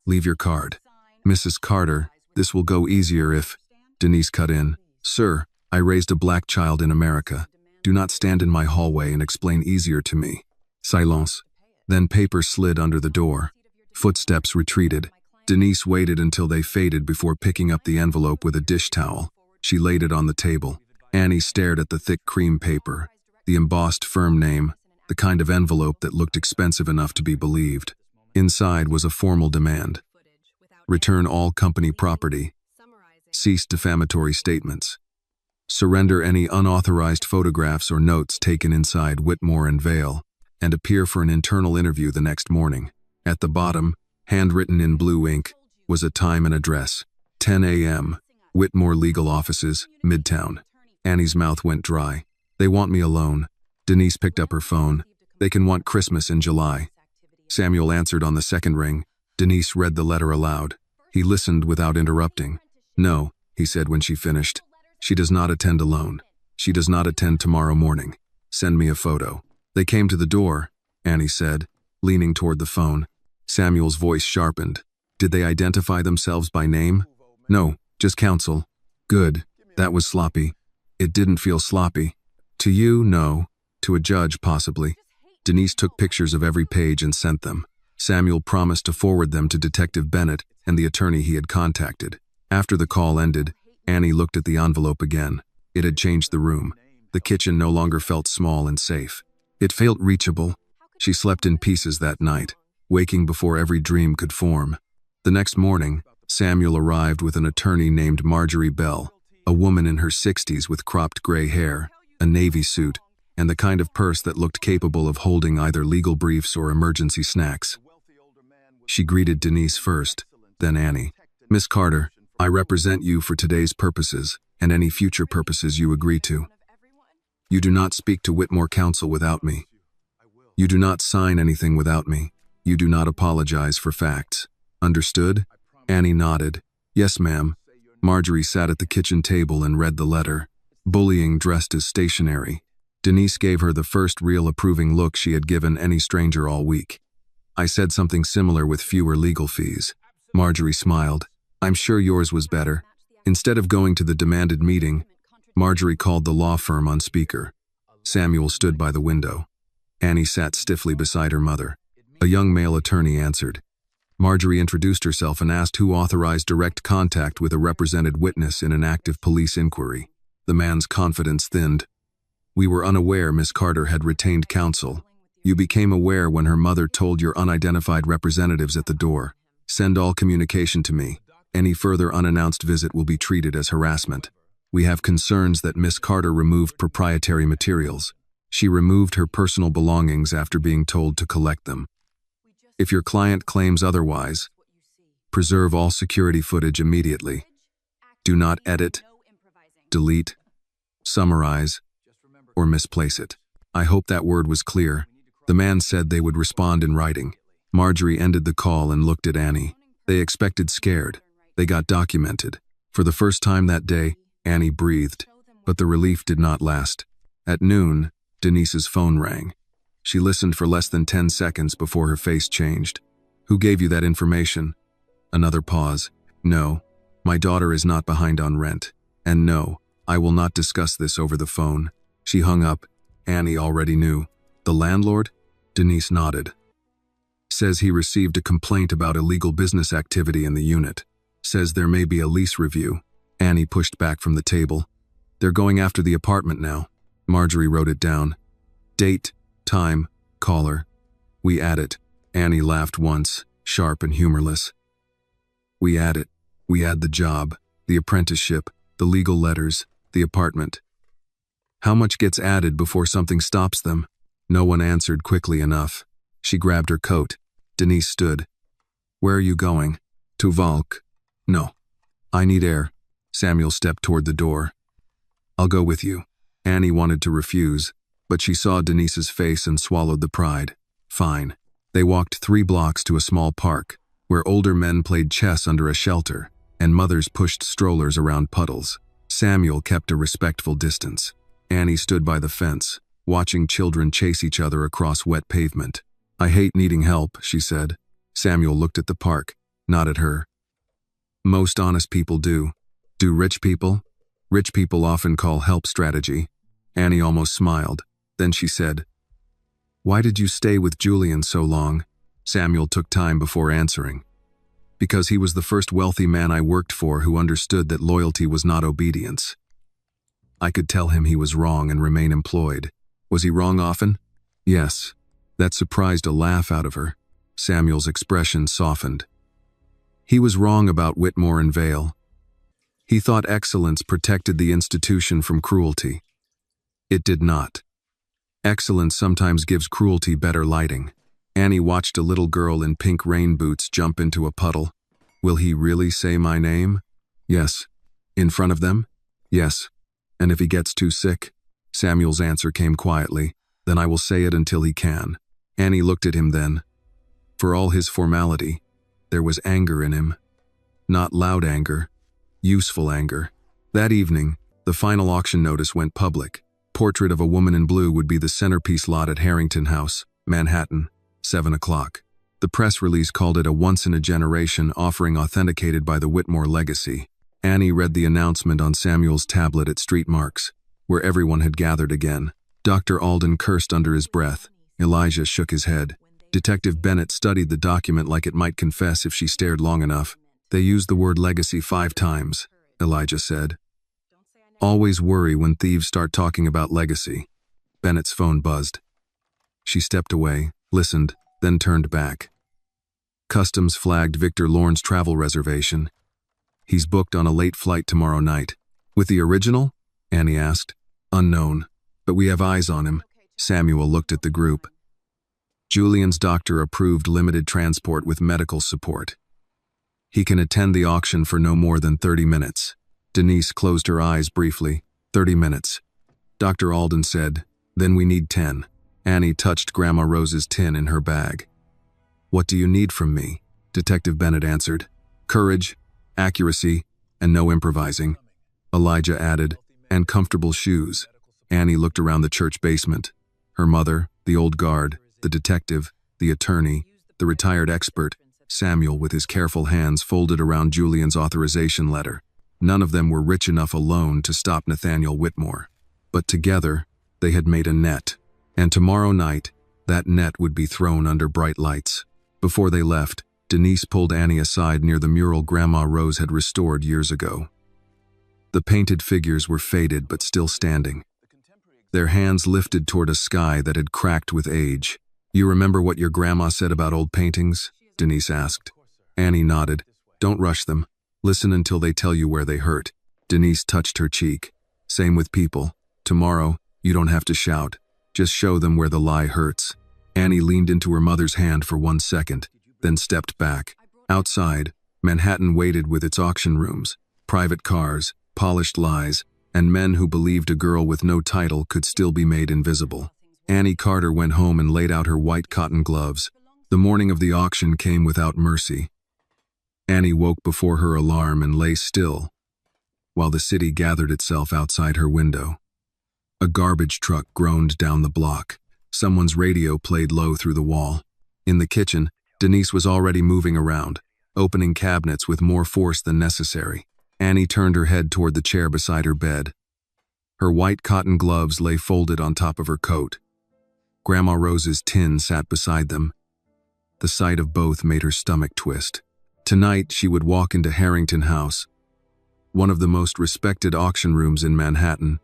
Leave your card. Mrs. Carter, this will go easier if... Denise cut in. Sir, I raised a black child in America. Do not stand in my hallway and explain easier to me. Silence. Then paper slid under the door. Footsteps retreated. Denise waited until they faded before picking up the envelope with a dish towel. She laid it on the table. Annie stared at the thick cream paper, the embossed firm name, the kind of envelope that looked expensive enough to be believed. Inside was a formal demand. Return all company property. Cease defamatory statements. Surrender any unauthorized photographs or notes taken inside Whitmore and Vale, and appear for an internal interview the next morning. At the bottom, handwritten in blue ink, was a time and address. 10 a.m., Whitmore Legal Offices, Midtown. Annie's mouth went dry. They want me alone. Denise picked up her phone. They can want Christmas in July. Samuel answered on the second ring. Denise read the letter aloud. He listened without interrupting. No, he said when she finished. She does not attend alone. She does not attend tomorrow morning. Send me a photo. They came to the door, Annie said, leaning toward the phone. Samuel's voice sharpened. Did they identify themselves by name? No, just counsel. Good. That was sloppy. It didn't feel sloppy. To you, no. To a judge, possibly. Denise took pictures of every page and sent them. Samuel promised to forward them to Detective Bennett and the attorney he had contacted. After the call ended, Annie looked at the envelope again. It had changed the room. The kitchen no longer felt small and safe. It felt reachable. She slept in pieces that night, waking before every dream could form. The next morning, Samuel arrived with an attorney named Marjorie Bell, a woman in her 60s with cropped gray hair, a navy suit, and the kind of purse that looked capable of holding either legal briefs or emergency snacks. She greeted Denise first, then Annie. Miss Carter, I represent you for today's purposes and any future purposes you agree to. You do not speak to Whitmore Counsel without me. You do not sign anything without me. You do not apologize for facts. Understood? Annie nodded. Yes, ma'am. Marjorie sat at the kitchen table and read the letter. Bullying dressed as stationery. Denise gave her the first real approving look she had given any stranger all week. I said something similar with fewer legal fees. Marjorie smiled. I'm sure yours was better. Instead of going to the demanded meeting, Marjorie called the law firm on speaker. Samuel stood by the window. Annie sat stiffly beside her mother. A young male attorney answered. Marjorie introduced herself and asked who authorized direct contact with a represented witness in an active police inquiry. The man's confidence thinned. We were unaware Miss Carter had retained counsel. You became aware when her mother told your unidentified representatives at the door. Send all communication to me. Any further unannounced visit will be treated as harassment. We have concerns that Miss Carter removed proprietary materials. She removed her personal belongings after being told to collect them. If your client claims otherwise, preserve all security footage immediately. Do not edit, delete, summarize, or misplace it. I hope that word was clear. The man said they would respond in writing. Marjorie ended the call and looked at Annie. They expected scared. They got documented. For the first time that day, Annie breathed, but the relief did not last. At noon, Denise's phone rang. She listened for less than 10 seconds before her face changed. Who gave you that information? Another pause. No, my daughter is not behind on rent. And no, I will not discuss this over the phone. She hung up. Annie already knew. The landlord? Denise nodded. Says he received a complaint about illegal business activity in the unit. Says there may be a lease review. Annie pushed back from the table. They're going after the apartment now. Marjorie wrote it down. Date, time, caller. We add it. Annie laughed once, sharp and humorless. We add it. We add the job, the apprenticeship, the legal letters, the apartment. How much gets added before something stops them? No one answered quickly enough. She grabbed her coat. Denise stood. Where are you going? To Valk. No. I need air. Samuel stepped toward the door. I'll go with you. Annie wanted to refuse, but she saw Denise's face and swallowed the pride. Fine. They walked 3 blocks to a small park, where older men played chess under a shelter, and mothers pushed strollers around puddles. Samuel kept a respectful distance. Annie stood by the fence, watching children chase each other across wet pavement. I hate needing help, she said. Samuel looked at the park, not at her. Most honest people do. Do rich people? Rich people often call help strategy. Annie almost smiled. Then she said, Why did you stay with Julian so long? Samuel took time before answering. Because he was the first wealthy man I worked for who understood that loyalty was not obedience. I could tell him he was wrong and remain employed. Was he wrong often? Yes. That surprised a laugh out of her. Samuel's expression softened. He was wrong about Whitmore and Vale. He thought excellence protected the institution from cruelty. It did not. Excellence sometimes gives cruelty better lighting. Annie watched a little girl in pink rain boots jump into a puddle. Will he really say my name? Yes. In front of them? Yes. And if he gets too sick? Samuel's answer came quietly. Then I will say it until he can. Annie looked at him then. For all his formality, there was anger in him. Not loud anger, useful anger. That evening, the final auction notice went public. Portrait of a woman in blue would be the centerpiece lot at Harrington House, Manhattan, 7 o'clock. The press release called it a once-in-a-generation offering authenticated by the Whitmore legacy. Annie read the announcement on Samuel's tablet at Street Marks, where everyone had gathered again. Dr. Alden cursed under his breath. Elijah shook his head. Detective Bennett studied the document like it might confess if she stared long enough. They used the word legacy 5 times, Elijah said. Always worry when thieves start talking about legacy. Bennett's phone buzzed. She stepped away, listened, then turned back. Customs flagged Victor Lorne's travel reservation. He's booked on a late flight tomorrow night. With the original? Annie asked. Unknown, but we have eyes on him. Samuel looked at the group. Julian's doctor approved limited transport with medical support. He can attend the auction for no more than 30 minutes. Denise closed her eyes briefly. 30 minutes. Dr. Alden said, then we need 10. Annie touched Grandma Rose's tin in her bag. What do you need from me? Detective Bennett answered. Courage, Accuracy, and no improvising. Elijah added, and comfortable shoes. Annie looked around the church basement. Her mother, the old guard, the detective, the attorney, the retired expert, Samuel with his careful hands folded around Julian's authorization letter. None of them were rich enough alone to stop Nathaniel Whitmore. But together, they had made a net. And tomorrow night, that net would be thrown under bright lights. Before they left, Denise pulled Annie aside near the mural Grandma Rose had restored years ago. The painted figures were faded but still standing. Their hands lifted toward a sky that had cracked with age. "You remember what your grandma said about old paintings?" Denise asked. Annie nodded. "Don't rush them. Listen until they tell you where they hurt." Denise touched her cheek. "Same with people. Tomorrow, you don't have to shout. Just show them where the lie hurts." Annie leaned into her mother's hand for 1 second, then stepped back. Outside, Manhattan waited with its auction rooms, private cars, polished lies, and men who believed a girl with no title could still be made invisible. Annie Carter went home and laid out her white cotton gloves. The morning of the auction came without mercy. Annie woke before her alarm and lay still, while the city gathered itself outside her window. A garbage truck groaned down the block. Someone's radio played low through the wall. In the kitchen, Denise was already moving around, opening cabinets with more force than necessary. Annie turned her head toward the chair beside her bed. Her white cotton gloves lay folded on top of her coat. Grandma Rose's tin sat beside them. The sight of both made her stomach twist. Tonight, she would walk into Harrington House, one of the most respected auction rooms in Manhattan,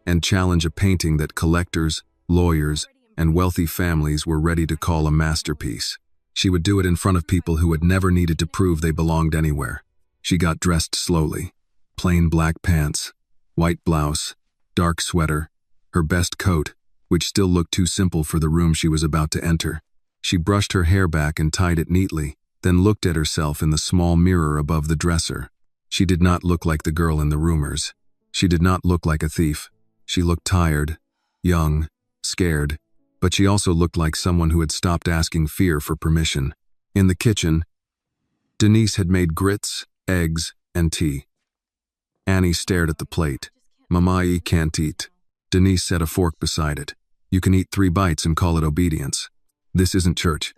and challenge a painting that collectors, lawyers, and wealthy families were ready to call a masterpiece. She would do it in front of people who had never needed to prove they belonged anywhere. She got dressed slowly. Plain black pants, white blouse, dark sweater, her best coat, which still looked too simple for the room she was about to enter. She brushed her hair back and tied it neatly, then looked at herself in the small mirror above the dresser. She did not look like the girl in the rumors. She did not look like a thief. She looked tired, young, scared, but she also looked like someone who had stopped asking fear for permission. In the kitchen, Denise had made grits, eggs, and tea. Annie stared at the plate. "Mama, I can't eat." Denise set a fork beside it. "You can eat 3 bites and call it obedience. This isn't church.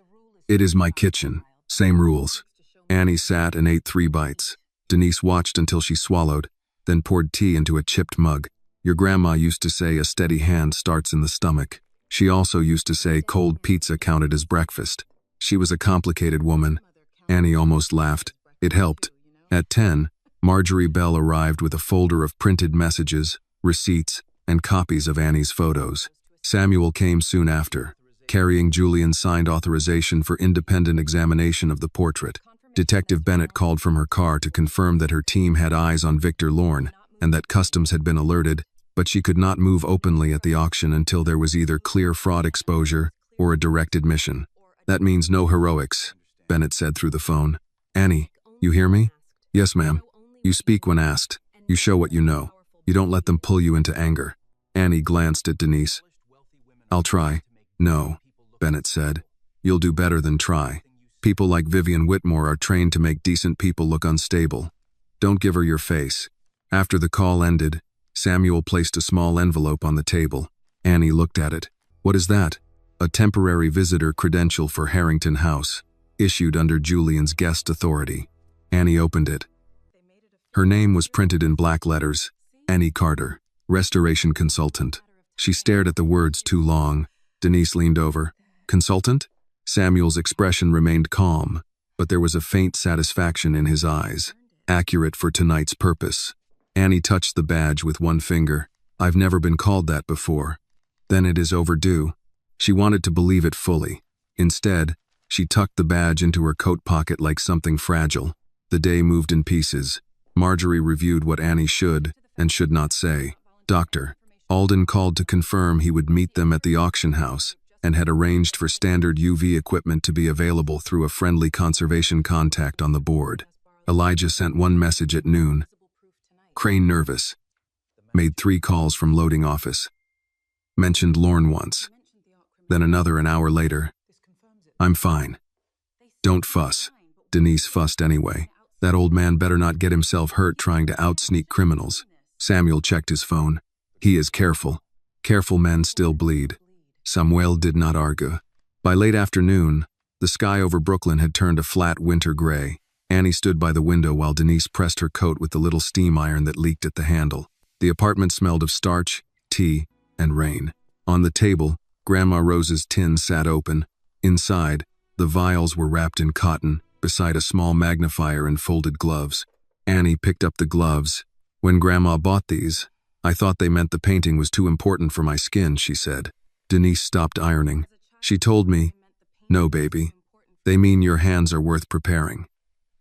It is my kitchen. Same rules." Annie sat and ate 3 bites. Denise watched until she swallowed, then poured tea into a chipped mug. "Your grandma used to say a steady hand starts in the stomach. She also used to say cold pizza counted as breakfast. She was a complicated woman." Annie almost laughed. It helped. At 10, Marjorie Bell arrived with a folder of printed messages, receipts, and copies of Annie's photos. Samuel came soon after, carrying Julian's signed authorization for independent examination of the portrait. Detective Bennett called from her car to confirm that her team had eyes on Victor Lorne and that customs had been alerted, but she could not move openly at the auction until there was either clear fraud exposure or a direct admission. "That means no heroics," Bennett said through the phone. "Annie, you hear me?" "Yes, ma'am." "You speak when asked. You show what you know. You don't let them pull you into anger." Annie glanced at Denise. "I'll try." "No," Bennett said. "You'll do better than try. People like Vivian Whitmore are trained to make decent people look unstable. Don't give her your face." After the call ended, Samuel placed a small envelope on the table. Annie looked at it. "What is that?" "A temporary visitor credential for Harrington House, issued under Julian's guest authority." Annie opened it. Her name was printed in black letters, Annie Carter, restoration consultant. She stared at the words too long. Denise leaned over. "Consultant?" Samuel's expression remained calm, but there was a faint satisfaction in his eyes. "Accurate for tonight's purpose." Annie touched the badge with one finger. "I've never been called that before." "Then it is overdue." She wanted to believe it fully. Instead, she tucked the badge into her coat pocket like something fragile. The day moved in pieces. Marjorie reviewed what Annie should and should not say. Dr. Alden called to confirm he would meet them at the auction house and had arranged for standard UV equipment to be available through a friendly conservation contact on the board. Elijah sent one message at noon. Crane nervous. Made 3 calls from loading office. Mentioned Lorne once. Then another an hour later. "I'm fine." "Don't fuss." Denise fussed anyway. That old man better not get himself hurt trying to out-sneak criminals. Samuel checked his phone. He is careful. Careful men still bleed. Samuel did not argue. By late afternoon, the sky over Brooklyn had turned a flat winter gray. Annie stood by the window while Denise pressed her coat with the little steam iron that leaked at the handle. The apartment smelled of starch, tea, and rain. On the table, Grandma Rose's tin sat open. Inside, the vials were wrapped in cotton, beside a small magnifier and folded gloves. Annie picked up the gloves. When Grandma bought these, I thought they meant the painting was too important for my skin, she said. Denise stopped ironing. She told me, no, baby. They mean your hands are worth preparing.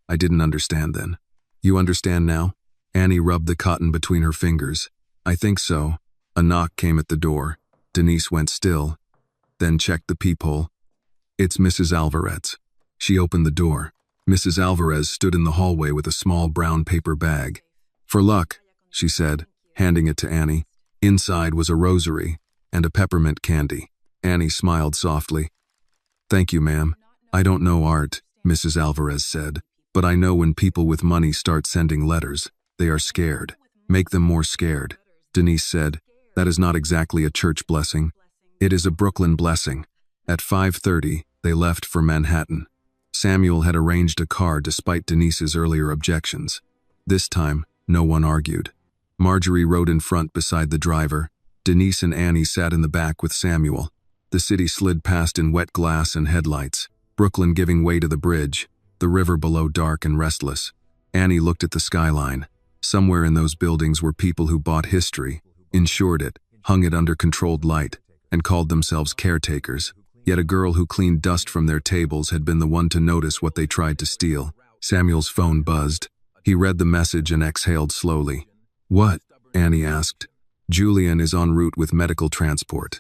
I didn't understand then. You understand now? Annie rubbed the cotton between her fingers. I think so. A knock came at the door. Denise went still, then checked the peephole. It's Mrs. Alvarez. She opened the door. Mrs. Alvarez stood in the hallway with a small brown paper bag. For luck, she said, handing it to Annie. Inside was a rosary and a peppermint candy. Annie smiled softly. Thank you, ma'am. I don't know art, Mrs. Alvarez said, but I know when people with money start sending letters, they are scared. Make them more scared. Denise said, that is not exactly a church blessing. It is a Brooklyn blessing. At 5:30, they left for Manhattan. Samuel had arranged a car despite Denise's earlier objections. This time, no one argued. Marjorie rode in front beside the driver. Denise and Annie sat in the back with Samuel. The city slid past in wet glass and headlights, Brooklyn giving way to the bridge, the river below dark and restless. Annie looked at the skyline. Somewhere in those buildings were people who bought history, insured it, hung it under controlled light, and called themselves caretakers. Yet a girl who cleaned dust from their tables had been the one to notice what they tried to steal. Samuel's phone buzzed. He read the message and exhaled slowly. What? Annie asked. Julian is en route with medical transport.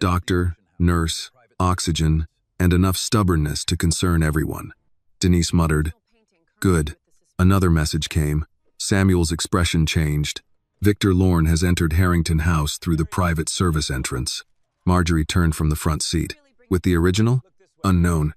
Doctor, nurse, oxygen, and enough stubbornness to concern everyone. Denise muttered. Good. Another message came. Samuel's expression changed. Victor Lorne has entered Harrington House through the private service entrance. Marjorie turned from the front seat. With the original? Unknown.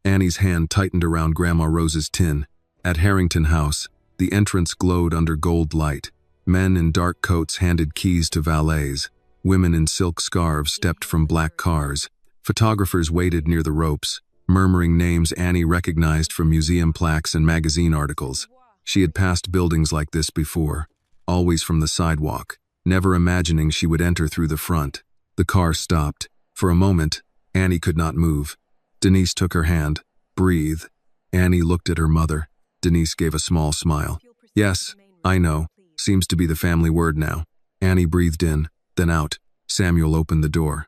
Annie's hand tightened around Grandma Rose's tin. At Harrington House, the entrance glowed under gold light. Men in dark coats handed keys to valets. Women in silk scarves stepped from black cars. Photographers waited near the ropes, murmuring names Annie recognized from museum plaques and magazine articles. She had passed buildings like this before, always from the sidewalk, never imagining she would enter through the front. The car stopped. For a moment, Annie could not move. Denise took her hand. Breathe. Annie looked at her mother. Denise gave a small smile. Yes, I know. Seems to be the family word now. Annie breathed in, then out. Samuel opened the door.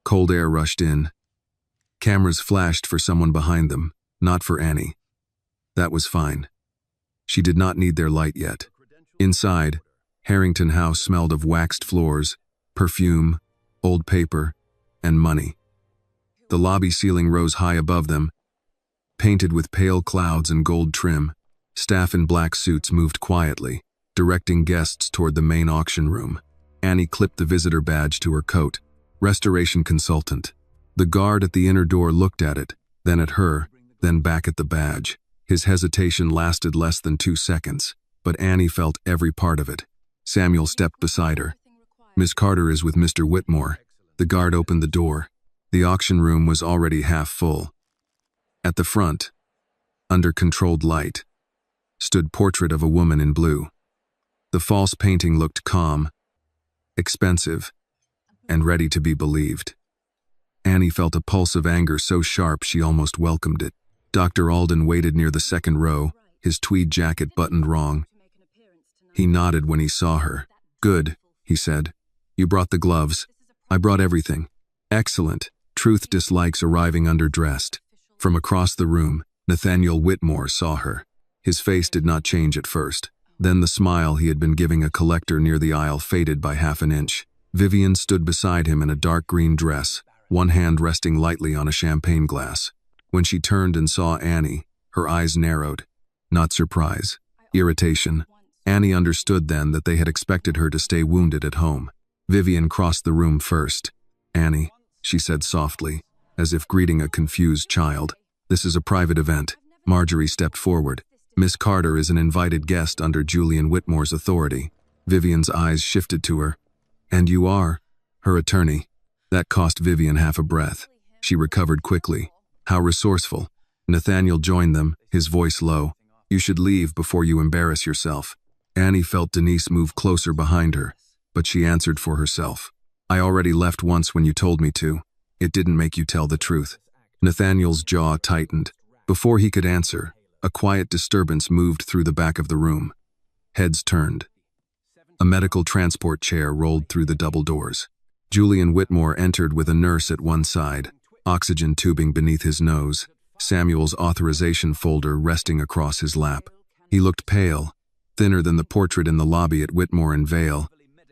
Cold air rushed in. Cameras flashed for someone behind them, not for Annie. That was fine. She did not need their light yet. Inside, Harrington House smelled of waxed floors, perfume, old paper, and money. The lobby ceiling rose high above them, painted with pale clouds and gold trim. Staff in black suits moved quietly, directing guests toward the main auction room. Annie clipped the visitor badge to her coat. Restoration consultant. The guard at the inner door looked at it, then at her, then back at the badge. His hesitation lasted less than 2 seconds, but Annie felt every part of it. Samuel stepped beside her. Miss Carter is with Mr. Whitmore. The guard opened the door. The auction room was already half full. At the front, under controlled light, stood portrait of a woman in blue. The false painting looked calm, expensive, and ready to be believed. Annie felt a pulse of anger so sharp she almost welcomed it. Dr. Alden waited near the second row, his tweed jacket buttoned wrong. He nodded when he saw her. Good, he said. You brought the gloves. I brought everything. Excellent. Truth dislikes arriving underdressed. From across the room, Nathaniel Whitmore saw her. His face did not change at first. Then the smile he had been giving a collector near the aisle faded by half an inch. Vivian stood beside him in a dark green dress, one hand resting lightly on a champagne glass. When she turned and saw Annie, her eyes narrowed. Not surprise. Irritation. Annie understood then that they had expected her to stay wounded at home. Vivian crossed the room first. Annie, she said softly, as if greeting a confused child. This is a private event. Marjorie stepped forward. Miss Carter is an invited guest under Julian Whitmore's authority. Vivian's eyes shifted to her. And you are? Her attorney. That cost Vivian half a breath. She recovered quickly. How resourceful. Nathaniel joined them, his voice low. You should leave before you embarrass yourself. Annie felt Denise move closer behind her, but she answered for herself. I already left once when you told me to. It didn't make you tell the truth. Nathaniel's jaw tightened. Before he could answer, a quiet disturbance moved through the back of the room. Heads turned. A medical transport chair rolled through the double doors. Julian Whitmore entered with a nurse at one side, oxygen tubing beneath his nose, Samuel's authorization folder resting across his lap. He looked pale, thinner than the portrait in the lobby at Whitmore and Vale,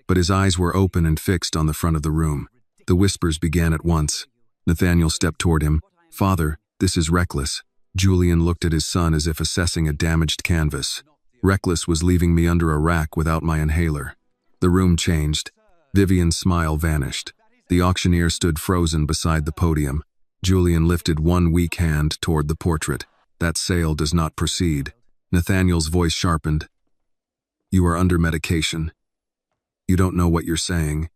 but his eyes were open and fixed on the front of the room. The whispers began at once. Nathaniel stepped toward him. Father, this is Reckless. Julian looked at his son as if assessing a damaged canvas. Reckless was leaving me under a rack without my inhaler. The room changed. Vivian's smile vanished. The auctioneer stood frozen beside the podium. Julian lifted one weak hand toward the portrait. That sale does not proceed. Nathaniel's voice sharpened. You are under medication. You don't know what you're saying.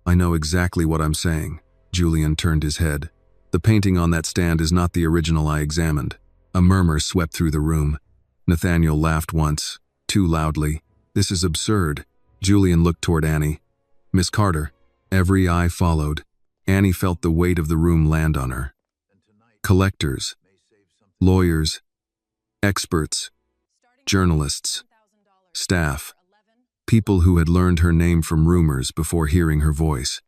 I know exactly what I'm saying. Julian turned his head. The painting on that stand is not the original I examined. A murmur swept through the room. Nathaniel laughed once, too loudly. This is absurd. Julian looked toward Annie. Miss Carter. Every eye followed. Annie felt the weight of the room land on her. Collectors, lawyers, experts, journalists, staff, people who had learned her name from rumors before hearing her voice.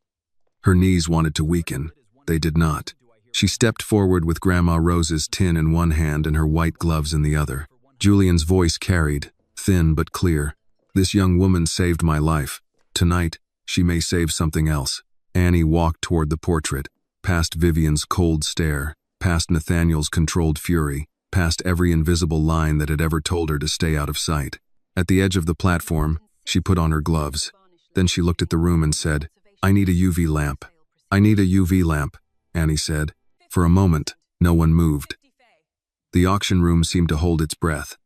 Her knees wanted to weaken. They did not. She stepped forward with Grandma Rose's tin in one hand and her white gloves in the other. Julian's voice carried, thin but clear. This young woman saved my life. Tonight, she may save something else. Annie walked toward the portrait, past Vivian's cold stare, past Nathaniel's controlled fury, past every invisible line that had ever told her to stay out of sight. At the edge of the platform, she put on her gloves. Then she looked at the room and said, I need a UV lamp. I need a UV lamp, Annie said. For a moment, no one moved. The auction room seemed to hold its breath.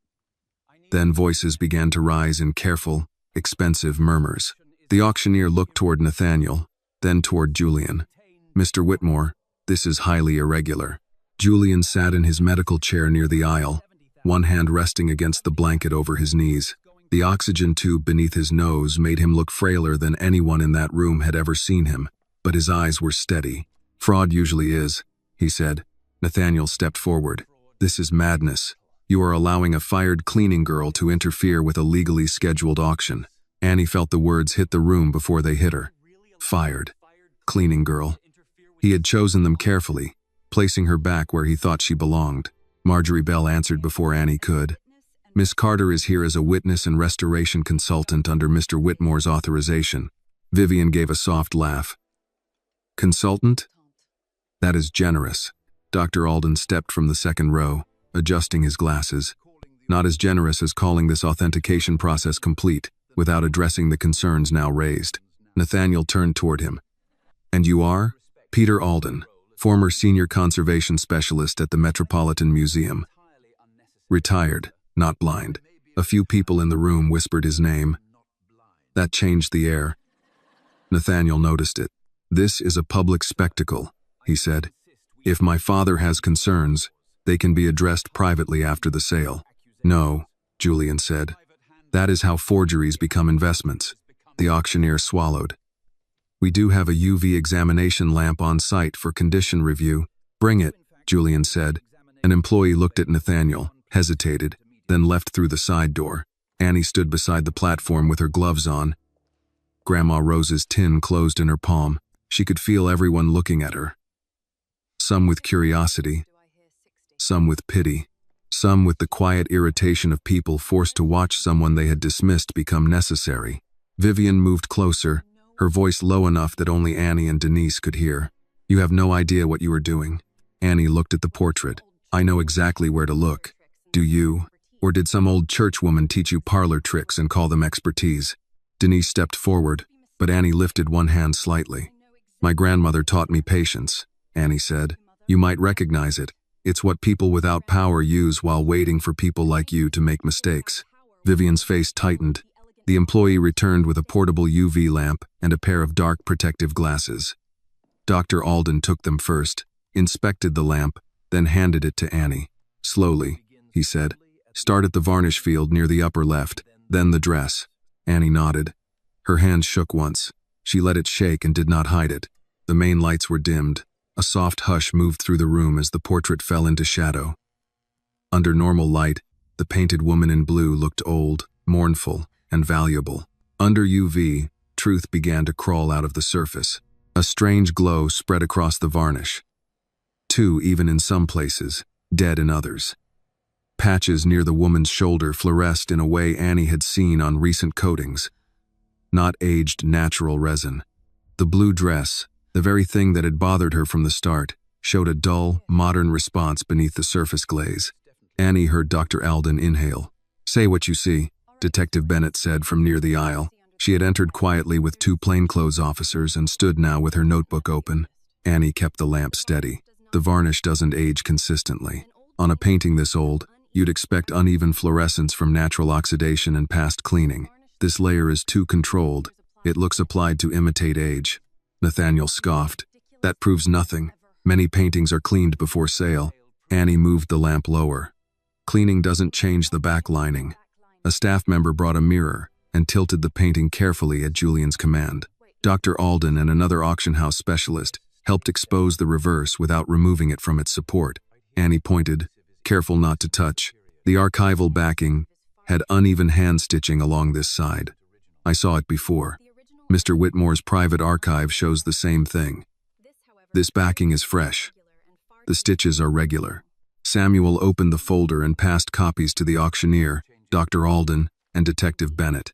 Then voices began to rise in careful, expensive murmurs. The auctioneer looked toward Nathaniel, then toward Julian. Mr. Whitmore, this is highly irregular. Julian sat in his medical chair near the aisle, one hand resting against the blanket over his knees. The oxygen tube beneath his nose made him look frailer than anyone in that room had ever seen him, but his eyes were steady. Fraud usually is, he said. Nathaniel stepped forward. This is madness. You are allowing a fired cleaning girl to interfere with a legally scheduled auction. Annie felt the words hit the room before they hit her. Fired. Cleaning girl. He had chosen them carefully, placing her back where he thought she belonged. Marjorie Bell answered before Annie could. Miss Carter is here as a witness and restoration consultant under Mr. Whitmore's authorization. Vivian gave a soft laugh. Consultant? That is generous. Dr. Alden stepped from the second row, adjusting his glasses. Not as generous as calling this authentication process complete, without addressing the concerns now raised. Nathaniel turned toward him. And you are? Peter Alden, former senior conservation specialist at the Metropolitan Museum. Retired, not blind. A few people in the room whispered his name. That changed the air. Nathaniel noticed it. This is a public spectacle, he said. If my father has concerns, they can be addressed privately after the sale. No, Julian said. That is how forgeries become investments. The auctioneer swallowed. We do have a UV examination lamp on site for condition review. Bring it, Julian said. An employee looked at Nathaniel, hesitated, then left through the side door. Annie stood beside the platform with her gloves on. Grandma Rose's tin closed in her palm. She could feel everyone looking at her. Some with curiosity, some with pity, some with the quiet irritation of people forced to watch someone they had dismissed become necessary. Vivian moved closer, her voice low enough that only Annie and Denise could hear. You have no idea what you are doing. Annie looked at the portrait. I know exactly where to look. Do you? Or did some old church woman teach you parlor tricks and call them expertise? Denise stepped forward, but Annie lifted one hand slightly. My grandmother taught me patience, Annie said. You might recognize it. It's what people without power use while waiting for people like you to make mistakes. Vivian's face tightened. The employee returned with a portable UV lamp and a pair of dark protective glasses. Dr. Alden took them first, inspected the lamp, then handed it to Annie. Slowly, he said. Start at the varnish field near the upper left, then the dress. Annie nodded. Her hand shook once. She let it shake and did not hide it. The main lights were dimmed. A soft hush moved through the room as the portrait fell into shadow. Under normal light, the painted woman in blue looked old, mournful, and valuable. Under UV, truth began to crawl out of the surface. A strange glow spread across the varnish. Two, even in some places, dead in others. Patches near the woman's shoulder fluoresced in a way Annie had seen on recent coatings. Not aged natural resin. The blue dress, the very thing that had bothered her from the start, showed a dull, modern response beneath the surface glaze. Annie heard Dr. Alden inhale. Say what you see, Detective Bennett said from near the aisle. She had entered quietly with two plainclothes officers and stood now with her notebook open. Annie kept the lamp steady. The varnish doesn't age consistently. On a painting this old, you'd expect uneven fluorescence from natural oxidation and past cleaning. This layer is too controlled. It looks applied to imitate age. Nathaniel scoffed. That proves nothing. Many paintings are cleaned before sale. Annie moved the lamp lower. Cleaning doesn't change the back lining. A staff member brought a mirror and tilted the painting carefully at Julian's command. Dr. Alden and another auction house specialist helped expose the reverse without removing it from its support. Annie pointed, careful not to touch. The archival backing had uneven hand stitching along this side. I saw it before. Mr. Whitmore's private archive shows the same thing. This backing is fresh. The stitches are regular. Samuel opened the folder and passed copies to the auctioneer, Dr. Alden, and Detective Bennett.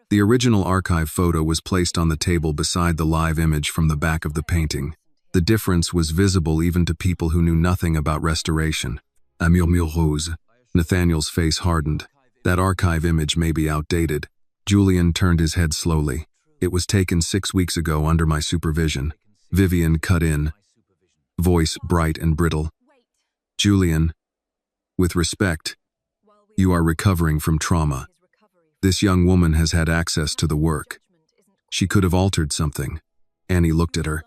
The original archive photo was placed on the table beside the live image from the back of the painting. The difference was visible even to people who knew nothing about restoration. Amur Rose. Nathaniel's face hardened. That archive image may be outdated. Julian turned his head slowly. It was taken 6 weeks ago under my supervision. Vivian cut in. Voice bright and brittle. Julian, with respect, you are recovering from trauma. This young woman has had access to the work. She could have altered something. Annie looked at her.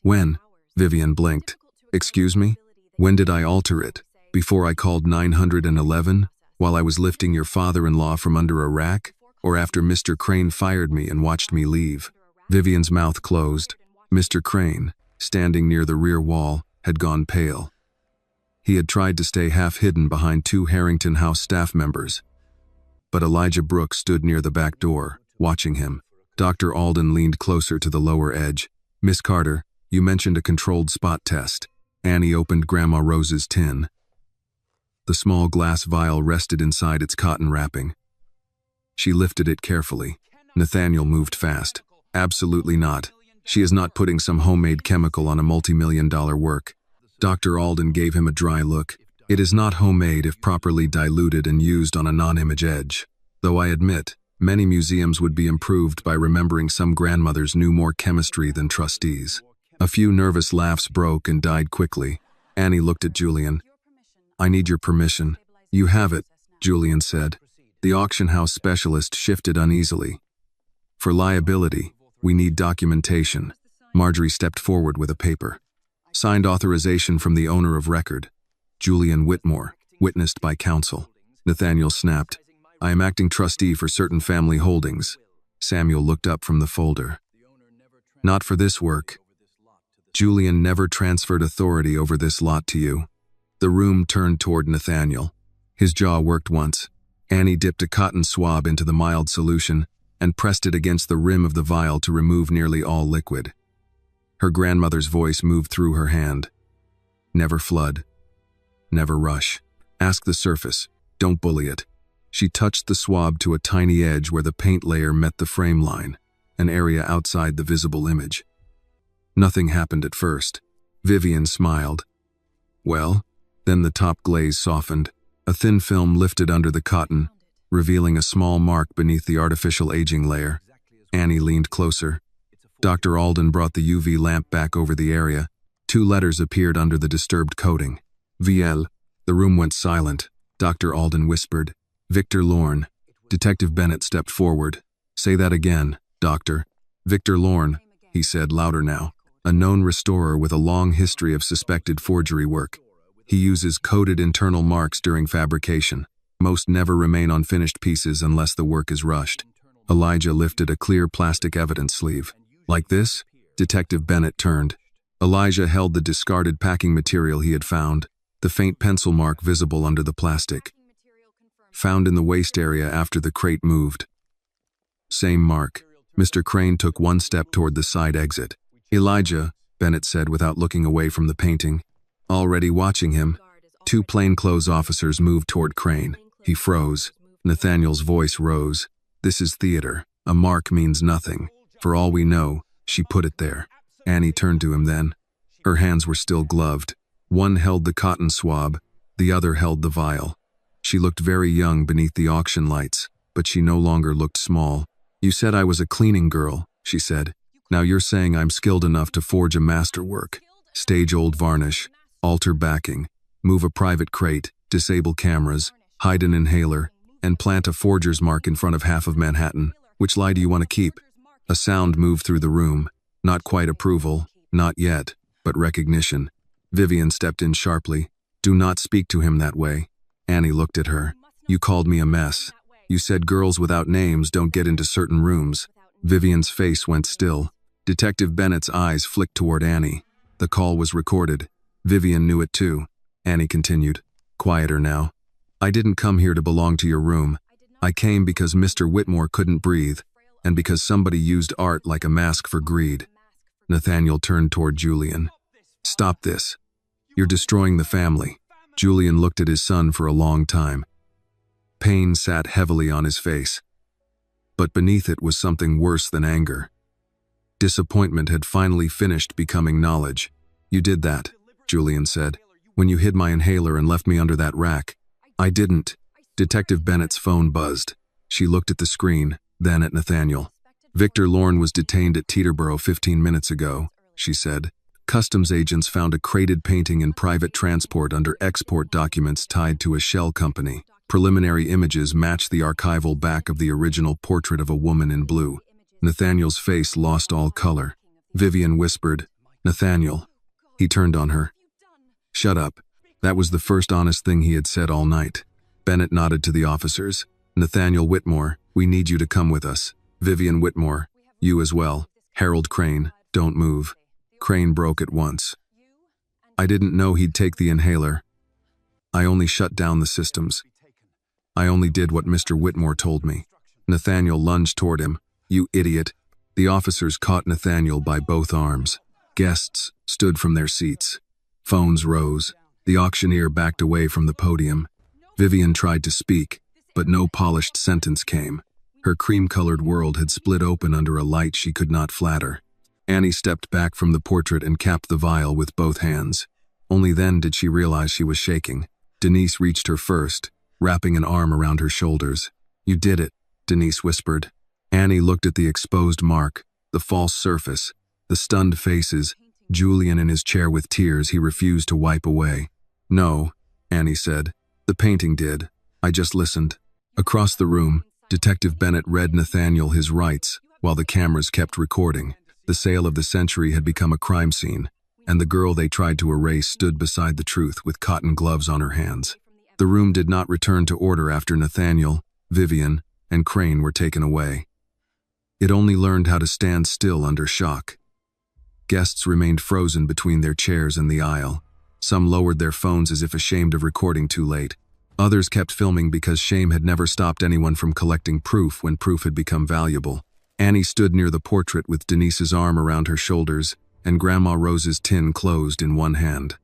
When? Vivian blinked. Excuse me? When did I alter it? Before I called 911? While I was lifting your father-in-law from under a rack? Or after Mr. Crane fired me and watched me leave? Vivian's mouth closed. Mr. Crane, standing near the rear wall, had gone pale. He had tried to stay half-hidden behind two Harrington House staff members. But Elijah Brooks stood near the back door, watching him. Dr. Alden leaned closer to the lower edge. Miss Carter, you mentioned a controlled spot test. Annie opened Grandma Rose's tin. The small glass vial rested inside its cotton wrapping. She lifted it carefully. Nathaniel moved fast. Absolutely not. She is not putting some homemade chemical on a multi-million-dollar work. Dr. Alden gave him a dry look. It is not homemade if properly diluted and used on a non-image edge. Though I admit, many museums would be improved by remembering some grandmothers knew more chemistry than trustees. A few nervous laughs broke and died quickly. Annie looked at Julian. I need your permission. You have it, Julian said. The auction house specialist shifted uneasily. For liability, we need documentation. Marjorie stepped forward with a paper. Signed authorization from the owner of record, Julian Whitmore, witnessed by counsel. Nathaniel snapped. I am acting trustee for certain family holdings. Samuel looked up from the folder. Not for this work. Julian never transferred authority over this lot to you. The room turned toward Nathaniel. His jaw worked once. Annie dipped a cotton swab into the mild solution and pressed it against the rim of the vial to remove nearly all liquid. Her grandmother's voice moved through her hand. Never flood. Never rush. Ask the surface. Don't bully it. She touched the swab to a tiny edge where the paint layer met the frame line, an area outside the visible image. Nothing happened at first. Vivian smiled. Well, then the top glaze softened. A thin film lifted under the cotton, revealing a small mark beneath the artificial aging layer. Annie leaned closer. Dr. Alden brought the UV lamp back over the area. 2 letters appeared under the disturbed coating. VL. The room went silent. Dr. Alden whispered, Victor Lorne. Detective Bennett stepped forward. Say that again, Doctor. Victor Lorne, he said louder now. A known restorer with a long history of suspected forgery work. He uses coded internal marks during fabrication. Most never remain on finished pieces unless the work is rushed. Elijah lifted a clear plastic evidence sleeve. Like this? Detective Bennett turned. Elijah held the discarded packing material he had found, the faint pencil mark visible under the plastic. Found in the waste area after the crate moved. Same mark. Mr. Crane took one step toward the side exit. Elijah, Bennett said without looking away from the painting. Already watching him, two plainclothes officers moved toward Crane. He froze. Nathaniel's voice rose. This is theater. A mark means nothing. For all we know, she put it there. Annie turned to him then. Her hands were still gloved. One held the cotton swab, the other held the vial. She looked very young beneath the auction lights, but she no longer looked small. You said I was a cleaning girl, she said. Now you're saying I'm skilled enough to forge a masterwork. Stage old varnish, alter backing, move a private crate, disable cameras, hide an inhaler, and plant a forger's mark in front of half of Manhattan. Which lie do you want to keep? A sound moved through the room. Not quite approval, not yet, but recognition. Vivian stepped in sharply. Do not speak to him that way. Annie looked at her. You called me a mess. You said girls without names don't get into certain rooms. Vivian's face went still. Detective Bennett's eyes flicked toward Annie. The call was recorded. Vivian knew it too. Annie continued. Quieter now. I didn't come here to belong to your room. I came because Mr. Whitmore couldn't breathe, and because somebody used art like a mask for greed. Nathaniel turned toward Julian. Stop this. You're destroying the family. Julian looked at his son for a long time. Pain sat heavily on his face. But beneath it was something worse than anger. Disappointment had finally finished becoming knowledge. You did that, Julian said, when you hid my inhaler and left me under that rack. I didn't. Detective Bennett's phone buzzed. She looked at the screen, then at Nathaniel. Victor Lorne was detained at Teterboro 15 minutes ago, she said. Customs agents found a crated painting in private transport under export documents tied to a shell company. Preliminary images matched the archival back of the original portrait of a woman in blue. Nathaniel's face lost all color. Vivian whispered, Nathaniel. He turned on her. Shut up. That was the first honest thing he had said all night. Bennett nodded to the officers. Nathaniel Whitmore, we need you to come with us. Vivian Whitmore, you as well. Harold Crane, don't move. Crane broke at once. I didn't know he'd take the inhaler. I only shut down the systems. I only did what Mr. Whitmore told me. Nathaniel lunged toward him. You idiot. The officers caught Nathaniel by both arms. Guests stood from their seats. Phones rose. The auctioneer backed away from the podium. Vivian tried to speak, but no polished sentence came. Her cream-colored world had split open under a light she could not flatter. Annie stepped back from the portrait and capped the vial with both hands. Only then did she realize she was shaking. Denise reached her first, wrapping an arm around her shoulders. You did it, Denise whispered. Annie looked at the exposed mark, the false surface, the stunned faces, Julian in his chair with tears he refused to wipe away. No, Annie said. The painting did. I just listened. Across the room, Detective Bennett read Nathaniel his rights, while the cameras kept recording. The sale of the century had become a crime scene, and the girl they tried to erase stood beside the truth with cotton gloves on her hands. The room did not return to order after Nathaniel, Vivian, and Crane were taken away. It only learned how to stand still under shock. Guests remained frozen between their chairs and the aisle. Some lowered their phones as if ashamed of recording too late. Others kept filming because shame had never stopped anyone from collecting proof when proof had become valuable. Annie stood near the portrait with Denise's arm around her shoulders and Grandma Rose's tin closed in one hand.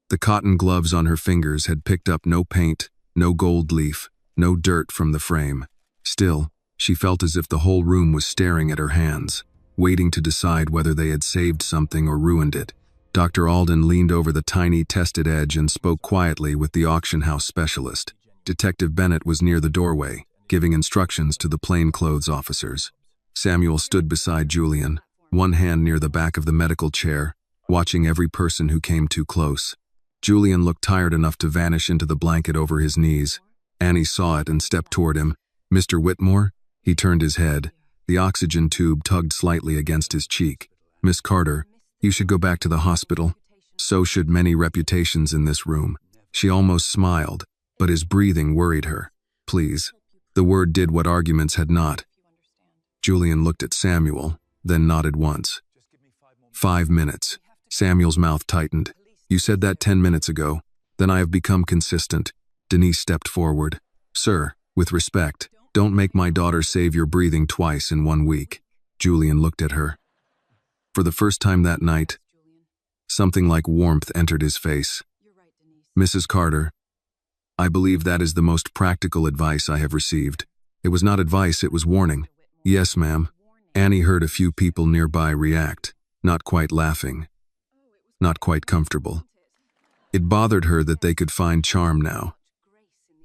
The cotton gloves on her fingers had picked up no paint, no gold leaf, no dirt from the frame. Still, she felt as if the whole room was staring at her hands, waiting to decide whether they had saved something or ruined it. Dr. Alden leaned over the tiny tested edge and spoke quietly with the auction house specialist. Detective Bennett was near the doorway, giving instructions to the plainclothes officers. Samuel stood beside Julian, one hand near the back of the medical chair, watching every person who came too close. Julian looked tired enough to vanish into the blanket over his knees. Annie saw it and stepped toward him. "Mr. Whitmore?" He turned his head. The oxygen tube tugged slightly against his cheek. "Miss Carter, you should go back to the hospital. So should many reputations in this room." She almost smiled, but his breathing worried her. "Please." The word did what arguments had not. Julian looked at Samuel, then nodded once. 5 minutes. Samuel's mouth tightened. "You said that 10 minutes ago. Then I have become consistent." Denise stepped forward. "Sir, with respect, don't make my daughter save your breathing twice in 1 week." Julian looked at her. For the first time that night, something like warmth entered his face. "Mrs. Carter, I believe that is the most practical advice I have received." It was not advice, it was warning. "Yes, ma'am." Annie heard a few people nearby react, not quite laughing, not quite comfortable. It bothered her that they could find charm now.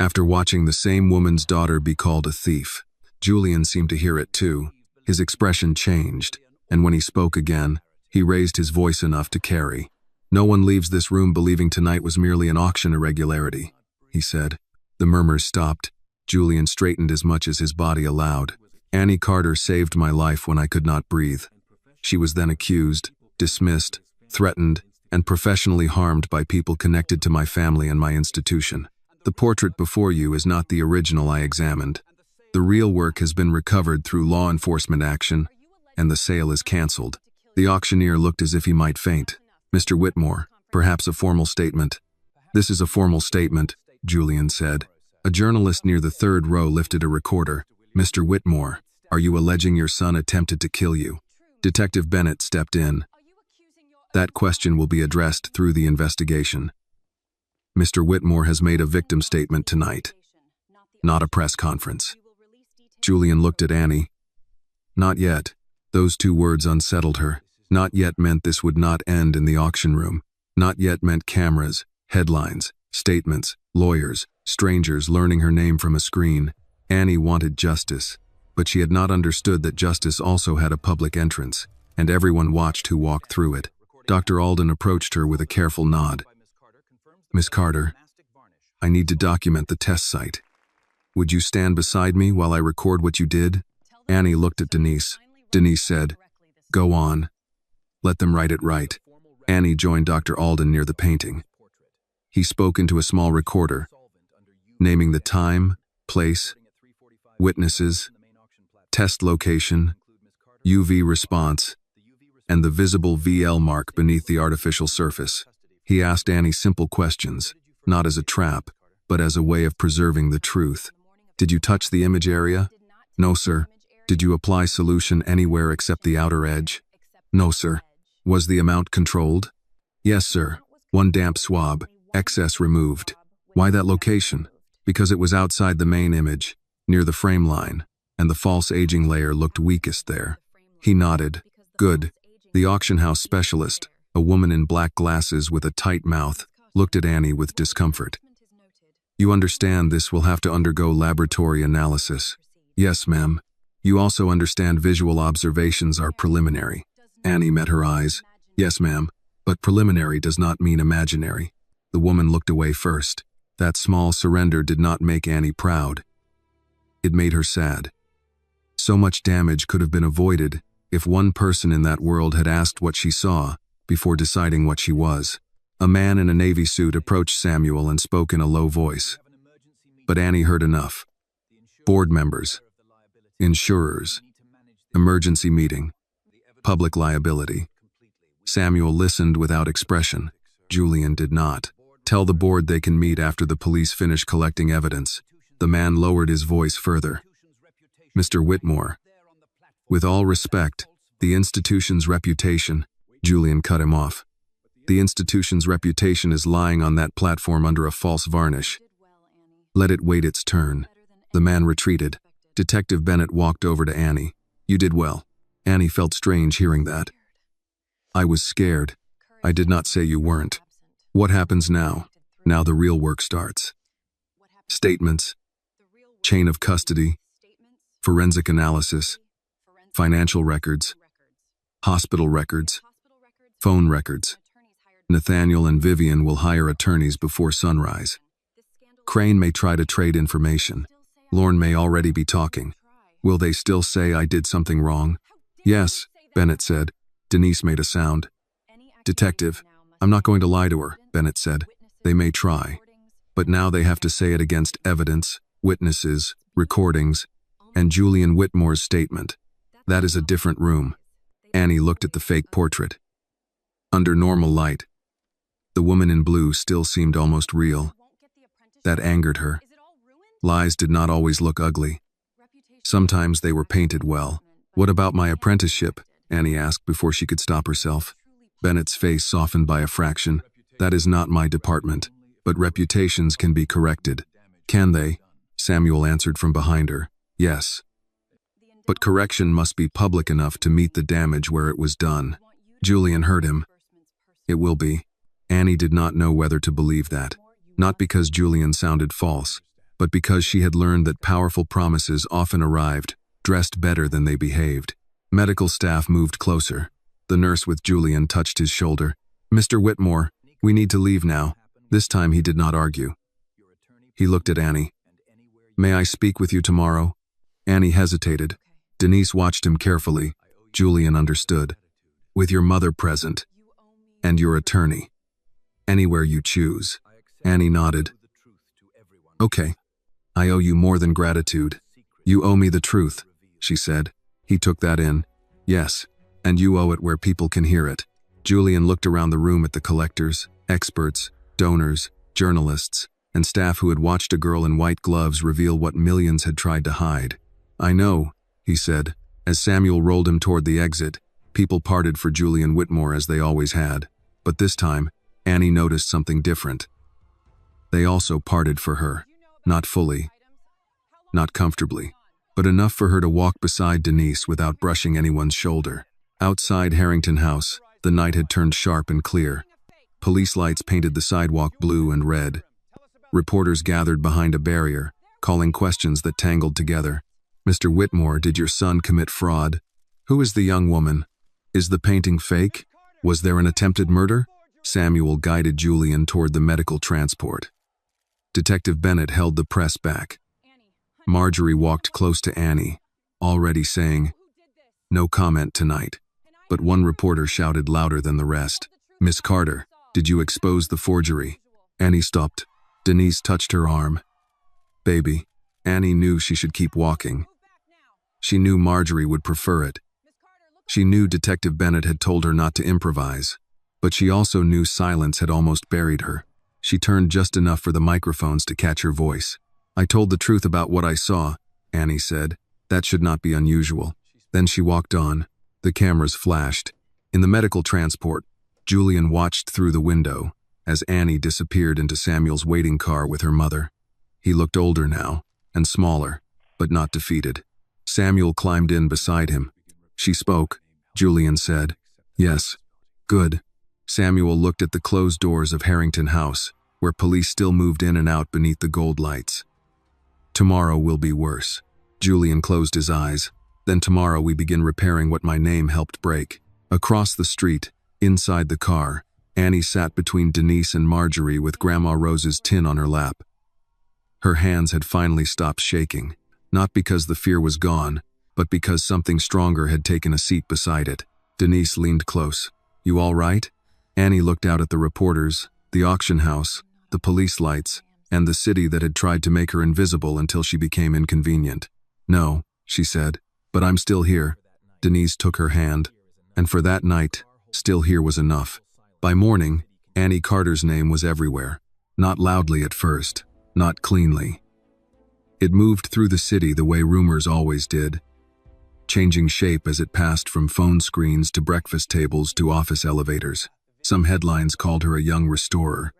After watching the same woman's daughter be called a thief, Julian seemed to hear it too. His expression changed, and when he spoke again, he raised his voice enough to carry. "No one leaves this room believing tonight was merely an auction irregularity," he said. The murmurs stopped. Julian straightened as much as his body allowed. "Annie Carter saved my life when I could not breathe. She was then accused, dismissed, threatened, and professionally harmed by people connected to my family and my institution. The portrait before you is not the original I examined. The real work has been recovered through law enforcement action, and the sale is canceled." The auctioneer looked as if he might faint. "Mr. Whitmore, perhaps a formal statement." "This is a formal statement," Julian said. A journalist near the third row lifted a recorder. "Mr. Whitmore, are you alleging your son attempted to kill you?" Detective Bennett stepped in. "That question will be addressed through the investigation. Mr. Whitmore has made a victim statement tonight, not a press conference." Julian looked at Annie. "Not yet." Those 2 words unsettled her. Not yet meant this would not end in the auction room. Not yet meant cameras, headlines, statements, lawyers, strangers learning her name from a screen. Annie wanted justice, but she had not understood that justice also had a public entrance, and everyone watched who walked through it. Dr. Alden approached her with a careful nod. "Miss Carter, I need to document the test site. Would you stand beside me while I record what you did?" Annie looked at Denise. Denise said, "Go on. Let them write it right." Annie joined Dr. Alden near the painting. He spoke into a small recorder, naming the time, place, witnesses, test location, UV response, and the visible VL mark beneath the artificial surface. He asked Annie simple questions, not as a trap, but as a way of preserving the truth. "Did you touch the image area?" "No, sir." "Did you apply solution anywhere except the outer edge?" "No, sir." "Was the amount controlled?" "Yes, sir. 1 damp swab, excess removed." "Why that location?" "Because it was outside the main image, near the frame line, and the false aging layer looked weakest there." He nodded. "Good." The auction house specialist, a woman in black glasses with a tight mouth, looked at Annie with discomfort. "You understand this will have to undergo laboratory analysis?" "Yes, ma'am." "You also understand visual observations are preliminary?" Annie met her eyes. "Yes, ma'am, but preliminary does not mean imaginary." The woman looked away first. That small surrender did not make Annie proud. It made her sad. So much damage could have been avoided if one person in that world had asked what she saw before deciding what she was. A man in a navy suit approached Samuel and spoke in a low voice. But Annie heard enough. "Board members, insurers, emergency meeting, public liability." Samuel listened without expression. Julian did not. "Tell the board they can meet after the police finish collecting evidence." The man lowered his voice further. "Mr. Whitmore, with all respect, the institution's reputation..." Julian cut him off. "The institution's reputation is lying on that platform under a false varnish. Let it wait its turn." The man retreated. Detective Bennett walked over to Annie. "You did well." Annie felt strange hearing that. "I was scared. I did not say you weren't." "What happens now?" "Now the real work starts. Statements, chain of custody, forensic analysis, financial records, hospital records, phone records, Nathaniel and Vivian will hire attorneys before sunrise. Crane may try to trade information. Lorne may already be talking. Will they still say I did something wrong? Yes, Bennett said. Denise made a sound. Detective, I'm not going to lie to her, Bennett said. They may try. But now they have to say it against evidence, witnesses, recordings, and Julian Whitmore's statement. That is a different room. Annie looked at the fake portrait. Under normal light, the woman in blue still seemed almost real. That angered her. Lies did not always look ugly. Sometimes they were painted well. What about my apprenticeship? Annie asked before she could stop herself. Bennett's face softened by a fraction. That is not my department, but reputations can be corrected. Can they? Samuel answered from behind her. Yes. But correction must be public enough to meet the damage where it was done. Julian heard him. It will be. Annie did not know whether to believe that. Not because Julian sounded false, but because she had learned that powerful promises often arrived, dressed better than they behaved. Medical staff moved closer. The nurse with Julian touched his shoulder. Mr. Whitmore, we need to leave now. This time he did not argue. He looked at Annie. May I speak with you tomorrow? Annie hesitated. Denise watched him carefully. Julian understood. With your mother present. And your attorney. Anywhere you choose. Annie nodded. Okay. I owe you more than gratitude. You owe me the truth, she said. He took that in. Yes, and you owe it where people can hear it. Julian looked around the room at the collectors, experts, donors, journalists, and staff who had watched a girl in white gloves reveal what millions had tried to hide. I know, he said. As Samuel rolled him toward the exit, people parted for Julian Whitmore as they always had. But this time, Annie noticed something different. They also parted for her. Not fully. Not comfortably. But enough for her to walk beside Denise without brushing anyone's shoulder. Outside Harrington House, the night had turned sharp and clear. Police lights painted the sidewalk blue and red. Reporters gathered behind a barrier, calling questions that tangled together. Mr. Whitmore, did your son commit fraud? Who is the young woman? Is the painting fake? Was there an attempted murder? Samuel guided Julian toward the medical transport. Detective Bennett held the press back. Marjorie walked close to Annie, already saying, no comment tonight. But one reporter shouted louder than the rest. Miss Carter, did you expose the forgery? Annie stopped. Denise touched her arm. Baby. Annie knew she should keep walking. She knew Marjorie would prefer it. She knew Detective Bennett had told her not to improvise. But she also knew silence had almost buried her. She turned just enough for the microphones to catch her voice. I told the truth about what I saw, Annie said. That should not be unusual. Then she walked on. The cameras flashed. In the medical transport, Julian watched through the window as Annie disappeared into Samuel's waiting car with her mother. He looked older now, and smaller, but not defeated. Samuel climbed in beside him. She spoke. Julian said, yes. Good. Samuel looked at the closed doors of Harrington House, where police still moved in and out beneath the gold lights. Tomorrow will be worse. Julian closed his eyes. Then tomorrow we begin repairing what my name helped break. Across the street, inside the car, Annie sat between Denise and Marjorie with Grandma Rose's tin on her lap. Her hands had finally stopped shaking, not because the fear was gone, but because something stronger had taken a seat beside it. Denise leaned close. You all right? Annie looked out at the reporters, the auction house, the police lights, and the city that had tried to make her invisible until she became inconvenient. No, she said, but I'm still here. Denise took her hand, and for that night, still here was enough. By morning, Annie Carter's name was everywhere. Not loudly at first, not cleanly. It moved through the city the way rumors always did, changing shape as it passed from phone screens to breakfast tables to office elevators. Some headlines called her a young restorer.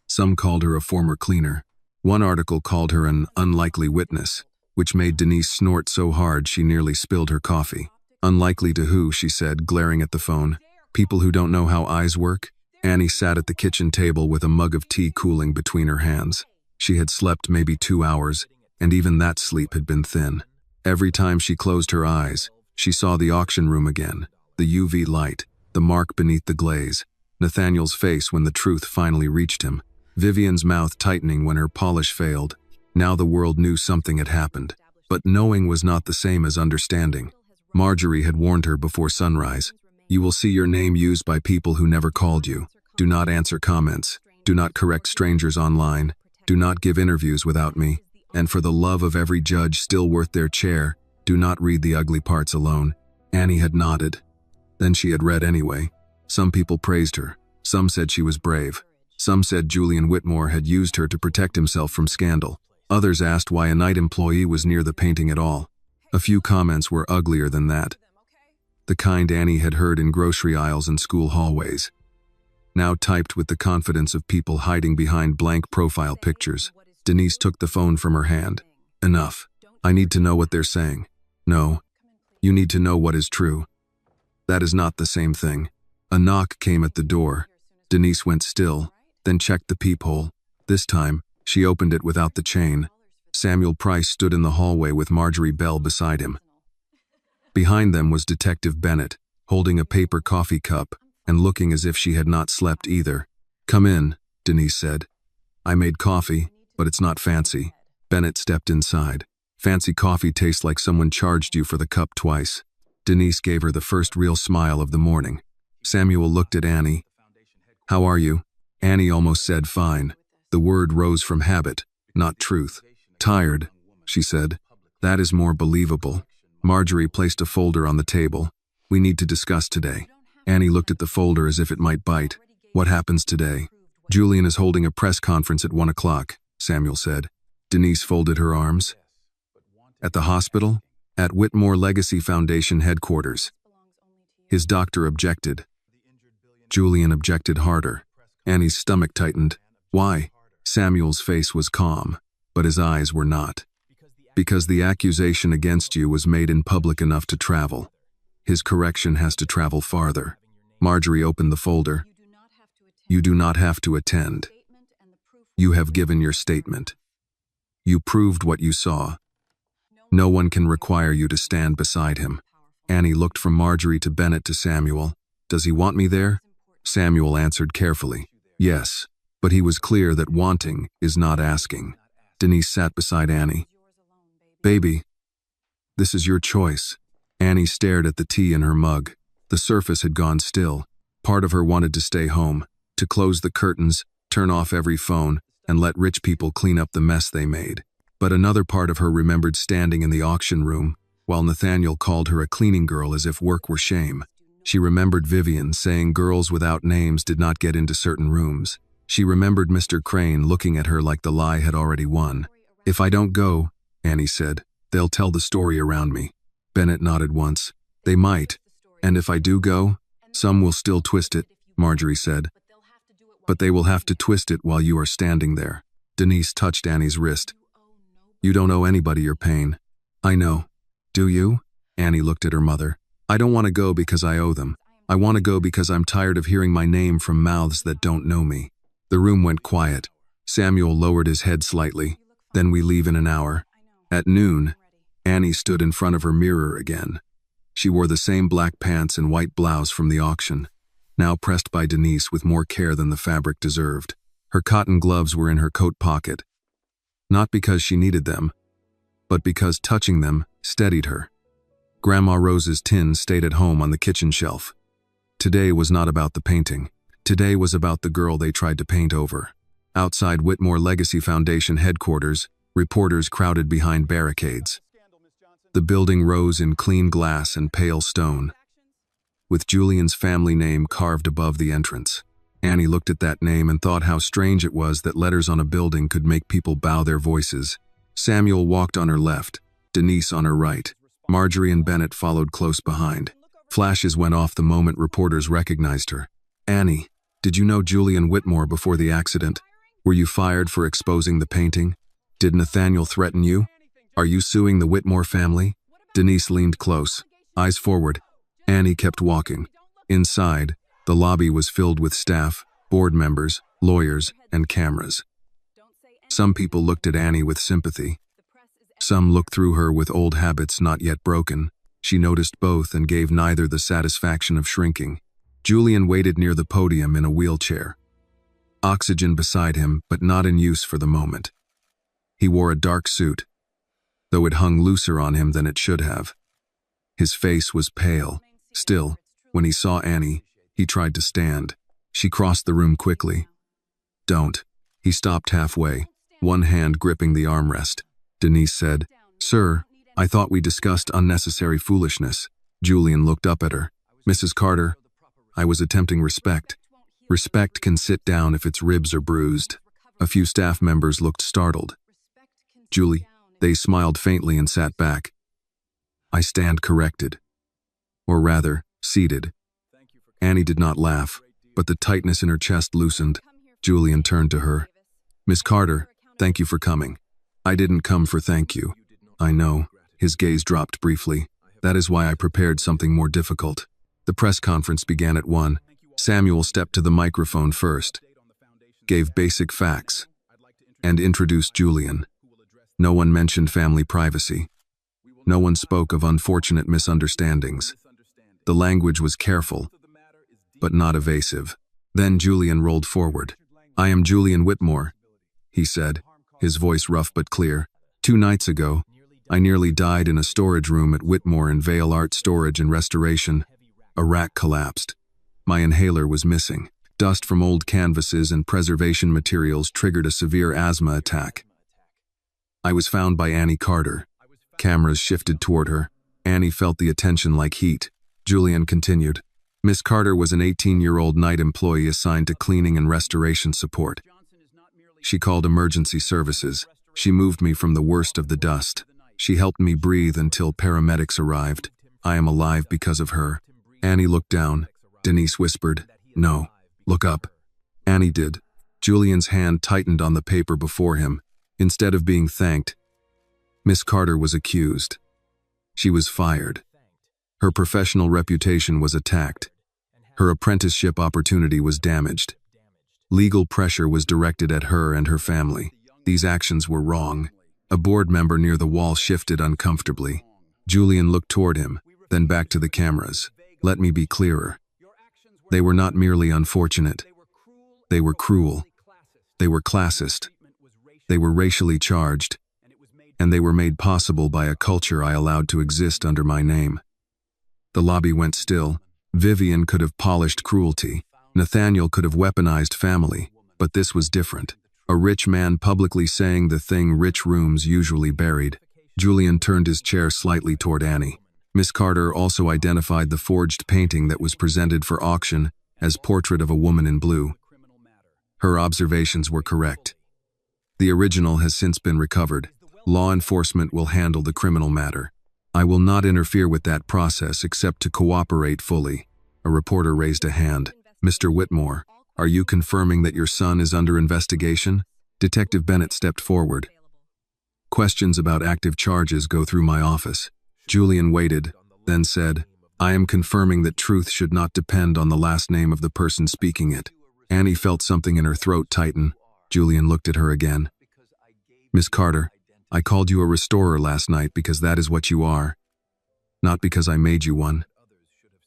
Some called her a former cleaner. One article called her an unlikely witness, which made Denise snort so hard she nearly spilled her coffee. Unlikely to who, she said, glaring at the phone. People who don't know how eyes work? Annie sat at the kitchen table with a mug of tea cooling between her hands. She had slept maybe 2 hours, and even that sleep had been thin. Every time she closed her eyes, she saw the auction room again, the UV light, the mark beneath the glaze. Nathaniel's face when the truth finally reached him. Vivian's mouth tightening when her polish failed. Now the world knew something had happened. But knowing was not the same as understanding. Marjorie had warned her before sunrise. You will see your name used by people who never called you. Do not answer comments. Do not correct strangers online. Do not give interviews without me. And for the love of every judge still worth their chair, do not read the ugly parts alone. Annie had nodded. Then she had read anyway. Some people praised her. Some said she was brave. Some said Julian Whitmore had used her to protect himself from scandal. Others asked why a night employee was near the painting at all. A few comments were uglier than that. The kind Annie had heard in grocery aisles and school hallways. Now typed with the confidence of people hiding behind blank profile pictures. Denise took the phone from her hand. Enough. I need to know what they're saying. No. You need to know what is true. That is not the same thing. A knock came at the door. Denise went still, then checked the peephole. This time, she opened it without the chain. Samuel Price stood in the hallway with Marjorie Bell beside him. Behind them was Detective Bennett, holding a paper coffee cup and looking as if she had not slept either. Come in, Denise said. I made coffee, but it's not fancy. Bennett stepped inside. Fancy coffee tastes like someone charged you for the cup twice. Denise gave her the first real smile of the morning. Samuel looked at Annie. How are you? Annie almost said fine. The word rose from habit, not truth. Tired, she said. That is more believable. Marjorie placed a folder on the table. We need to discuss today. Annie looked at the folder as if it might bite. What happens today? Julian is holding a press conference at 1 o'clock, Samuel said. Denise folded her arms. At the hospital? At Whitmore Legacy Foundation headquarters. His doctor objected. Julian objected harder. Annie's stomach tightened. Why? Samuel's face was calm, but his eyes were not. Because the accusation against you was made in public enough to travel. His correction has to travel farther. Marjorie opened the folder. You do not have to attend. You have given your statement. You proved what you saw. No one can require you to stand beside him. Annie looked from Marjorie to Bennett to Samuel. Does he want me there? Samuel answered carefully. Yes, but he was clear that wanting is not asking. Denise sat beside Annie. Baby, this is your choice. Annie stared at the tea in her mug. The surface had gone still. Part of her wanted to stay home, to close the curtains, turn off every phone, and let rich people clean up the mess they made. But another part of her remembered standing in the auction room, while Nathaniel called her a cleaning girl as if work were shame. She remembered Vivian saying girls without names did not get into certain rooms. She remembered Mr. Crane looking at her like the lie had already won. If I don't go, Annie said, they'll tell the story around me. Bennett nodded once. They might. And if I do go, some will still twist it, Marjorie said. But they will have to twist it while you are standing there. Denise touched Annie's wrist. You don't owe anybody your pain. I know. Do you? Annie looked at her mother. I don't want to go because I owe them. I want to go because I'm tired of hearing my name from mouths that don't know me. The room went quiet. Samuel lowered his head slightly. Then we leave in an hour. At noon, Annie stood in front of her mirror again. She wore the same black pants and white blouse from the auction, now pressed by Denise with more care than the fabric deserved. Her cotton gloves were in her coat pocket. Not because she needed them, but because touching them steadied her. Grandma Rose's tin stayed at home on the kitchen shelf. Today was not about the painting. Today was about the girl they tried to paint over. Outside Whitmore Legacy Foundation headquarters, reporters crowded behind barricades. The building rose in clean glass and pale stone, with Julian's family name carved above the entrance. Annie looked at that name and thought how strange it was that letters on a building could make people bow their voices. Samuel walked on her left, Denise on her right. Marjorie and Bennett followed close behind. Flashes went off the moment reporters recognized her. Annie, did you know Julian Whitmore before the accident? Were you fired for exposing the painting? Did Nathaniel threaten you? Are you suing the Whitmore family? Denise leaned close, eyes forward. Annie kept walking. Inside, the lobby was filled with staff, board members, lawyers, and cameras. Some people looked at Annie with sympathy. Some looked through her with old habits not yet broken. She noticed both and gave neither the satisfaction of shrinking, Julian waited near the podium in a wheelchair. Oxygen beside him, but not in use for the moment. He wore a dark suit, though it hung looser on him than it should have. His face was pale. Still, when he saw Annie, he tried to stand. She crossed the room quickly. "Don't." He stopped halfway, one hand gripping the armrest. Denise said, "Sir, I thought we discussed unnecessary foolishness." Julian looked up at her. "Mrs. Carter, I was attempting respect. Respect can sit down if its ribs are bruised." A few staff members looked startled. "Julie," they smiled faintly and sat back. "I stand corrected. Or rather, seated." Annie did not laugh, but the tightness in her chest loosened. Julian turned to her. "Miss Carter, thank you for coming." "I didn't come for thank you." "I know." His gaze dropped briefly. "That is why I prepared something more difficult." The press conference began at 1. Samuel stepped to the microphone first, gave basic facts, and introduced Julian. No one mentioned family privacy. No one spoke of unfortunate misunderstandings. The language was careful, but not evasive. Then Julian rolled forward. "I am Julian Whitmore," he said, his voice rough but clear. "2 nights ago, I nearly died in a storage room at Whitmore and Vale Art Storage and Restoration. A rack collapsed. My inhaler was missing. Dust from old canvases and preservation materials triggered a severe asthma attack. I was found by Annie Carter." Cameras shifted toward her. Annie felt the attention like heat. Julian continued. "Miss Carter was an 18-year-old night employee assigned to cleaning and restoration support. She called emergency services. She moved me from the worst of the dust. She helped me breathe until paramedics arrived. I am alive because of her." Annie looked down. Denise whispered, "No, look up." Annie did. Julian's hand tightened on the paper before him. Instead of being thanked, Miss Carter was accused. She was fired. Her professional reputation was attacked. Her apprenticeship opportunity was damaged. Legal pressure was directed at her and her family. These actions were wrong. A board member near the wall shifted uncomfortably. Julian looked toward him, then back to the cameras. "Let me be clearer. They were not merely unfortunate. They were cruel. They were classist. They were racially charged. And they were made possible by a culture I allowed to exist under my name." The lobby went still. Vivian could have polished cruelty. Nathaniel could have weaponized family. But this was different. A rich man publicly saying the thing rich rooms usually buried. Julian turned his chair slightly toward Annie. Miss Carter also identified the forged painting that was presented for auction as Portrait of a Woman in Blue. Her observations were correct. The original has since been recovered. Law enforcement will handle the criminal matter. I will not interfere with that process except to cooperate fully. A reporter raised a hand. "Mr. Whitmore, are you confirming that your son is under investigation?" Detective Bennett stepped forward. "Questions about active charges go through my office." Julian waited, then said, "I am confirming that truth should not depend on the last name of the person speaking it." Annie felt something in her throat tighten. Julian looked at her again. "Miss Carter, I called you a restorer last night because that is what you are. Not because I made you one.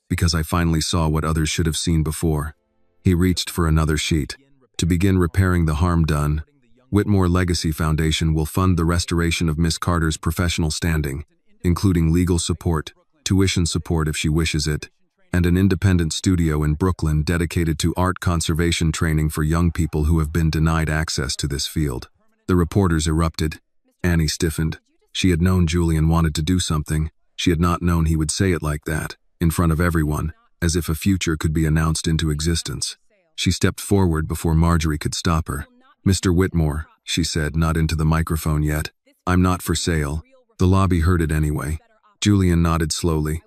Because I finally saw what others should have seen before." He reached for another sheet. "To begin repairing the harm done, Whitmore Legacy Foundation will fund the restoration of Miss Carter's professional standing, including legal support, tuition support if she wishes it, and an independent studio in Brooklyn dedicated to art conservation training for young people who have been denied access to this field." The reporters erupted. Annie stiffened. She had known Julian wanted to do something. She had not known he would say it like that, in front of everyone, as if a future could be announced into existence. She stepped forward before Marjorie could stop her. "Mr. Whitmore," she said, not into the microphone yet, "I'm not for sale." The lobby heard it anyway. Julian nodded slowly.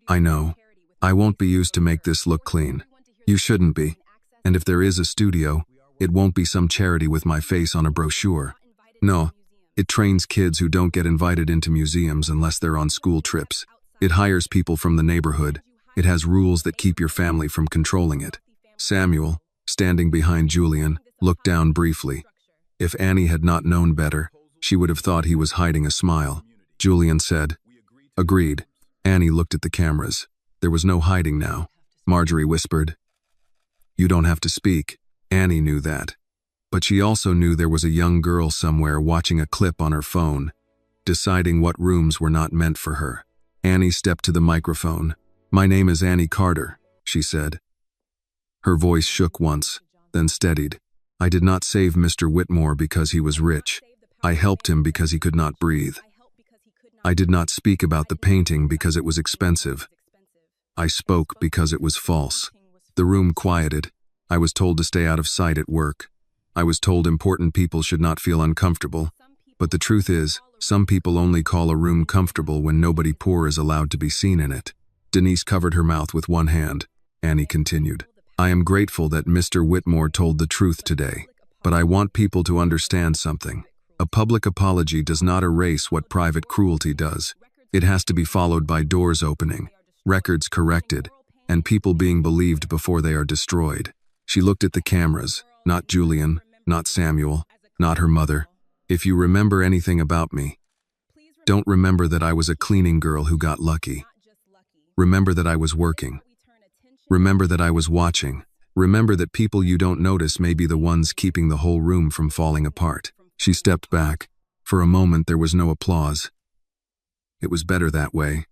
"I know. I won't be used to make this look clean. You shouldn't be. And if there is a studio, it won't be some charity with my face on a brochure. No, it trains kids who don't get invited into museums unless they're on school trips. It hires people from the neighborhood. It has rules that keep your family from controlling it." Samuel, standing behind Julian, looked down briefly. If Annie had not known better, she would have thought he was hiding a smile. Julian said, "Agreed." Annie looked at the cameras. There was no hiding now. Marjorie whispered. You don't have to speak. Annie knew that. But she also knew there was a young girl somewhere watching a clip on her phone, deciding what rooms were not meant for her. Annie stepped to the microphone. My name is Annie Carter, she said. Her voice shook once, then steadied. I did not save Mr. Whitmore because he was rich. I helped him because he could not breathe. I did not speak about the painting because it was expensive. I spoke because it was false. The room quieted. I was told to stay out of sight at work. I was told important people should not feel uncomfortable. But the truth is, some people only call a room comfortable when nobody poor is allowed to be seen in it. Denise covered her mouth with one hand. Annie continued. I am grateful that Mr. Whitmore told the truth today, but I want people to understand something. A public apology does not erase what private cruelty does. It has to be followed by doors opening, records corrected, and people being believed before they are destroyed. She looked at the cameras, not Julian, not Samuel, not her mother. If you remember anything about me, don't remember that I was a cleaning girl who got lucky. Remember that I was working. Remember that I was watching. Remember that people you don't notice may be the ones keeping the whole room from falling apart. She stepped back. For a moment there was no applause. It was better that way.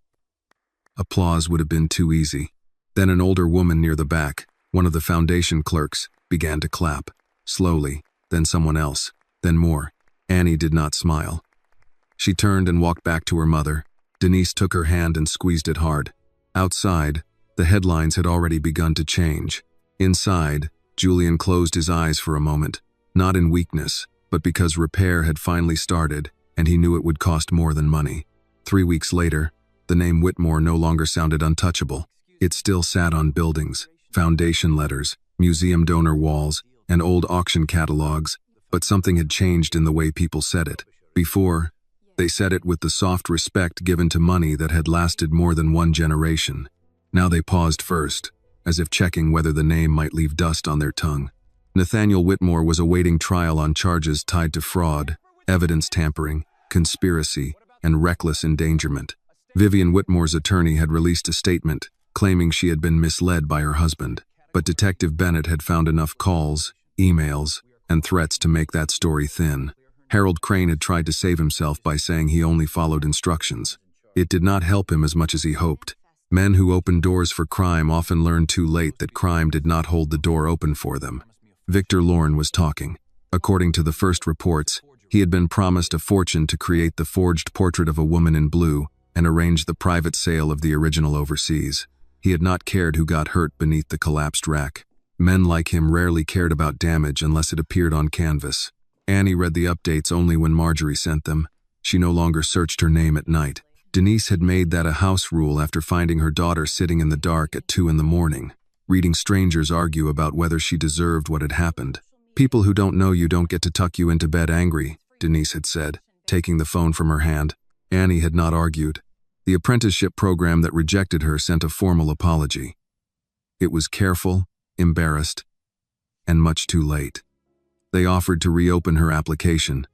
Applause would have been too easy. Then an older woman near the back, one of the foundation clerks, began to clap. Slowly, then someone else, then more. Annie did not smile. She turned and walked back to her mother. Denise took her hand and squeezed it hard. Outside, the headlines had already begun to change. Inside, Julian closed his eyes for a moment, not in weakness, but because repair had finally started, and he knew it would cost more than money. 3 weeks later, the name Whitmore no longer sounded untouchable. It still sat on buildings, foundation letters, museum donor walls, and old auction catalogs, but something had changed in the way people said it. Before, they said it with the soft respect given to money that had lasted more than one generation. Now they paused first, as if checking whether the name might leave dust on their tongue. Nathaniel Whitmore was awaiting trial on charges tied to fraud, evidence tampering, conspiracy, and reckless endangerment. Vivian Whitmore's attorney had released a statement claiming she had been misled by her husband, but Detective Bennett had found enough calls, emails, and threats to make that story thin. Harold Crane had tried to save himself by saying he only followed instructions. It did not help him as much as he hoped. Men who opened doors for crime often learn too late that crime did not hold the door open for them. Victor Lorne was talking. According to the first reports, he had been promised a fortune to create the forged portrait of a woman in blue and arrange the private sale of the original overseas. He had not cared who got hurt beneath the collapsed rack. Men like him rarely cared about damage unless it appeared on canvas. Annie read the updates only when Marjorie sent them. She no longer searched her name at night. Denise had made that a house rule after finding her daughter sitting in the dark at 2 in the morning, reading strangers argue about whether she deserved what had happened. People who don't know you don't get to tuck you into bed angry, Denise had said, taking the phone from her hand. Annie had not argued. The apprenticeship program that rejected her sent a formal apology. It was careful, embarrassed, and much too late. They offered to reopen her application.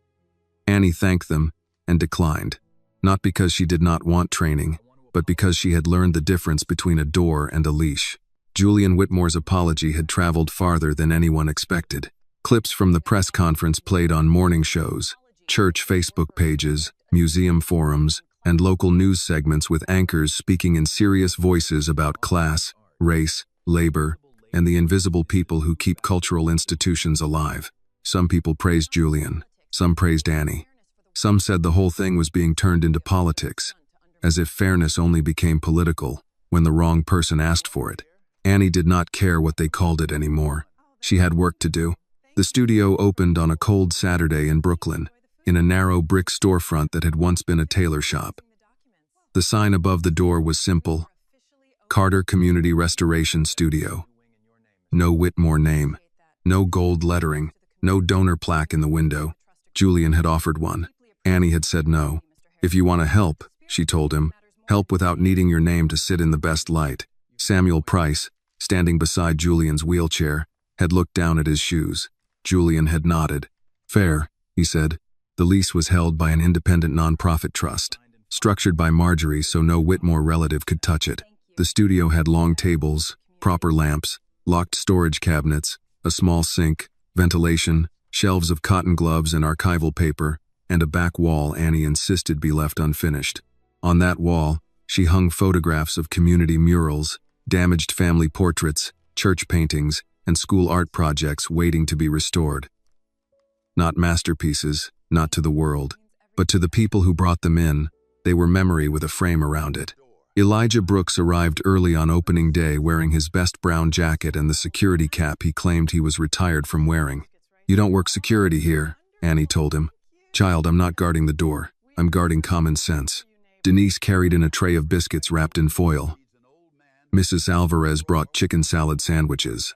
Annie thanked them and declined, not because she did not want training, but because she had learned the difference between a door and a leash. Julian Whitmore's apology had traveled farther than anyone expected. Clips from the press conference played on morning shows, church Facebook pages, museum forums, and local news segments with anchors speaking in serious voices about class, race, labor, and the invisible people who keep cultural institutions alive. Some people praised Julian, some praised Annie. Some said the whole thing was being turned into politics, as if fairness only became political when the wrong person asked for it. Annie did not care what they called it anymore. She had work to do. The studio opened on a cold Saturday in Brooklyn, in a narrow brick storefront that had once been a tailor shop. The sign above the door was simple: Carter Community Restoration Studio. No Whitmore name, no gold lettering, no donor plaque in the window. Julian had offered one. Annie had said no. If you want to help, she told him, help without needing your name to sit in the best light. Samuel Price, standing beside Julian's wheelchair, had looked down at his shoes. Julian had nodded. Fair, he said. The lease was held by an independent nonprofit trust, structured by Marjorie so no Whitmore relative could touch it. The studio had long tables, proper lamps, locked storage cabinets, a small sink, ventilation, shelves of cotton gloves and archival paper, and a back wall Annie insisted be left unfinished. On that wall, she hung photographs of community murals, damaged family portraits, church paintings, and school art projects waiting to be restored. Not masterpieces, not to the world, but to the people who brought them in. They were memory with a frame around it. Elijah Brooks arrived early on opening day wearing his best brown jacket and the security cap he claimed he was retired from wearing. "You don't work security here," Annie told him. "Child, I'm not guarding the door. I'm guarding common sense." Denise carried in a tray of biscuits wrapped in foil. Mrs. Alvarez brought chicken salad sandwiches.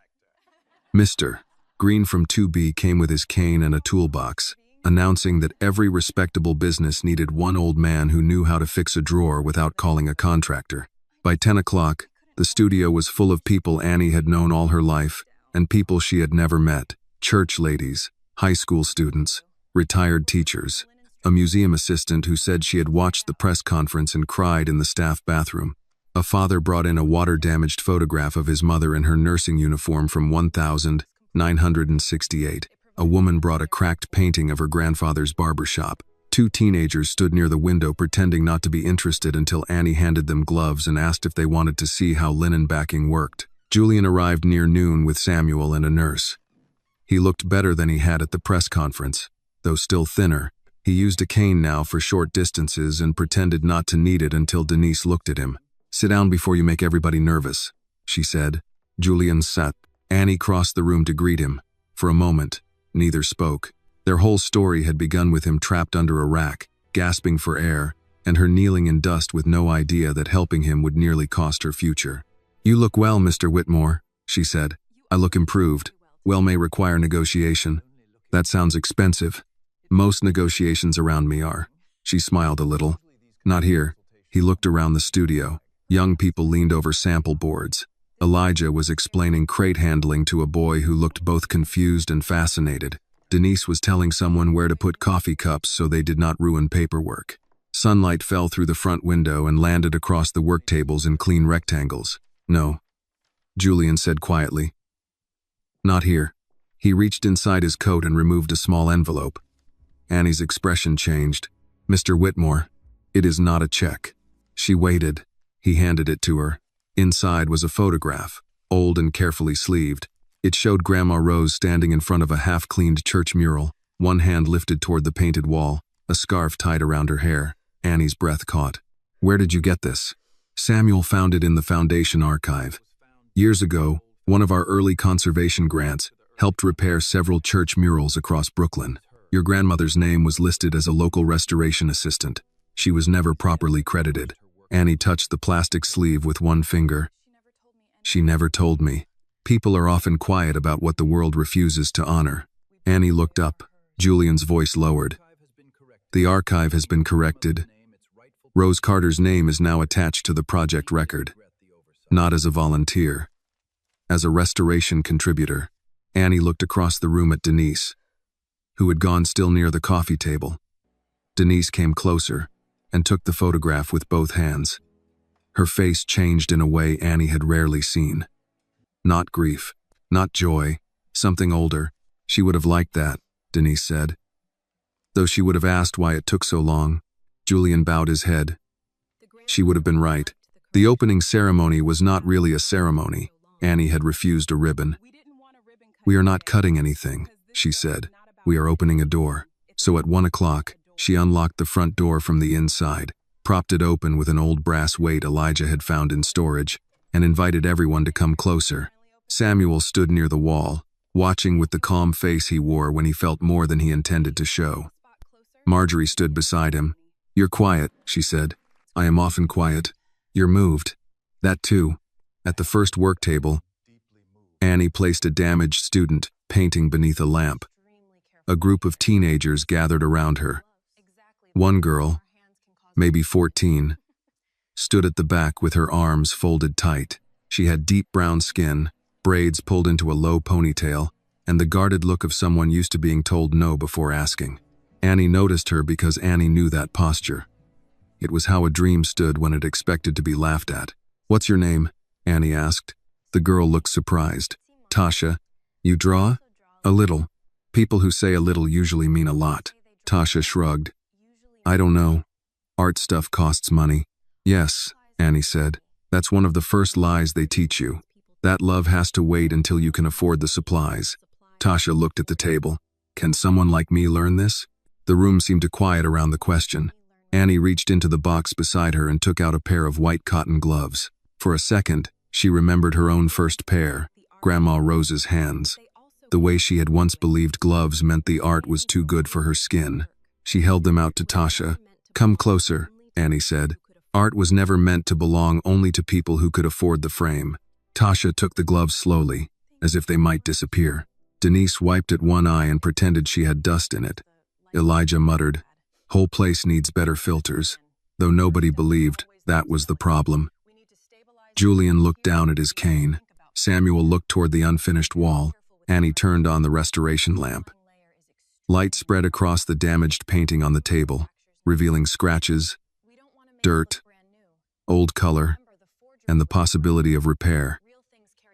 Mr. Green from 2B came with his cane and a toolbox, announcing that every respectable business needed one old man who knew how to fix a drawer without calling a contractor. By 10 o'clock, the studio was full of people Annie had known all her life and people she had never met: church ladies, high school students, retired teachers, a museum assistant who said she had watched the press conference and cried in the staff bathroom. A father brought in a water-damaged photograph of his mother in her nursing uniform from 1968. A woman brought a cracked painting of her grandfather's barber shop. Two teenagers stood near the window pretending not to be interested until Annie handed them gloves and asked if they wanted to see how linen backing worked. Julian arrived near noon with Samuel and a nurse. He looked better than he had at the press conference, though still thinner. He used a cane now for short distances and pretended not to need it until Denise looked at him. "Sit down before you make everybody nervous," she said. Julian sat. Annie crossed the room to greet him. For a moment, neither spoke. Their whole story had begun with him trapped under a rack, gasping for air, and her kneeling in dust with no idea that helping him would nearly cost her future. "You look well, Mr. Whitmore," she said. "I look improved. Well may require negotiation." "That sounds expensive." "Most negotiations around me are." She smiled a little. "Not here." He looked around the studio. Young people leaned over sample boards. Elijah was explaining crate handling to a boy who looked both confused and fascinated. Denise was telling someone where to put coffee cups so they did not ruin paperwork. Sunlight fell through the front window and landed across the work tables in clean rectangles. "No," Julian said quietly. "Not here." He reached inside his coat and removed a small envelope. Annie's expression changed. "Mr. Whitmore, it is not a check." She waited. He handed it to her. Inside was a photograph, old and carefully sleeved. It showed Grandma Rose standing in front of a half-cleaned church mural, one hand lifted toward the painted wall, a scarf tied around her hair. Annie's breath caught. "Where did you get this?" "Samuel found it in the Foundation archive. Years ago, one of our early conservation grants helped repair several church murals across Brooklyn. Your grandmother's name was listed as a local restoration assistant. She was never properly credited." Annie touched the plastic sleeve with one finger. "She never told me. People are often quiet about what the world refuses to honor." Annie looked up. Julian's voice lowered. "The archive has been corrected. Rose Carter's name is now attached to the project record. Not as a volunteer. As a restoration contributor." Annie looked across the room at Denise, who had gone still near the coffee table. Denise came closer and took the photograph with both hands. Her face changed in a way Annie had rarely seen. Not grief, not joy, something older. She would have liked that, Denise said. Though she would have asked why it took so long, Julian bowed his head. She would have been right. The opening ceremony was not really a ceremony. Annie had refused a ribbon. "We are not cutting anything," she said. "We are opening a door." So at 1 o'clock, she unlocked the front door from the inside, propped it open with an old brass weight Elijah had found in storage, and invited everyone to come closer. Samuel stood near the wall, watching with the calm face he wore when he felt more than he intended to show. Marjorie stood beside him. "You're quiet," she said. "I am often quiet. You're moved." "That too." At the first work table, Annie placed a damaged student painting beneath a lamp. A group of teenagers gathered around her. One girl, maybe 14, stood at the back with her arms folded tight. She had deep brown skin, braids pulled into a low ponytail, and the guarded look of someone used to being told no before asking. Annie noticed her because Annie knew that posture. It was how a dream stood when it expected to be laughed at. "What's your name?" Annie asked. The girl looked surprised. Tasha, you draw? A little. People who say a little usually mean a lot. Tasha shrugged. I don't know. Art stuff costs money. Yes, Annie said. That's one of the first lies they teach you. That love has to wait until you can afford the supplies. Tasha looked at the table. Can someone like me learn this? The room seemed to quiet around the question. Annie reached into the box beside her and took out a pair of white cotton gloves. For a second, she remembered her own first pair, Grandma Rose's hands. The way she had once believed gloves meant the art was too good for her skin. She held them out to Tasha. Come closer, Annie said. Art was never meant to belong only to people who could afford the frame. Tasha took the gloves slowly, as if they might disappear. Denise wiped at one eye and pretended she had dust in it. Elijah muttered, "Whole place needs better filters," though nobody believed that was the problem. Julian looked down at his cane. Samuel looked toward the unfinished wall. Annie turned on the restoration lamp. Light spread across the damaged painting on the table, revealing scratches, dirt, old color, and the possibility of repair.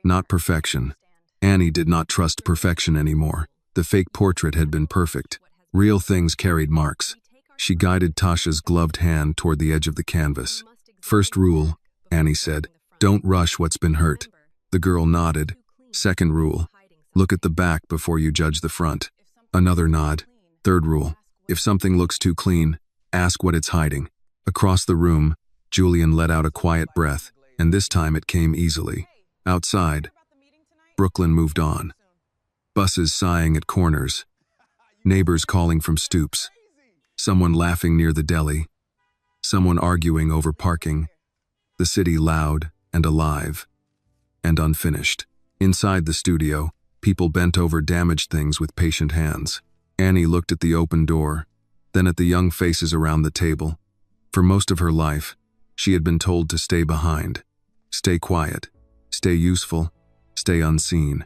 Not perfection. Annie did not trust perfection anymore. The fake portrait had been perfect. Real things carried marks. She guided Tasha's gloved hand toward the edge of the canvas. First rule, Annie said, don't rush what's been hurt. The girl nodded. Second rule, look at the back before you judge the front. Another nod. Third rule, if something looks too clean, ask what it's hiding. Across the room, Julian let out a quiet breath, and this time it came easily. Outside, Brooklyn moved on. Buses sighing at corners. Neighbors calling from stoops. Someone laughing near the deli. Someone arguing over parking. The city loud and alive. And unfinished. Inside the studio, people bent over damaged things with patient hands. Annie looked at the open door, then at the young faces around the table. For most of her life, she had been told to stay behind. Stay quiet. Stay useful. Stay unseen.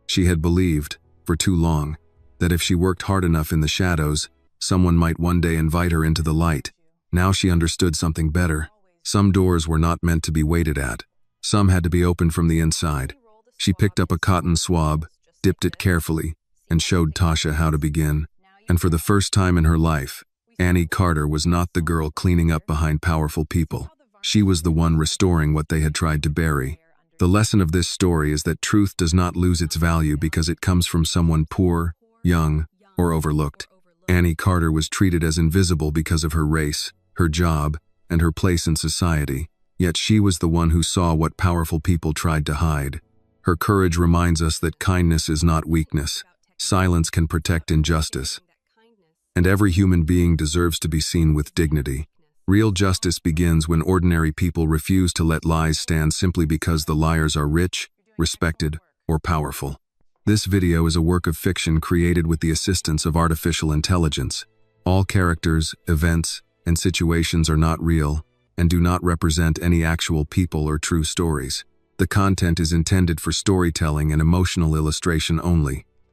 She had believed, for too long, that if she worked hard enough in the shadows, someone might one day invite her into the light. Now she understood something better. Some doors were not meant to be waited at. Some had to be opened from the inside. She picked up a cotton swab, dipped it carefully, and showed Tasha how to begin. And for the first time in her life, Annie Carter was not the girl cleaning up behind powerful people. She was the one restoring what they had tried to bury. The lesson of this story is that truth does not lose its value because it comes from someone poor, young, or overlooked. Annie Carter was treated as invisible because of her race, her job, and her place in society. Yet she was the one who saw what powerful people tried to hide. Her courage reminds us that kindness is not weakness. Silence can protect injustice. And every human being deserves to be seen with dignity. Real justice begins when ordinary people refuse to let lies stand simply because the liars are rich, respected, or powerful. This video is a work of fiction created with the assistance of artificial intelligence. All characters, events, and situations are not real and do not represent any actual people or true stories. The content is intended for storytelling and emotional illustration only.